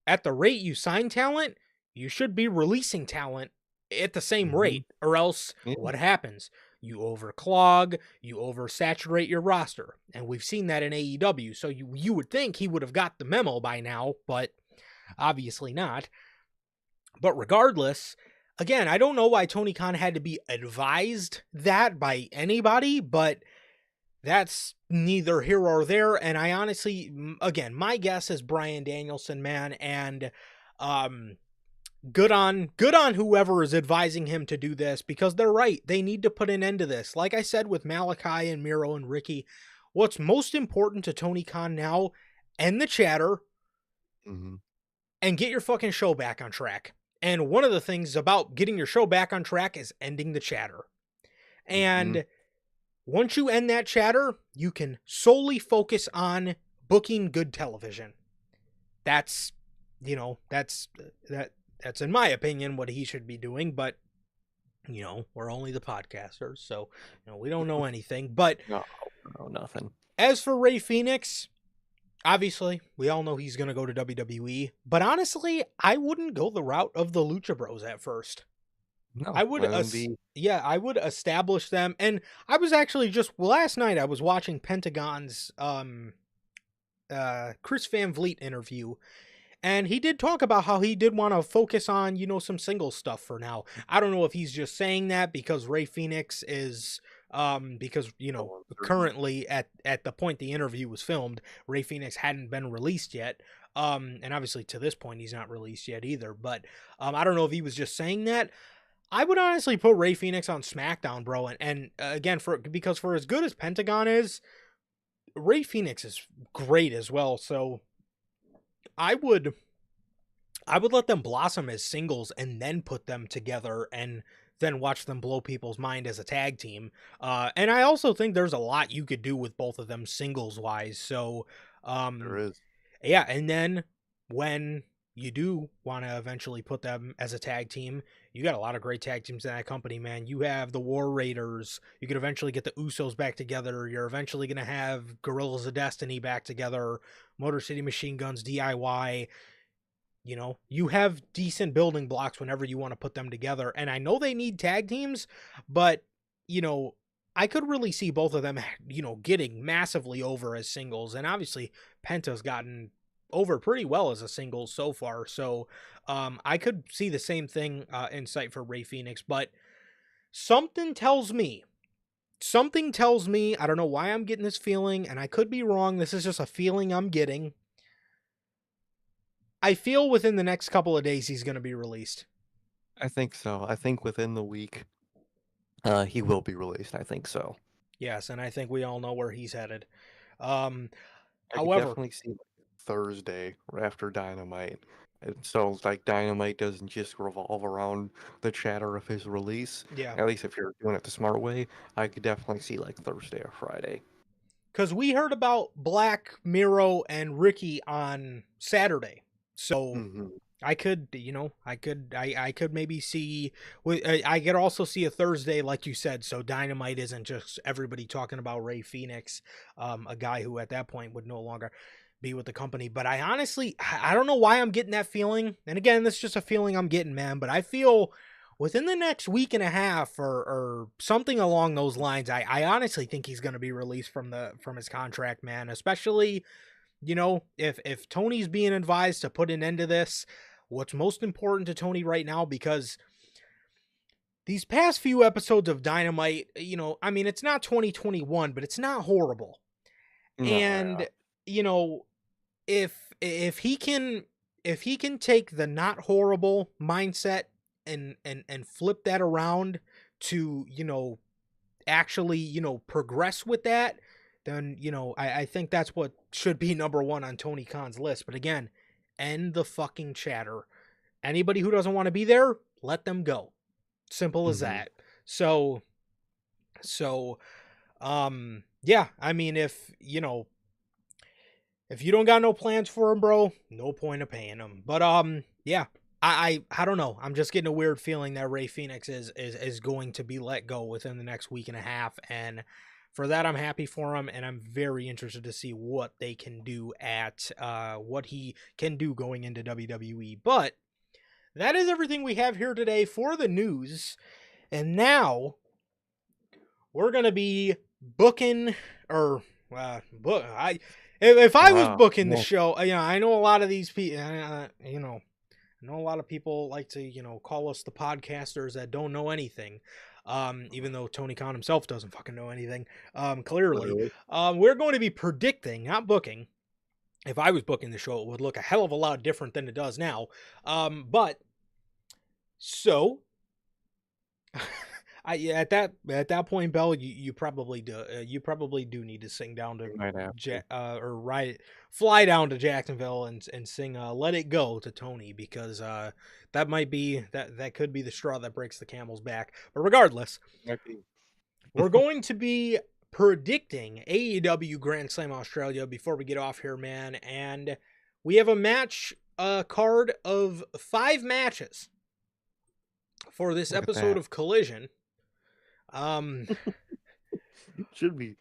B: at the rate you sign talent, you should be releasing talent at the same
A: hmm
B: rate, or else
A: yeah,
B: what happens? You overclog, you oversaturate your roster, and we've seen that in AEW. So you would think he would have got the memo by now, but obviously not. But regardless, again, I don't know why Tony Khan had to be advised that by anybody, but that's neither here or there. And I honestly, again, my guess is Brian Danielson, man. And um, good on whoever is advising him to do this, because they're right. They need to put an end to this. Like I said with Malachi and Miro and Ricky, what's most important to Tony Khan now, end the chatter
A: Mm-hmm.
B: and get your fucking show back on track. And one of the things about getting your show back on track is ending the chatter.
A: Mm-hmm.
B: And once you end that chatter, you can solely focus on booking good television. That's, that's in my opinion what he should be doing, but we're only the podcasters, so we don't know anything. But
A: No, no, nothing.
B: as for Ray Phoenix, obviously we all know he's going to go to WWE, but honestly, I wouldn't go the route of the Lucha Bros at first.
A: No,
B: I would,
A: let him be.
B: yeah, I would establish them. And I was actually just last night I was watching Pentagon's Chris Van Vliet interview, and he did talk about how he did want to focus on, some single stuff for now. I don't know if he's just saying that because Ray Phoenix is because currently at the point the interview was filmed, Ray Phoenix hadn't been released yet. And obviously to this point he's not released yet either, but I don't know if he was just saying that. I would honestly put Ray Phoenix on SmackDown, bro, and again, because for as good as Pentagon is, Ray Phoenix is great as well. So I would let them blossom as singles and then put them together and then watch them blow people's mind as a tag team. And I also think there's a lot you could do with both of them singles wise. So
A: There is.
B: yeah, and then when you do want to eventually put them as a tag team, you got a lot of great tag teams in that company, man. You have the War Raiders. You could eventually get the Usos back together. You're eventually going to have Gorillas of Destiny back together. Motor City Machine Guns, DIY. You have decent building blocks whenever you want to put them together. And I know they need tag teams, but, I could really see both of them, getting massively over as singles. And obviously, Penta's gotten over pretty well as a single so far. So I could see the same thing in sight for Ray Phoenix. But something tells me, I don't know why I'm getting this feeling, and I could be wrong. This is just a feeling I'm getting. I feel within the next couple of days he's going to be released.
A: I think so. I think within the week, he will be released. I think so.
B: Yes, and I think we all know where he's headed.
A: I could
B: However,
A: definitely see Thursday or after Dynamite. And so it's like Dynamite doesn't just revolve around the chatter of his release.
B: yeah,
A: At least if you're doing it the smart way, I could definitely see like Thursday or Friday.
B: because we heard about Black, Miro, and Ricky on Saturday. So
A: Hmm.
B: I could, I could maybe see. I could also see a Thursday, like you said. So Dynamite isn't just everybody talking about Ray Phoenix, a guy who at that point would no longer be with the company. But I honestly, I don't know why I'm getting that feeling. And again, that's just a feeling I'm getting, man. But I feel within the next week and a half or something along those lines, I honestly think he's going to be released from his contract, man. Especially, if Tony's being advised to put an end to this. What's most important to Tony right now, because these past few episodes of Dynamite, it's not 2021, but it's not horrible.
A: No,
B: And,
A: yeah.
B: If he can take the not horrible mindset and flip that around to, actually, progress with that, then, I think that's what should be number one on Tony Khan's list. But again, end the fucking chatter. Anybody who doesn't want to be there, let them go. Simple as
A: Hmm.
B: that. So, yeah, I mean, if you don't got no plans for him, bro, no point of paying him. But, yeah, I don't know. I'm just getting a weird feeling that Ray Phoenix is going to be let go within the next week and a half. And for that, I'm happy for him, and I'm very interested to see what they can do what he can do going into WWE. But that is everything we have here today for the news. And now we're gonna be booking if I was
A: Wow.
B: booking the
A: Well,
B: show, I know a lot of these people, I know a lot of people like to, call us the podcasters that don't know anything. Even though Tony Khan himself doesn't fucking know anything, clearly.
A: literally.
B: We're going to be predicting, not booking. If I was booking the show, it would look a hell of a lot different than it does now. But So, at that point, Bell, you probably do need to sing down to
A: You might have to.
B: or fly down to Jacksonville and sing "Let It Go" to Tony, because that could be the straw that breaks the camel's back. But regardless,
A: Might be.
B: we're going to be predicting AEW Grand Slam Australia before we get off here, man, and we have a match card of 5 matches for this
A: Look at
B: episode
A: that.
B: of Collision. Um,
A: Should be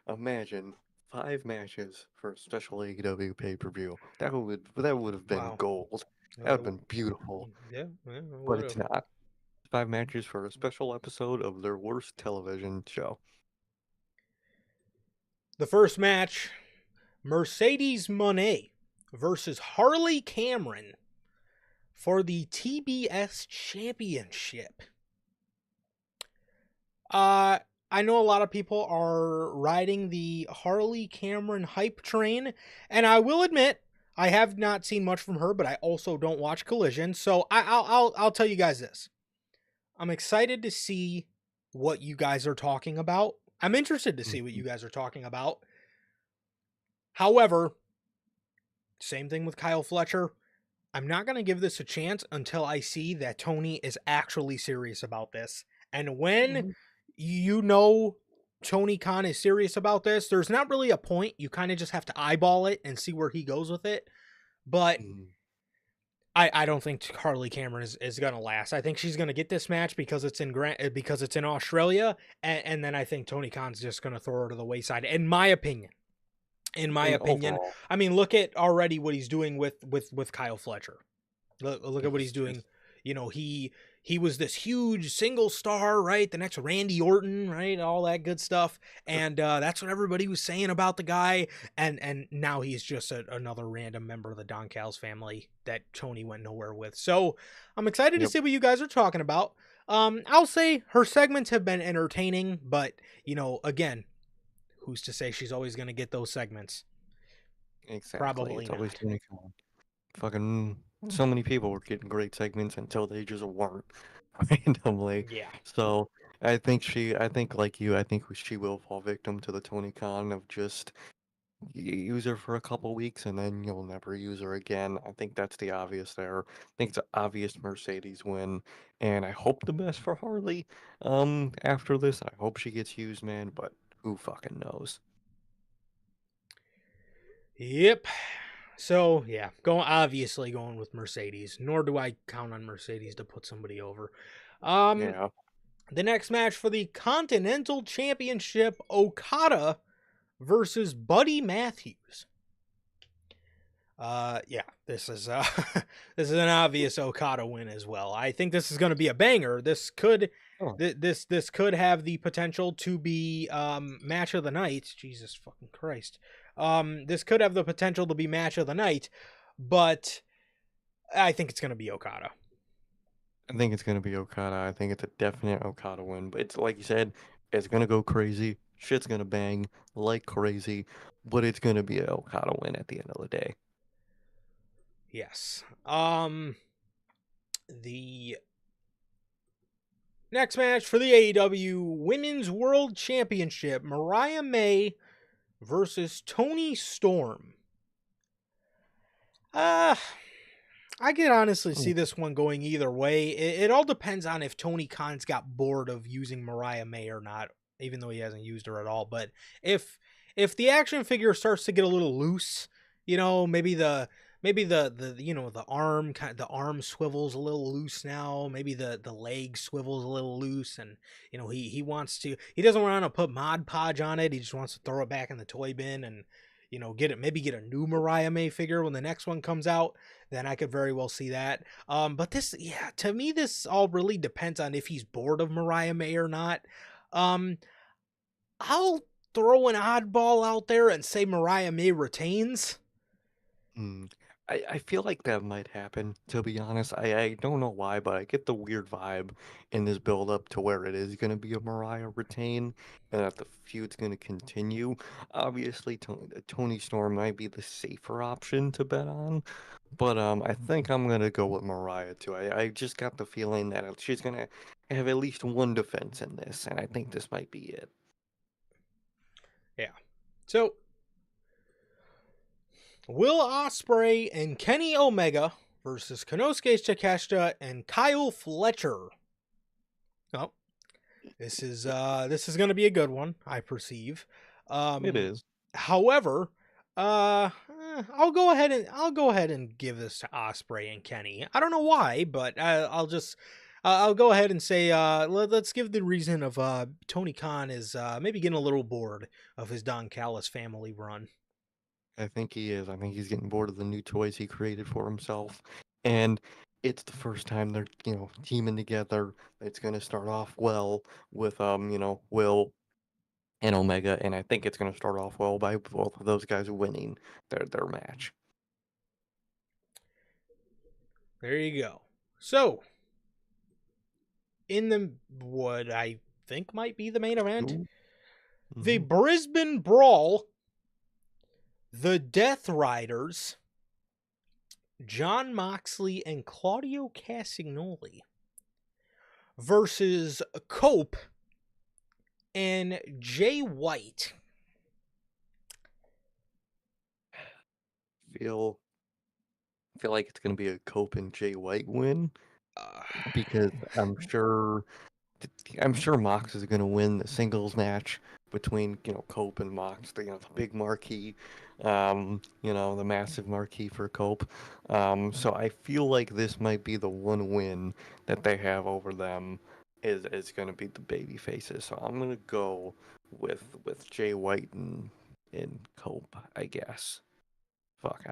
A: imagine 5 matches for a special AEW pay-per-view. That would have been
B: wow.
A: gold. That would
B: Uh,
A: have been beautiful.
B: yeah, it
A: But
B: would
A: it's
B: have.
A: not. 5 matches for a special episode of their worst television show.
B: The first match, Mercedes Moné versus Harley Cameron for the TBS Championship. Uh, I know a lot of people are riding the Harley Cameron hype train, and I will admit I have not seen much from her, but I also don't watch Collision, so I'll tell you guys this. I'm excited to see what you guys are talking about. I'm interested to see what you
A: Mhm.
B: guys are talking about. However, same thing with Kyle Fletcher. I'm not going to give this a chance until I see that Tony is actually serious about this. And when
A: Mhm.
B: you know Tony Khan is serious about this, there's not really a point. You kind of just have to eyeball it and see where he goes with it. But
A: Mhm.
B: I don't think Harley Cameron is gonna last. I think she's gonna get this match because it's in Australia, and then I think Tony Khan's just gonna throw her to the wayside. In my opinion,
A: And overall,
B: I mean, look at already what he's doing with Kyle Fletcher. Look at what he's
A: he's
B: doing.
A: just
B: You know, he was this huge single star, right? The next Randy Orton, right? All that good stuff, and that's what everybody was saying about the guy. And now he's just another random member of the Don Callis family that Tony went nowhere with. So I'm excited to
A: yep,
B: see what you guys are talking about. I'll say her segments have been entertaining, but again, who's to say she's always going to get those segments?
A: exactly.
B: Probably
A: It's always
B: not.
A: Tony Khan. Fucking so many people were getting great segments until they just weren't randomly.
B: Yeah.
A: So I think like you, I think she will fall victim to the Tony Khan of just use her for a couple weeks and then you'll never use her again. I think that's the obvious there. I think it's an obvious Mercedes win, and I hope the best for Harley. After this, I hope she gets used, man. But who fucking knows?
B: Yep. So yeah, going with Mercedes. Nor do I count on Mercedes to put somebody over. Um,
A: Yeah.
B: the next match for the Continental Championship, Okada versus Buddy Matthews. Yeah, this is this is an obvious Okada win as well. I think this is going to be a banger.
A: Oh,
B: This could have the potential to be match of the night. Jesus fucking Christ. This could have the potential to be match of the night, but I think it's going to be Okada.
A: I think it's gonna be Okada. I think it's a definite Okada win. But it's like you said, it's gonna go crazy. Shit's gonna bang like crazy, but it's gonna be an Okada win at the end of the day.
B: Yes. The next match for the AEW Women's World Championship, Mariah May versus Tony Storm. Uh I could honestly see
A: Mm,
B: this one going either way. It all depends on if Tony Khan's got bored of using Mariah May or not, even though he hasn't used her at all. But if if the action figure starts to get a little loose, maybe the arm swivels a little loose now. Maybe the leg swivels a little loose, and he doesn't want to put Mod Podge on it. He just wants to throw it back in the toy bin and get a new Mariah May figure when the next one comes out. Then I could very well see that. But to me, this all really depends on if he's bored of Mariah May or not. Um, I'll throw an oddball out there and say Mariah May retains.
A: mm. I feel like that might happen, to be honest. I don't know why, but I get the weird vibe in this build up to where it is going to be a Mariah retain and that the feud's going to continue. Obviously, Tony Storm might be the safer option to bet on, but I think I'm going to go with Mariah too. I just got the feeling that she's going to have at least one defense in this, and I think this might be it.
B: Yeah. So Will Ospreay and Kenny Omega versus Konosuke Takeshita and Kyle Fletcher. Oh, this is going to be a good one, I perceive.
A: It is.
B: However, I'll go ahead and give this to Ospreay and Kenny. I don't know why, but I'll go ahead and say let's give the reason of Tony Khan is maybe getting a little bored of his Don Callis family run.
A: I think he is. I think he's getting bored of the new toys he created for himself. And it's the first time they're, teaming together. It's going to start off well with, Will and Omega. And I think it's going to start off well by both of those guys winning their match.
B: There you go. So, in the what I think might be the main event, the Brisbane Brawl, the Death Riders, Jon Moxley and Claudio Castagnoli versus Cope and Jay White.
A: Feel like it's going to be a Cope and Jay White win because I'm sure Mox is going to win the singles match between, Cope and Mox, the big marquee, the massive marquee for Cope. So I feel like this might be the one win that they have over them is going to be the baby faces. So I'm going to go with Jay White and Cope, I guess. Fuck,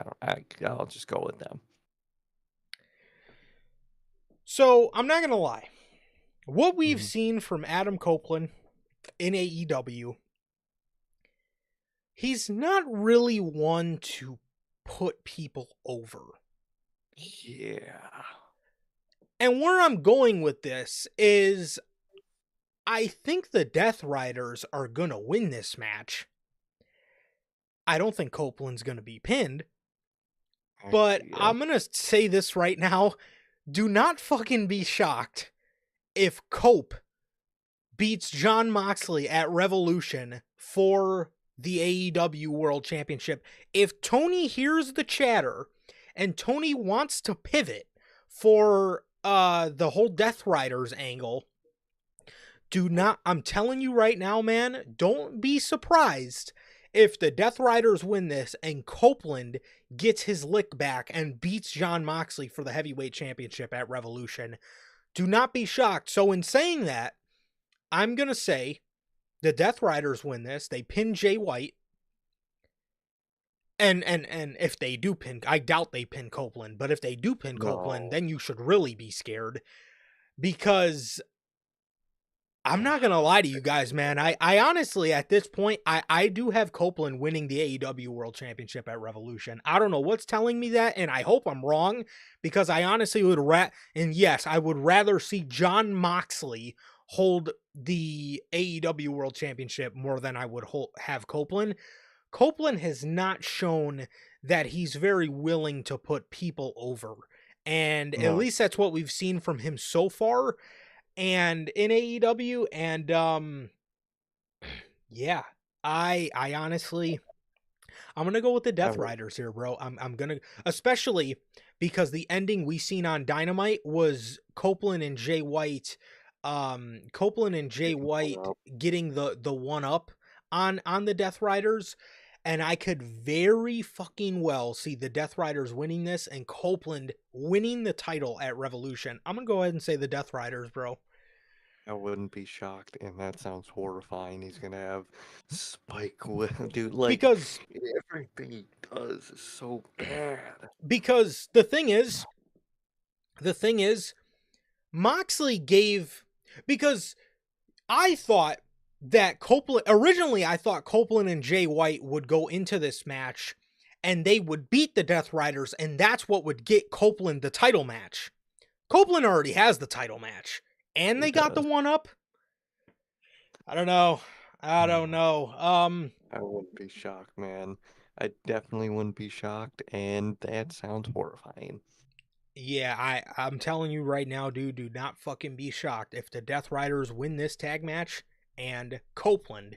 A: I'll just go with them.
B: So, I'm not going to lie. What we've seen from Adam Copeland in AEW, he's not really one to put people over.
A: Yeah.
B: And where I'm going with this is I think the Death Riders are going to win this match. I don't think Copeland's going to be pinned. But I'm going to say this right now. Do not fucking be shocked if Cope beats Jon Moxley at Revolution for the AEW World Championship. If Tony hears the chatter and Tony wants to pivot for the whole Death Riders angle, I'm telling you right now, man, don't be surprised if the Death Riders win this and Copeland gets his lick back and beats Jon Moxley for the heavyweight championship at Revolution. Do not be shocked. So in saying that, I'm going to say the Death Riders win this. They pin Jay White. And if they do pin, I doubt they pin Copeland, but if they do pin Copeland, then you should really be scared. Because I'm not going to lie to you guys, man. I honestly, at this point, I do have Copeland winning the AEW World Championship at Revolution. I don't know what's telling me that, and I hope I'm wrong, because I honestly would and yes, I would rather see Jon Moxley hold the AEW World Championship more than I would have Copeland. Copeland has not shown that he's very willing to put people over, and at least that's what we've seen from him so far. And in AEW, and yeah, I honestly, I'm gonna go with the Death Riders here, bro. I'm gonna, especially because the ending we seen on Dynamite was Copeland and Jay White, getting the one up on the Death Riders, and I could very fucking well see the Death Riders winning this and Copeland winning the title at Revolution. I'm gonna go ahead and say the Death Riders, bro.
A: I wouldn't be shocked, and that sounds horrifying. He's gonna have Spike with dude, like
B: because
A: everything he does is so bad.
B: Because the thing is, Moxley gave, because I thought that Copeland, originally I thought Copeland and Jay White would go into this match and they would beat the Death Riders, and that's what would get Copeland the title match. Copeland already has the title match, and
A: He
B: they got the
A: does.
B: one up. I don't know. I don't know.
A: I wouldn't be shocked, man. I definitely wouldn't be shocked, and that sounds horrifying.
B: Yeah, I'm telling you right now, dude, do not fucking be shocked if the Death Riders win this tag match and Copeland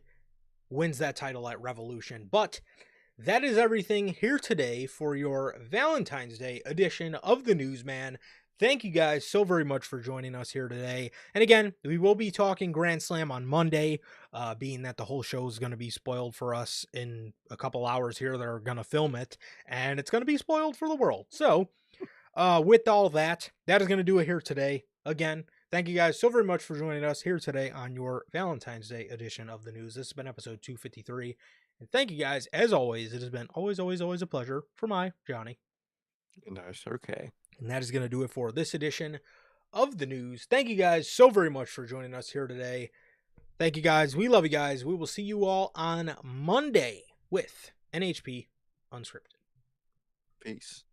B: wins that title at Revolution. But that is everything here today for your Valentine's Day edition of the Newsman. Thank you guys so very much for joining us here today. And again, we will be talking Grand Slam on Monday, being that the whole show is going to be spoiled for us in a couple hours here. They're going to film it, and it's going to be spoiled for the world. So, with all that, that is going to do it here today. Again, thank you guys so very much for joining us here today on your Valentine's Day edition of the news. This has been episode 253. And thank you guys, as always. It has been always a pleasure for my Johnny.
A: And I sure okay.
B: And that is going to do it for this edition of the news. Thank you guys so very much for joining us here today. Thank you guys. We love you guys. We will see you all on Monday with NHP Unscripted.
A: Peace.